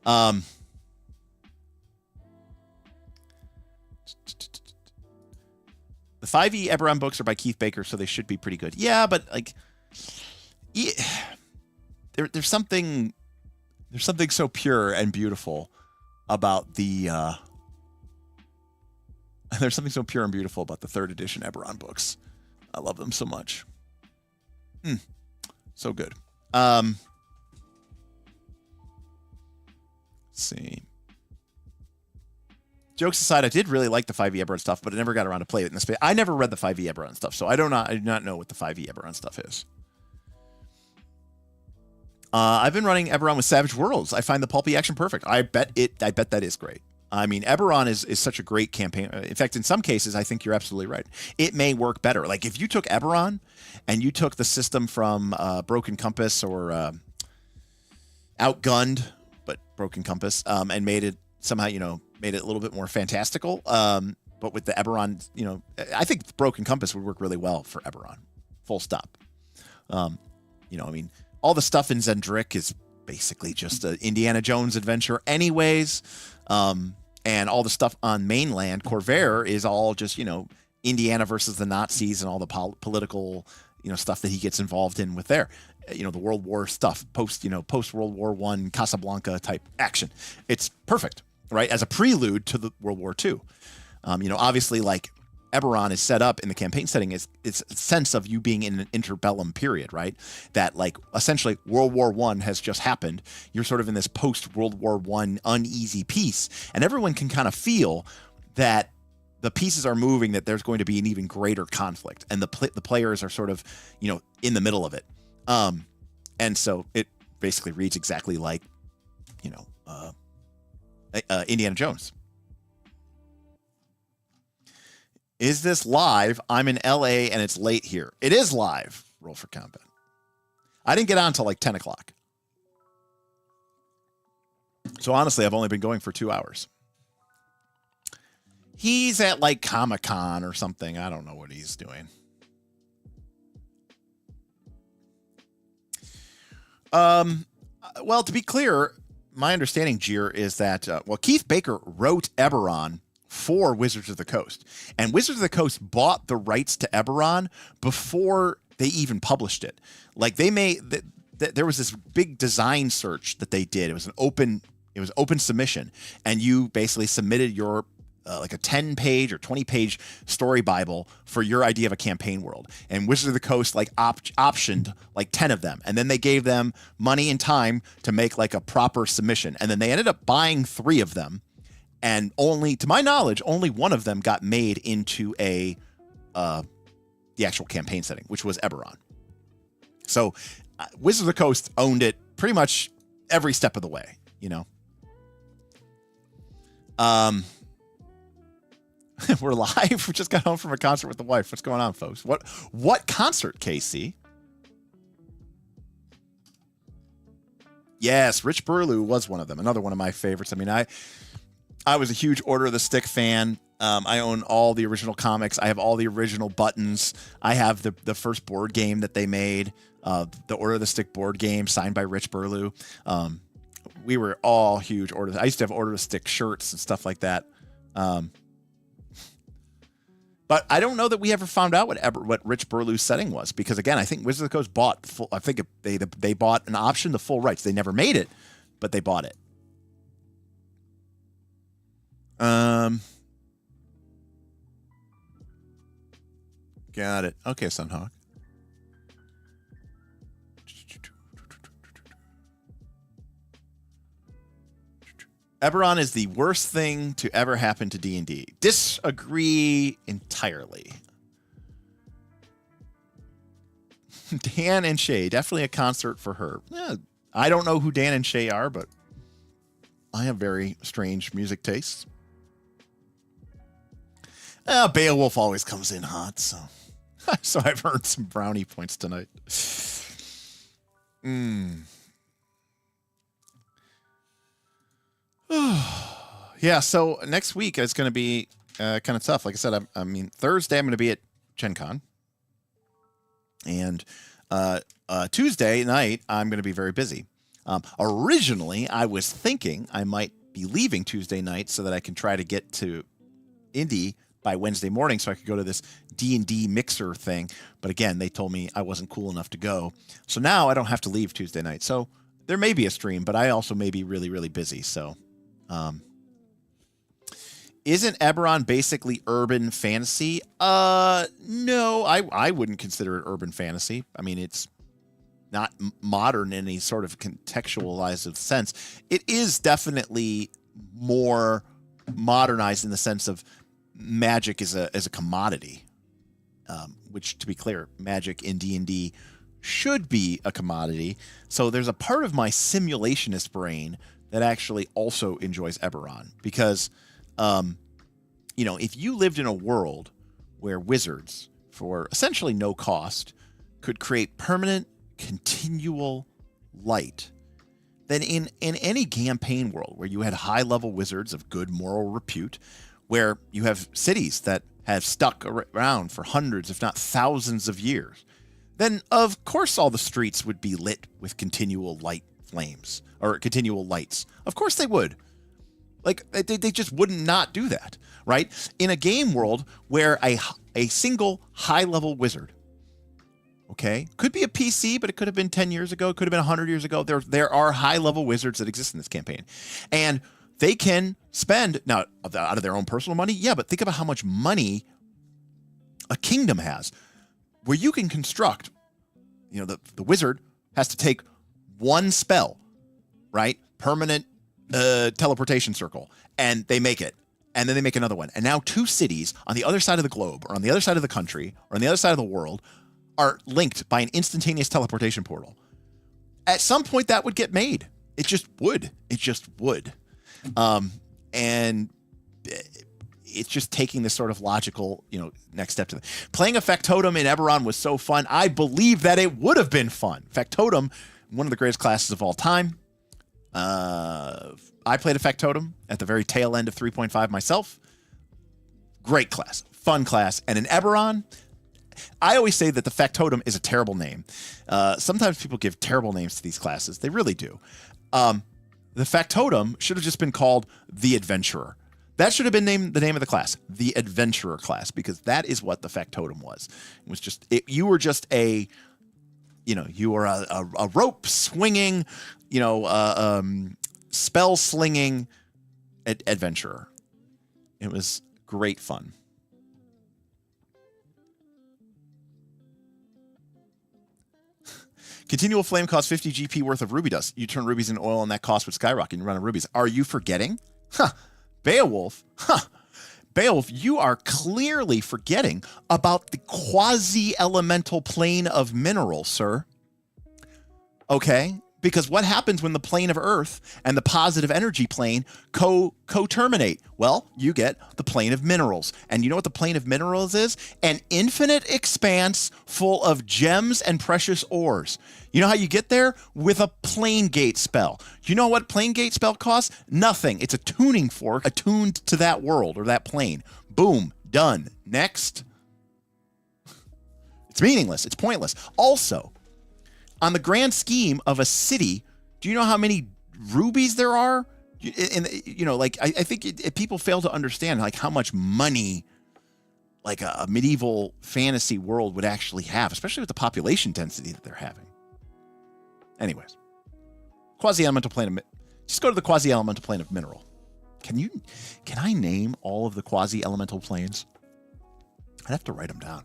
S1: The 5e Eberron books are by Keith Baker, so they should be pretty good. Yeah, but there's something so pure and beautiful about the. There's something so pure and beautiful about the 3rd edition Eberron books. I love them so much. So good. Let's see. Jokes aside, I did really like the 5e Eberron stuff, but I never got around to play it in the space. I never read the 5e Eberron stuff, so I do not know what the 5e Eberron stuff is. I've been running Eberron with Savage Worlds. I find the pulpy action perfect. I bet that is great. I mean, Eberron is such a great campaign. In fact, in some cases, I think you're absolutely right. It may work better. Like if you took Eberron and you took the system from Broken Compass or Outgunned, but Broken Compass, and made it somehow, made it a little bit more fantastical. But with the Eberron, I think Broken Compass would work really well for Eberron. Full stop. I mean, all the stuff in Zendrick is basically just an Indiana Jones adventure anyways. And all the stuff on mainland, Corvair, is all just, Indiana versus the Nazis and all the political, stuff that he gets involved in with there. The World War stuff, post World War I Casablanca type action. It's perfect, right? As a prelude to the World War II. Obviously, like Eberron is set up in the campaign setting is it's a sense of you being in an interbellum period, right? That like essentially World War I has just happened. You're sort of in this post World War I uneasy peace, and everyone can kind of feel that the pieces are moving, that there's going to be an even greater conflict, and the players are sort of, you know, in the middle of it. And so it basically reads exactly like, you know, Indiana Jones. Is this live? I'm in LA and it's late here. It is live. Roll for combat. I didn't get on until like 10 o'clock. So honestly, I've only been going for 2 hours. He's at like Comic-Con or something. I don't know what he's doing. Well, to be clear, my understanding, Jeer, is that, Keith Baker wrote Eberron for Wizards of the Coast. And Wizards of the Coast bought the rights to Eberron before they even published it. Like they made, there was this big design search that they did. It was open submission. And you basically submitted your, like a 10-page or 20-page story Bible for your idea of a campaign world. And Wizards of the Coast like optioned like 10 of them. And then they gave them money and time to make like a proper submission. And then they ended up buying 3 of them. And only, to my knowledge, only one of them got made into the actual campaign setting, which was Eberron. So Wizards of the Coast owned it pretty much every step of the way, you know. We're live. We just got home from a concert with the wife. What's going on, folks? What concert, Casey? Yes, Rich Burlew was one of them. Another one of my favorites. I mean, I was a huge Order of the Stick fan. I own all the original comics. I have all the original buttons. I have the first board game that they made, the Order of the Stick board game signed by Rich Burlew. We were all huge Order. I used to have Order of the Stick shirts and stuff like that. But I don't know that we ever found out what Rich Burlew's setting was, because again, I think Wizards of the Coast bought full. I think they bought an option to full rights. They never made it, but they bought it. Got it. Okay, Sunhawk. Eberron is the worst thing to ever happen to D&D. Disagree entirely. Dan and Shay, definitely a concert for her. Yeah, I don't know who Dan and Shay are, but I have very strange music tastes. Beowulf always comes in hot, so so I've earned some brownie points tonight. Yeah, so next week is going to be kind of tough. Like I said, I mean, Thursday I'm going to be at Gen Con. And Tuesday night I'm going to be very busy. Originally, I was thinking I might be leaving Tuesday night so that I can try to get to Indy by Wednesday morning so I could go to this D&D mixer thing. But again, they told me I wasn't cool enough to go. So now I don't have to leave Tuesday night. So there may be a stream, but I also may be really, really busy. So isn't Eberron basically urban fantasy? No, I wouldn't consider it urban fantasy. I mean, it's not modern in any sort of contextualized sense. It is definitely more modernized in the sense of magic is a commodity, which, to be clear, magic in D&D should be a commodity. So there's a part of my simulationist brain that actually also enjoys Eberron because, you know, if you lived in a world where wizards, for essentially no cost, could create permanent, continual light, then in any campaign world where you had high-level wizards of good moral repute, where you have cities that have stuck around for hundreds, if not thousands of years, then of course all the streets would be lit with continual light flames or continual lights. Of course they would. Like, they just wouldn't not do that, right? In a game world where a single high-level wizard, okay, could be a PC, but it could have been 10 years ago, it could have been 100 years ago. There are high-level wizards that exist in this campaign. And they can spend, now, out of their own personal money, yeah, but think about how much money a kingdom has, where you can construct, you know, the wizard has to take one spell, right? Permanent teleportation circle, and they make it. And then they make another one. And now 2 cities on the other side of the globe, or on the other side of the country, or on the other side of the world, are linked by an instantaneous teleportation portal. At some point, that would get made. It just would. It just would. And it's just taking this sort of logical, you know, next step to the playing a Factotum in Eberron was so fun. I believe that it would have been fun. Factotum, one of the greatest classes of all time. I played a Factotum at the very tail end of 3.5 myself. Great class, fun class. And in Eberron, I always say that the Factotum is a terrible name. Sometimes people give terrible names to these classes. They really do. The Factotum should have just been called the Adventurer. That should have been the name of the class, the Adventurer class, because that is what the Factotum was. It was just, you were just a, you know, you were a rope swinging, you know, spell slinging adventurer. It was great fun. Continual flame costs 50 GP worth of ruby dust. You turn rubies into oil and that cost would skyrocket and you run out of rubies. Are you forgetting? Huh. Beowulf. Huh. Beowulf, you are clearly forgetting about the quasi-elemental plane of mineral, sir. Okay? Because what happens when the plane of Earth and the positive energy plane co-terminate? Well, you get the plane of minerals. And you know what the plane of minerals is? An infinite expanse full of gems and precious ores. You know how you get there? With a plane gate spell. You know what plane gate spell costs? Nothing. It's a tuning fork attuned to that world or that plane. Boom. Done. Next. It's meaningless. It's pointless. Also, on the grand scheme of a city, do you know how many rubies there are? And, you know, like, I think people fail to understand, like, how much money, like, a medieval fantasy world would actually have, especially with the population density that they're having. Anyways, quasi-elemental plane of... Just go to the quasi-elemental plane of mineral. Can I name all of the quasi-elemental planes? I'd have to write them down.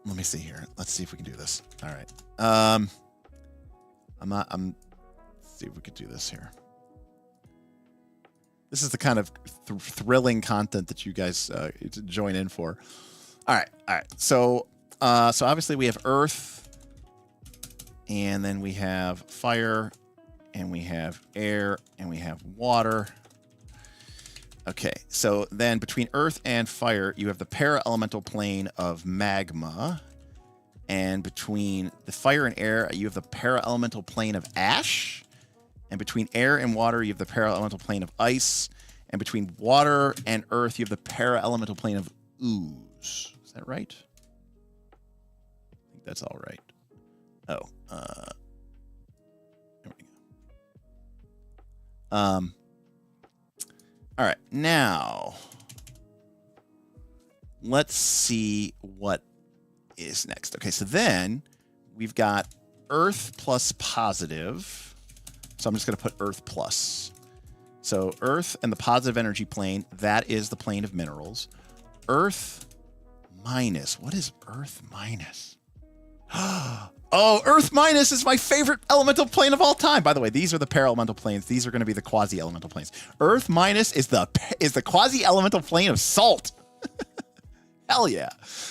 S1: Let me see here. Let's see if we can do this. All right. Let's see if we could do this here. This is the kind of thrilling content that you guys join in for. All right. All right. So obviously we have earth, and then we have fire, and we have air, and we have water. Okay, so then between earth and fire, you have the para-elemental plane of magma. And between the fire and air, you have the para-elemental plane of ash. And between air and water, you have the para-elemental plane of ice. And between water and earth, you have the para-elemental plane of ooze. Is that right? I think that's all right. Oh, there we go. All right, now let's see what is next. Okay, so then we've got earth plus positive. So I'm just going to put earth plus. So earth and the positive energy plane, that is the plane of minerals. Earth minus. What is earth minus? Oh, earth minus is my favorite elemental plane of all time. By the way, these are the para-elemental planes. These are going to be the quasi-elemental planes. Earth minus is the quasi-elemental plane of salt. Hell yeah.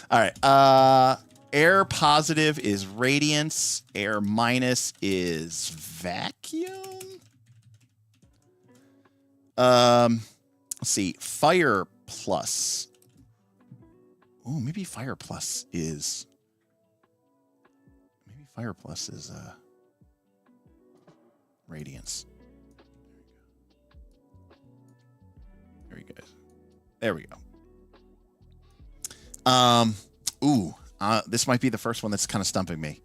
S1: All right. Air positive is radiance. Air minus is vacuum. Let's see. Fire plus. Oh, maybe fire plus is... Fire plus is radiance. There we go. There we go. This might be the first one that's kind of stumping me.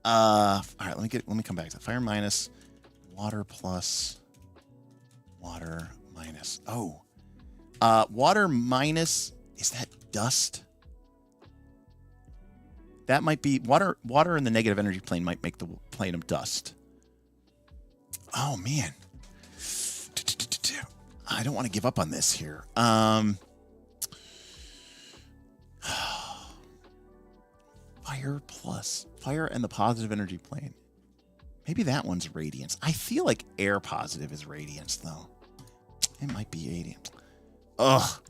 S1: All right, let me come back to that. Fire minus, water plus, water minus. Oh, water minus, is that dust? That might be water. Water in the negative energy plane might make the plane of dust. Oh man, I don't want to give up on this here. Fire and the positive energy plane. Maybe that one's radiance. I feel like air positive is radiance, though. It might be radiance. Ugh.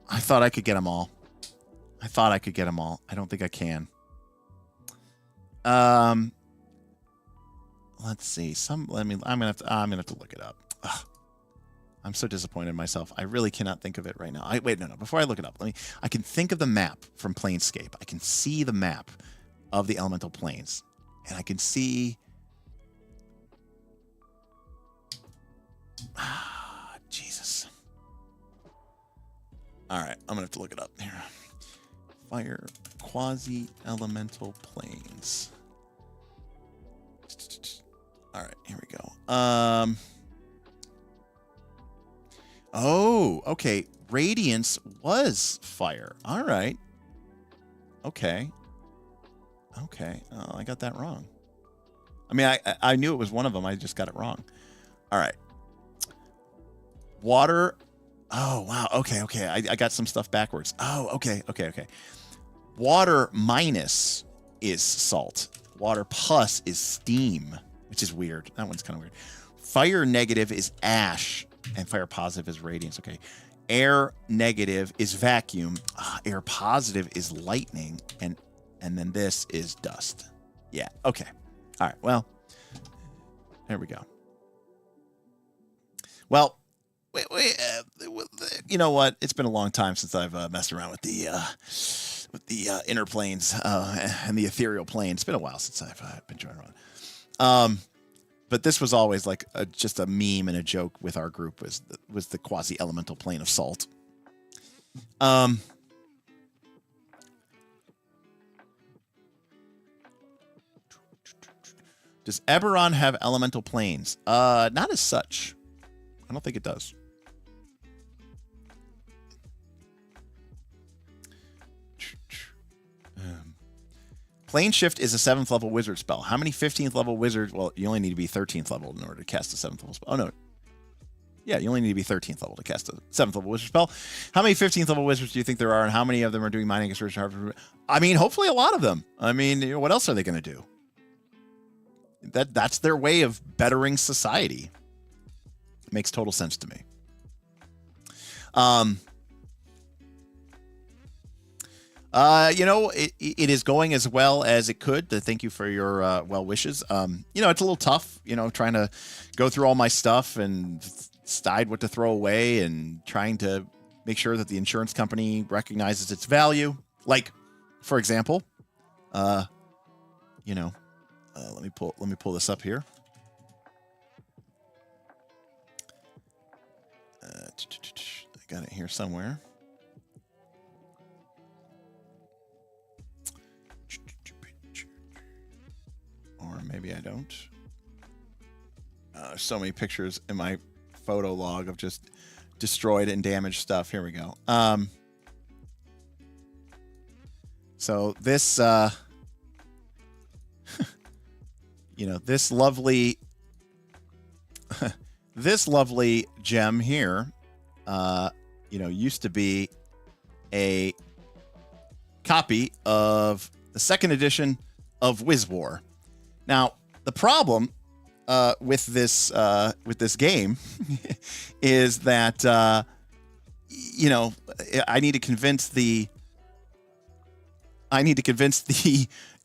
S1: I thought I could get them all. I don't think I can. Let's see. I'm gonna have to look it up. Ugh. I'm so disappointed in myself. I really cannot think of it right now. Wait, no. Before I look it up, I can think of the map from Planescape. I can see the map of the elemental planes, and I can see. Jesus. All right, I'm gonna have to look it up here. Fire quasi-elemental planes. All right, here we go. Oh, okay. Radiance was fire. All right. Okay. Oh, I got that wrong. I mean, I knew it was one of them. I just got it wrong. All right. Water. Oh, wow. Okay. I got some stuff backwards. Oh, okay. Water minus is salt. Water plus is steam, which is weird. That one's kind of weird. Fire negative is ash, and fire positive is radiance. Okay. Air negative is vacuum. Air positive is lightning, and then this is dust. Yeah. Okay. All right. Well, there we go. Well, you know what? It's been a long time since I've messed around with the inner planes and the ethereal plane. It's been a while since I've been joining around. But this was always like just a meme and a joke with our group was the quasi-elemental plane of salt. Does Eberron have elemental planes? Not as such. I don't think it does. Plane Shift is a 7th level wizard spell. How many 15th level wizards? Well, you only need to be 13th level in order to cast a 7th level spell. Oh, no. Yeah, you only need to be 13th level to cast a 7th level wizard spell. How many 15th level wizards do you think there are, and how many of them are doing mining extraction? I mean, hopefully a lot of them. I mean, what else are they going to do? That's their way of bettering society. It makes total sense to me. It is going as well as it could. Thank you for your well wishes. It's a little tough, trying to go through all my stuff and decide what to throw away and trying to make sure that the insurance company recognizes its value. Like, for example, let me pull this up here. I got it here somewhere. Or maybe I don't. So many pictures in my photo log of just destroyed and damaged stuff. Here we go. So this, this lovely, this lovely gem here, used to be a copy of the 2nd edition of Wizwar. Now, the problem with this game is that I need to convince the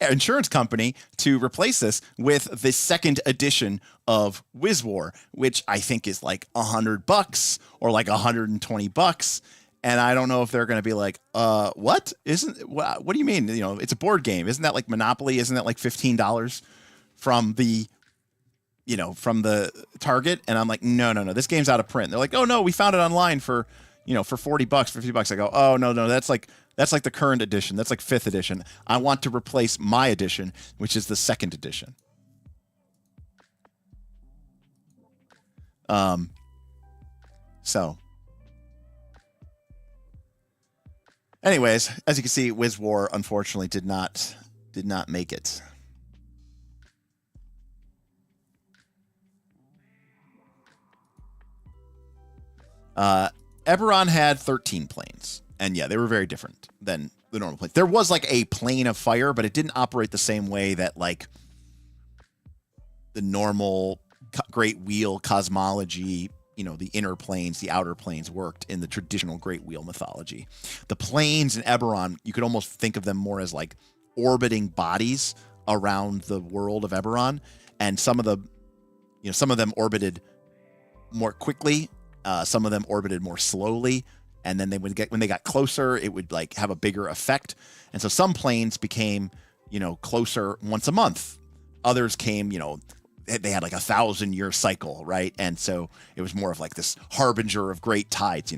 S1: insurance company to replace this with the 2nd edition of Wizwar, which I think is like $100 or like $120. And I don't know if they're going to be like, what? What do you mean? It's a board game. Isn't that like Monopoly? Isn't that like $15 from the Target? And I'm like, no. This game's out of print. They're like, oh no, we found it online for $40, $50. I go, oh no, that's like the current edition. That's like 5th edition. I want to replace my edition, which is the 2nd edition. So anyways, as you can see, Wizwar unfortunately did not make it. Eberron had 13 planes, and yeah, they were very different than the normal planes. There was like a plane of fire, but it didn't operate the same way that like the normal Great Wheel cosmology, the inner planes, the outer planes worked in the traditional Great Wheel mythology. The planes in Eberron, you could almost think of them more as like orbiting bodies around the world of Eberron, and some of them orbited more quickly, some of them orbited more slowly, and then when they got closer, it would like have a bigger effect. And so some planes became, closer once a month. Others came, they had like 1,000-year cycle, right? And so it was more of like this harbinger of great tides,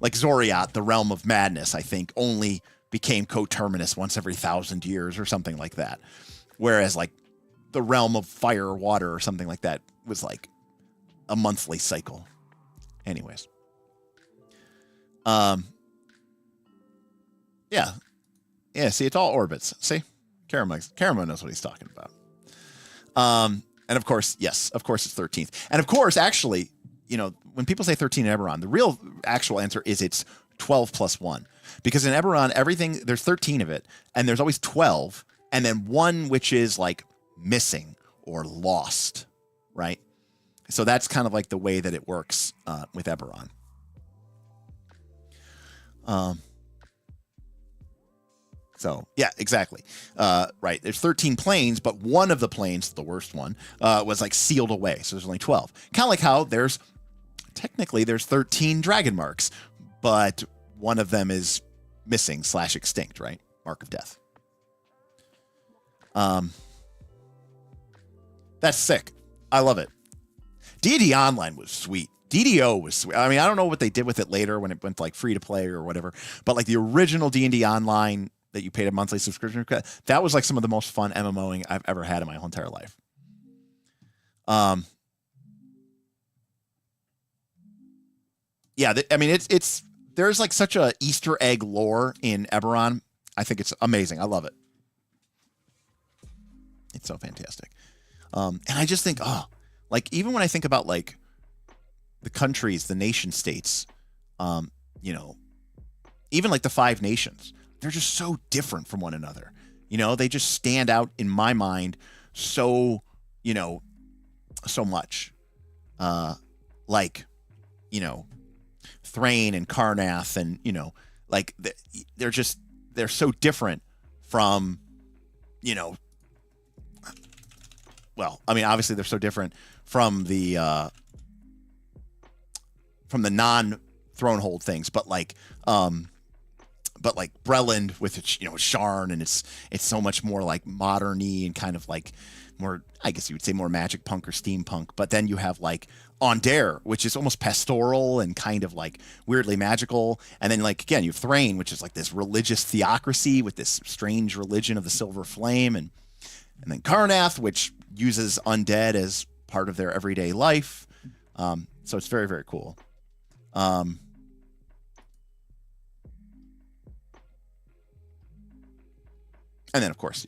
S1: like Zoriat, the realm of madness, I think only became coterminous once every 1,000 years or something like that. Whereas like the realm of fire or water or something like that was like a monthly cycle. Anyways. Yeah. See, it's all orbits. See? Karamo knows what he's talking about. And of course, yes, of course it's 13th. And of course, actually, when people say 13 in Eberron, the real actual answer is it's 12 plus 1. Because in Eberron, there's 13 of it, and there's always 12, and then one which is like missing or lost, right? So that's kind of like the way that it works with Eberron. So, yeah, exactly. Right. There's 13 planes, but one of the planes, the worst one, was like sealed away. So there's only 12. Kind of like how there's 13 dragon marks, but one of them is missing / extinct, right? Mark of death. That's sick. I love it. D&D Online was sweet. DDO was sweet. I mean, I don't know what they did with it later when it went like free to play or whatever, but like the original D&D Online that you paid a monthly subscription, that was like some of the most fun MMOing I've ever had in my whole entire life. Yeah, I mean, there's like such a Easter egg lore in Eberron. I think it's amazing. I love it. It's so fantastic. And I just think, like even when I think about like the countries, the nation states, even like the 5 nations, they're just so different from one another. They just stand out in my mind so much. Thrain and Karnath and, like they're so different from, well, I mean, obviously they're so different from the non-Thronehold things, but like Breland with its, Sharn, and it's so much more like modern-y and kind of like more, I guess you would say more magic punk or steampunk. But then you have like Aundair, which is almost pastoral and kind of like weirdly magical. And then like, again, you have Thrain, which is like this religious theocracy with this strange religion of the Silver Flame. And then Karnath, which uses undead as part of their everyday life. So it's very, very cool. And then, of course,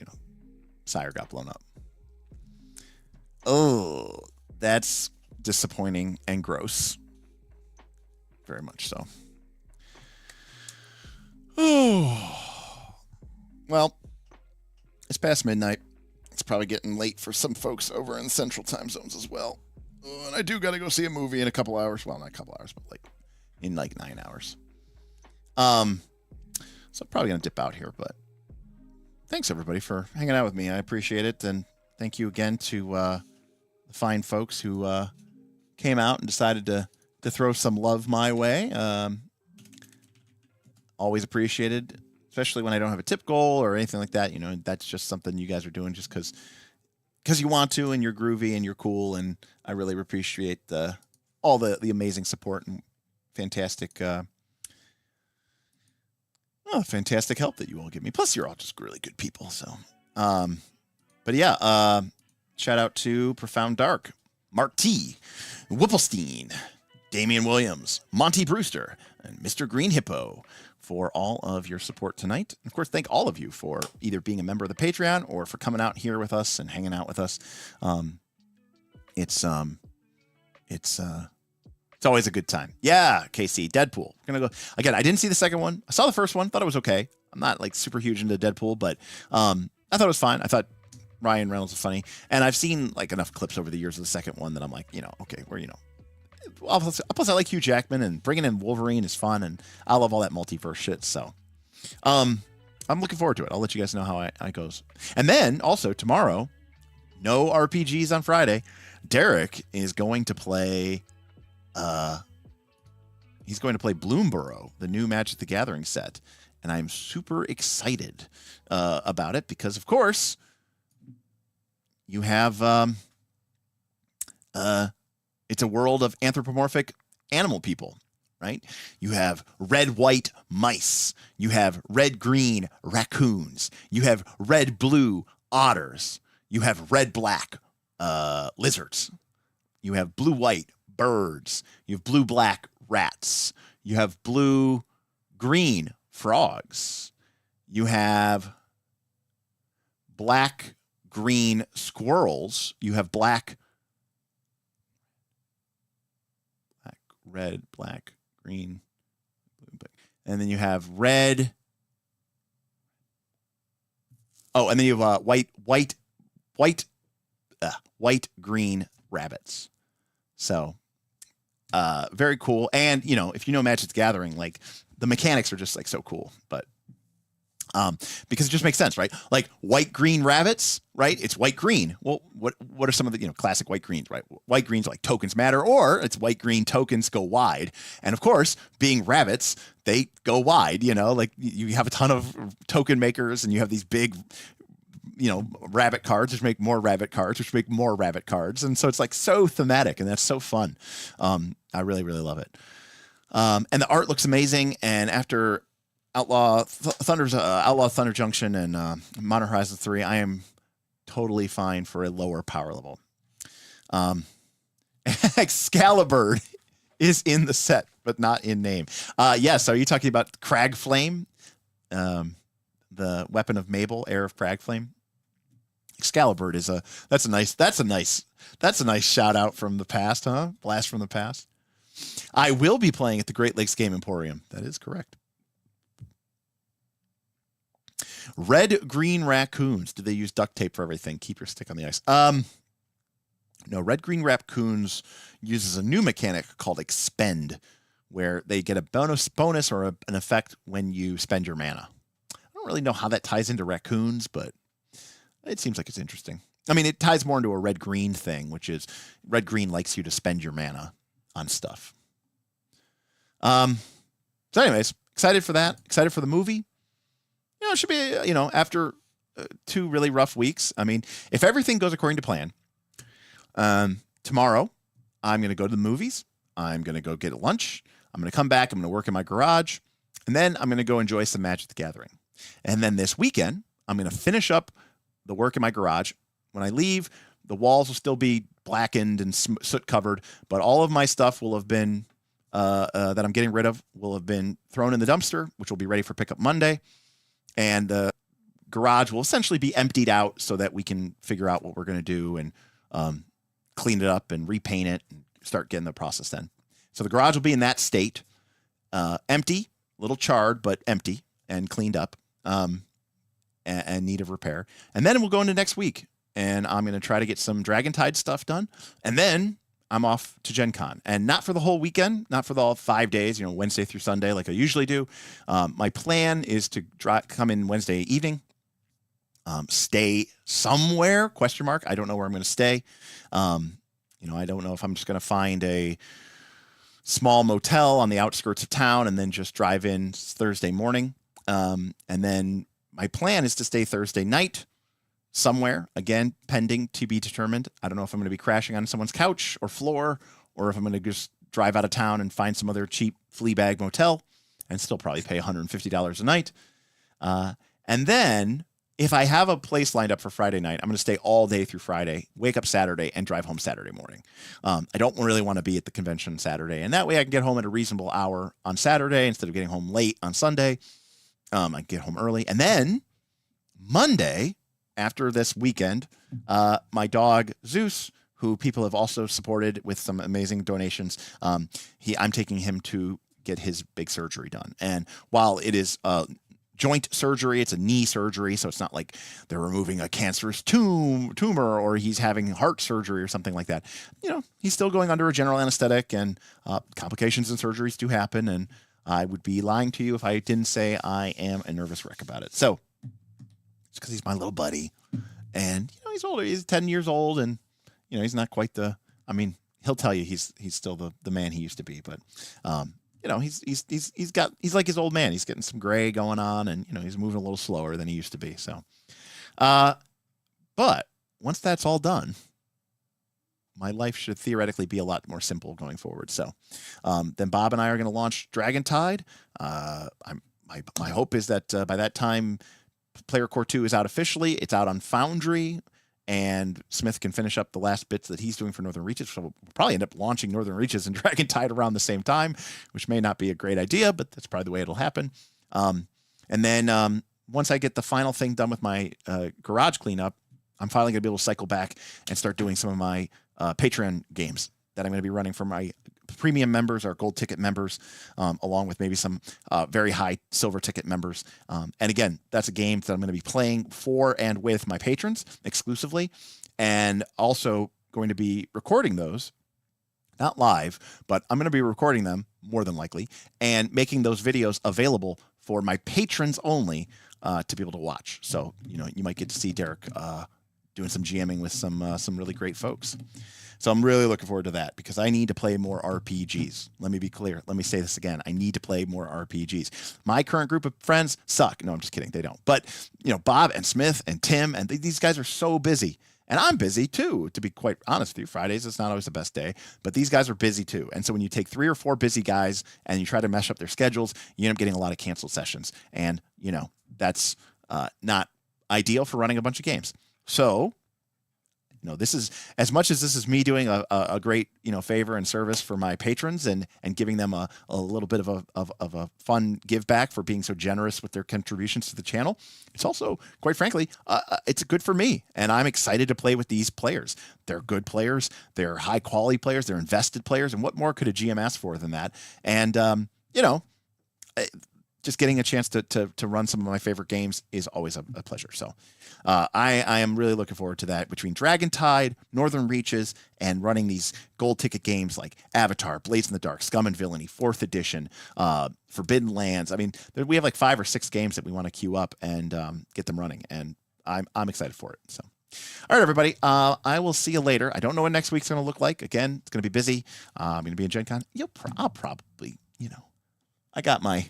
S1: Sire got blown up. Oh, that's disappointing and gross. Very much so. Oh, well, it's past midnight. It's probably getting late for some folks over in central time zones as well. Oh, and I do got to go see a movie in a couple hours. Well, not a couple hours, but like in like 9 hours. So I'm probably going to dip out here, but thanks everybody for hanging out with me. I appreciate it. And thank you again to the fine folks who came out and decided to throw some love my way. Always appreciated, especially when I don't have a tip goal or anything like that. That's just something you guys are doing just because you want to, and you're groovy and you're cool. And I really appreciate all the amazing support and fantastic fantastic help that you all give me. Plus, you're all just really good people. So, but yeah, shout out to Profound Dark, Mark T, Whipplestein, Damian Williams, Monty Brewster, and Mr. Green Hippo for all of your support tonight. And of course, thank all of you for either being a member of the Patreon or for coming out here with us and hanging out with us. It's always a good time. Yeah, KC, Deadpool. We're gonna go again. I didn't see the second one. I saw the first one, thought it was okay. I'm not like super huge into Deadpool, but I thought it was fine. I thought Ryan Reynolds was funny, and I've seen like enough clips over the years of the second one that I'm like, okay, where plus I like Hugh Jackman, and bringing in Wolverine is fun, and I love all that multiverse shit. So, I'm looking forward to it. I'll let you guys know how it goes. And then also tomorrow, no RPGs on Friday. Derek is going to play. He's going to play Bloomborough, the new Magic the Gathering set, and I'm super excited about it because, of course, you have it's a world of anthropomorphic animal people, right? You have red-white mice. You have red-green raccoons. You have red-blue otters. You have red-black lizards. You have blue-white birds. You have blue-black rats. You have blue-green frogs. You have black-green squirrels. You have black, red, black, green, and then you have red. Oh, and then you have white, green rabbits. So, very cool. And if you know Magic the Gathering, like the mechanics are just like so cool, but. Because it just makes sense, right? Like white green rabbits, right? It's white green. Well, what are some of the classic white greens, right? White greens like tokens matter, or it's white green tokens go wide. And of course, being rabbits, they go wide. Like you have a ton of token makers, and you have these big, rabbit cards, which make more rabbit cards, which make more rabbit cards, and so it's like so thematic, and that's so fun. I really, really love it. And the art looks amazing. And after Outlaw Thunder Junction and Modern Horizons 3, I am totally fine for a lower power level. Excalibur is in the set, but not in name. Yes, are you talking about Crag Flame? The weapon of Mabel, heir of Crag Flame? Excalibur is that's a nice shout out from the past, huh? Blast from the past. I will be playing at the Great Lakes Game Emporium. That is correct. Red green raccoons. Do they use duct tape for everything? Keep your stick on the ice. No, red green raccoons uses a new mechanic called expend, where they get a bonus or an effect when you spend your mana. I don't really know how that ties into raccoons, but it seems like it's interesting. I mean, it ties more into a red green thing, which is red green likes you to spend your mana on stuff. So anyways, excited for that. Excited for the movie. It should be, after 2 really rough weeks. I mean, if everything goes according to plan, tomorrow I'm going to go to the movies. I'm going to go get a lunch. I'm going to come back. I'm going to work in my garage. And then I'm going to go enjoy some Magic the Gathering. And then this weekend, I'm going to finish up the work in my garage. When I leave, the walls will still be blackened and soot covered, but all of my stuff will have been, that I'm getting rid of, will have been thrown in the dumpster, which will be ready for pickup Monday. And the garage will essentially be emptied out so that we can figure out what we're going to do and clean it up and repaint it and start getting the process then. So the garage will be in that state, empty, a little charred, but empty and cleaned up and need of repair. And then we'll go into next week, and I'm going to try to get some Dragontide stuff done. And then I'm off to Gen Con, and not for the whole weekend, not for the all 5 days, Wednesday through Sunday like I usually do. My plan is to come in Wednesday evening, stay somewhere, ? I don't know where I'm going to stay. I don't know if I'm just going to find a small motel on the outskirts of town and then just drive in Thursday morning. And then my plan is to stay Thursday night somewhere, again, pending to be determined. I don't know if I'm going to be crashing on someone's couch or floor, or if I'm going to just drive out of town and find some other cheap flea bag motel and still probably pay $150 a night. And then if I have a place lined up for Friday night, I'm going to stay all day through Friday, wake up Saturday, and drive home Saturday morning. I don't really want to be at the convention Saturday, and that way I can get home at a reasonable hour on Saturday instead of getting home late on Sunday. I get home early. And then Monday, after this weekend, my dog Zeus, who people have also supported with some amazing donations, I'm taking him to get his big surgery done. And while it is joint surgery. It's a knee surgery, so it's not like they're removing a cancerous tumor or he's having heart surgery or something like that. He's still going under a general anesthetic, and complications and surgeries do happen. And I would be lying to you if I didn't say I am a nervous wreck about it. So it's because he's my little buddy, and he's older. He's 10 years old, and he's not quite the. I mean, he'll tell you he's still the man he used to be, but he's like his old man. He's getting some gray going on, and he's moving a little slower than he used to be. So, but once that's all done, my life should theoretically be a lot more simple going forward. So, then Bob and I are going to launch Dragontide. My hope is that by that time, Player Core 2 is out officially. It's out on Foundry. And Smith can finish up the last bits that he's doing for Northern Reaches. So we'll probably end up launching Northern Reaches and Dragontide around the same time, which may not be a great idea, but that's probably the way it'll happen. And then once I get the final thing done with my garage cleanup, I'm finally going to be able to cycle back and start doing some of my Patreon games that I'm going to be running for my premium members or gold ticket members, along with maybe some very high silver ticket members. And again, that's a game that I'm going to be playing for and with my patrons exclusively, and also going to be recording those, not live, but I'm going to be recording them more than likely and making those videos available for my patrons only to be able to watch. So, you might get to see Derek doing some GMing with some really great folks. So I'm really looking forward to that because I need to play more RPGs. Let me be clear. Let me say this again. I need to play more RPGs. My current group of friends suck. No, I'm just kidding. They don't. But, Bob and Smith and Tim, and these guys are so busy. And I'm busy too, to be quite honest with you. Fridays, it's not always the best day, but these guys are busy too. And so when you take 3 or 4 busy guys and you try to mesh up their schedules, you end up getting a lot of canceled sessions. And, that's not ideal for running a bunch of games. So, this is, as much as this is me doing a great, favor and service for my patrons and giving them a little bit of a fun give back for being so generous with their contributions to the channel. It's also, quite frankly, it's good for me. And I'm excited to play with these players. They're good players. They're high quality players. They're invested players. And what more could a GM ask for than that? And, just getting a chance to run some of my favorite games is always a pleasure. So I am really looking forward to that between Dragontide, Northern Reaches, and running these gold ticket games like Avatar, Blades in the Dark, Scum and Villainy, 4th Edition, Forbidden Lands. I mean, we have like 5 or 6 games that we want to queue up and get them running, and I'm excited for it. So, all right, everybody, I will see you later. I don't know what next week's going to look like. Again, it's going to be busy. I'm going to be in Gen Con. I'll probably, I've got my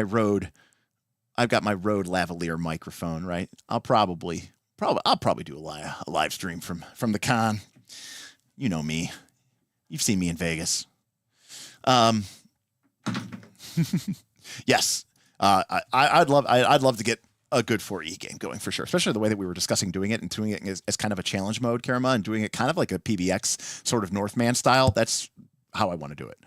S1: Rode lavalier microphone, right? I'll probably do a live stream from the con. You know me. You've seen me in Vegas. Yes. I'd love to get a good 4E game going for sure, especially the way that we were discussing doing it and doing it as kind of a challenge mode, Karama, and doing it kind of like a PBX sort of Northman style. That's how I want to do it.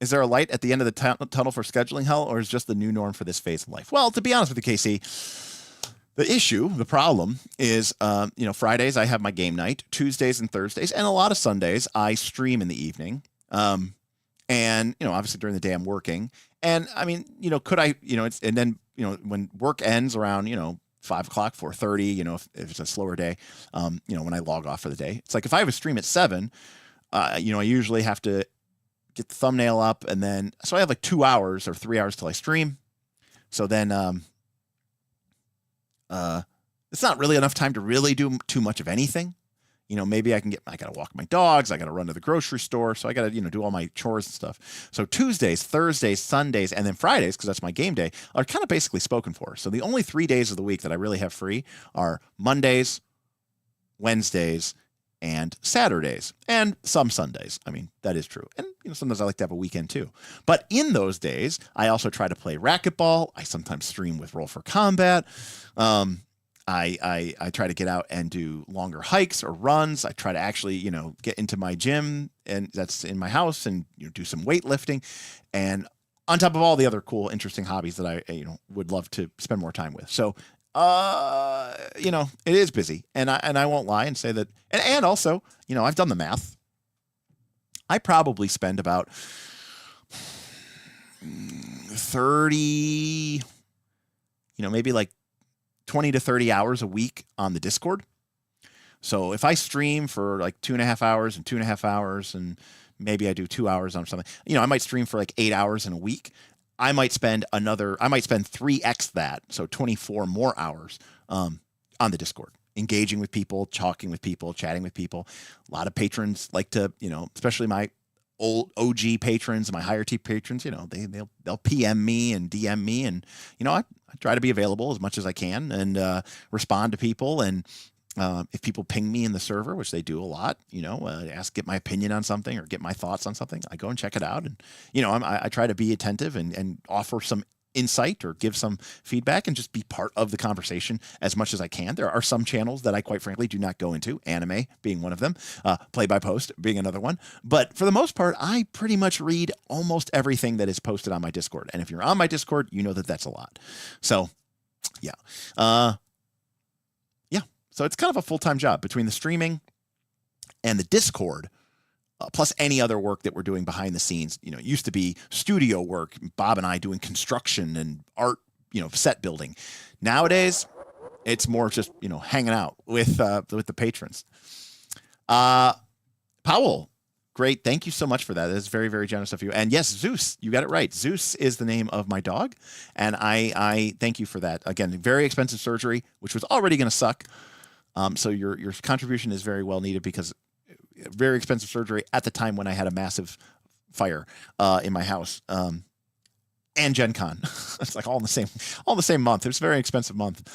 S1: Is there a light at the end of the tunnel for scheduling hell, or is just the new norm for this phase of life? Well, to be honest with you, KC, the problem is, Fridays I have my game night, Tuesdays and Thursdays, and a lot of Sundays I stream in the evening. And, obviously during the day I'm working. And I mean, could I, and then, when work ends around, 5 o'clock, 4:30, if it's a slower day, when I log off for the day, it's like if I have a stream at 7, I usually have to get the thumbnail up, and then, so I have like 2 hours or 3 hours till I stream. So then, it's not really enough time to really do too much of anything. Maybe I got to walk my dogs. I got to run to the grocery store. So I got to, do all my chores and stuff. So Tuesdays, Thursdays, Sundays, and then Fridays, because that's my game day, are kind of basically spoken for. So the only 3 days of the week that I really have free are Mondays, Wednesdays, and Saturdays, and some Sundays. I mean, that is true. And, sometimes I like to have a weekend too. But in those days, I also try to play racquetball. I sometimes stream with Roll for Combat. I try to get out and do longer hikes or runs. I try to actually, get into my gym, and that's in my house, and do some weightlifting, and on top of all the other cool, interesting hobbies that I would love to spend more time with. So, it is busy, and I won't lie and say that. And also, I've done the math. I probably spend about 30, maybe like 20 to 30 hours a week on the Discord. So if I stream for like 2.5 hours and 2.5 hours, and maybe I do 2 hours on something, I might stream for like 8 hours in a week. I might spend 3x that, so 24 more hours on the Discord, engaging with people, talking with people, chatting with people. A lot of patrons like to, especially my old OG patrons, my higher tier patrons, they'll PM me and DM me, and I try to be available as much as I can and respond to people. And if people ping me in the server, which they do a lot, get my opinion on something or get my thoughts on something, I go and check it out. And, I try to be attentive and offer some insight or give some feedback and just be part of the conversation as much as I can. There are some channels that I quite frankly do not go into, anime being one of them, play by post being another one. But for the most part, I pretty much read almost everything that is posted on my Discord. And if you're on my Discord, you know that that's a lot. So yeah. So it's kind of a full-time job between the streaming and the Discord, plus any other work that we're doing behind the scenes. It used to be studio work, Bob and I doing construction and art, set building. Nowadays, it's more just, hanging out with the patrons. Powell, great. Thank you so much for that. That is very, very generous of you. And yes, Zeus, you got it right. Zeus is the name of my dog. And I thank you for that. Again, very expensive surgery, which was already going to suck. So your contribution is very well needed, because very expensive surgery at the time when I had a massive fire in my house, and Gen Con. It's like all in the same month. It was a very expensive month.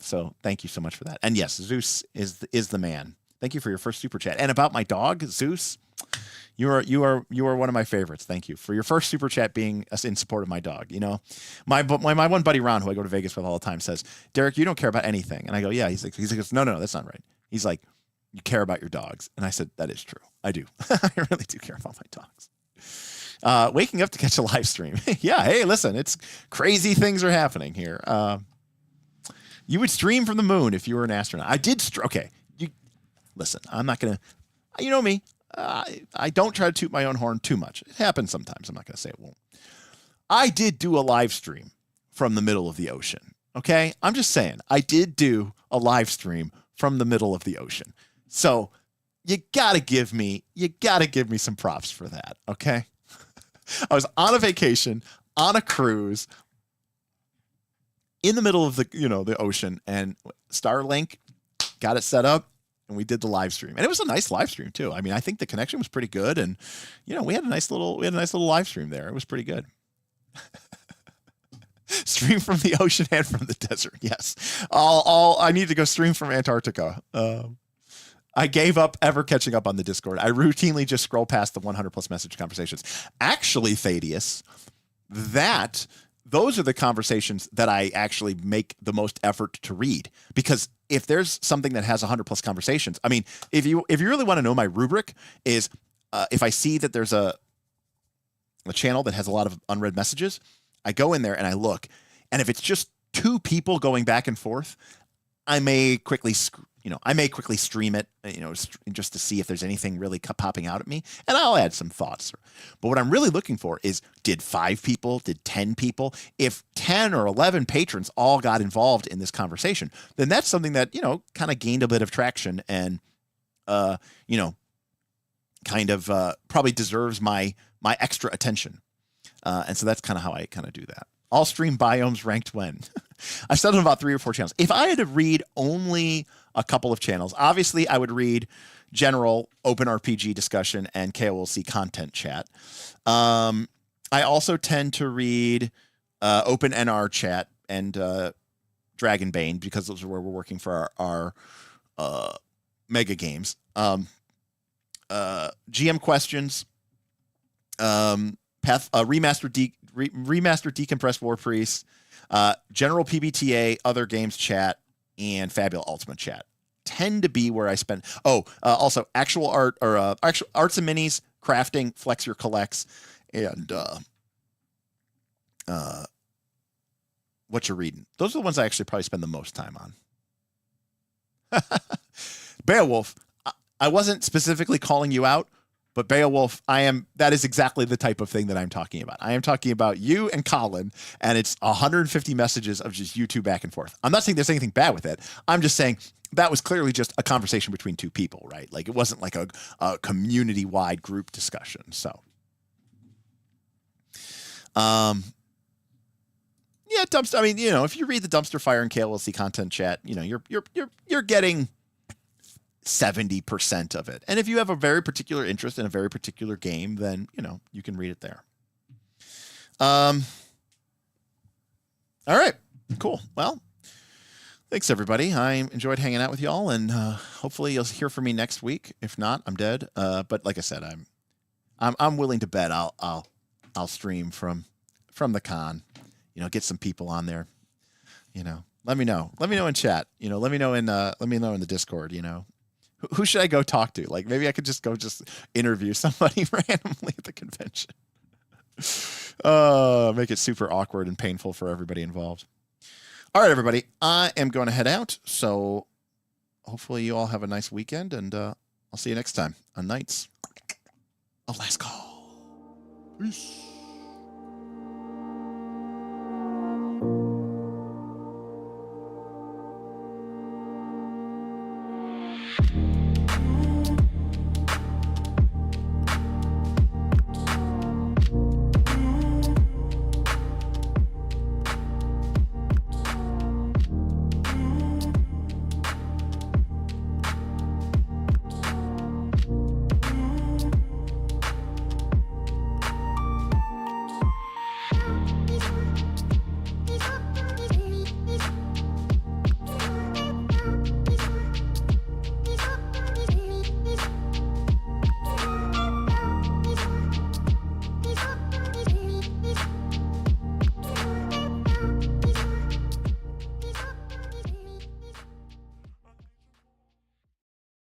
S1: So thank you so much for that. And yes, Zeus is the man. Thank you for your first super chat. And about my dog, Zeus, you are one of my favorites. Thank you for your first super chat being in support of my dog. My one buddy Ron, who I go to Vegas with all the time, says, "Derek, you don't care about anything." And I go, "Yeah." He's like, no, that's not right. He's like, "You care about your dogs." And I said, "That is true. I do. I really do care about my dogs." Waking up to catch a live stream. Yeah. Hey, listen, it's crazy things are happening here. You would stream from the moon if you were an astronaut. I did. Okay. Listen, I'm not going to, you know me. I don't try to toot my own horn too much. It happens sometimes. I'm not going to say it won't. I did do a live stream from the middle of the ocean. Okay. I'm just saying I did do a live stream from the middle of the ocean. So you gotta give me some props for that. Okay. I was on a vacation on a cruise in the middle of the ocean, and Starlink got it set up, and we did the live stream, and it was a nice live stream too. I mean, I think the connection was pretty good, and we had a nice little live stream there. It was pretty good. Stream from the ocean and from the desert. Yes. I need to go stream from Antarctica. I gave up ever catching up on the Discord. I routinely just scroll past the 100 plus message conversations. Actually, Thaddeus, those are the conversations that I actually make the most effort to read, because if there's something that has 100 plus conversations, I mean, if you really want to know, my rubric is if I see that there's a channel that has a lot of unread messages, I go in there and I look, and if it's just two people going back and forth, I may quickly stream it, just to see if there's anything really popping out at me, and I'll add some thoughts. But what I'm really looking for is, did 5 people, did 10 people? If 10 or 11 patrons all got involved in this conversation, then that's something that, kind of gained a bit of traction and, probably deserves my extra attention. And so that's kind of how I kind of do that. All stream biomes ranked when? I've said on about 3 or 4 channels. If I had to read only a couple of channels, obviously I would read general open RPG discussion and KOLC content chat. I also tend to read open NR chat and Dragonbane, because those are where we're working for our mega games. GM questions, remastered decompressed War Priest, general PBTA, other games chat, and Fabula Ultimate chat tend to be where I spend. Also actual art, or actual arts and minis, crafting, flex your collects, and what you're reading. Those are the ones I actually probably spend the most time on. Beowulf, I wasn't specifically calling you out, But Beowulf, that is exactly the type of thing that I'm talking about. I am talking about you and Colin, and it's 150 messages of just you two back and forth. I'm not saying there's anything bad with it. I'm just saying that was clearly just a conversation between two people, right? Like it wasn't like a community-wide group discussion. So, yeah, dumpster. I mean, if you read the Dumpster Fire and KLC content chat, you're getting 70% of it. And if you have a very particular interest in a very particular game, then, you can read it there. All right, cool. Well, thanks everybody. I enjoyed hanging out with y'all, and hopefully you'll hear from me next week. If not, I'm dead. But like I said, I'm willing to bet I'll stream from the con, get some people on there, let me know in chat, let me know in the Discord, Who should I go talk to? Like maybe I could just go interview somebody randomly at the convention. Make it super awkward and painful for everybody involved. All right, everybody. I am going to head out. So hopefully you all have a nice weekend, and I'll see you next time on Knights of Last Call. Peace.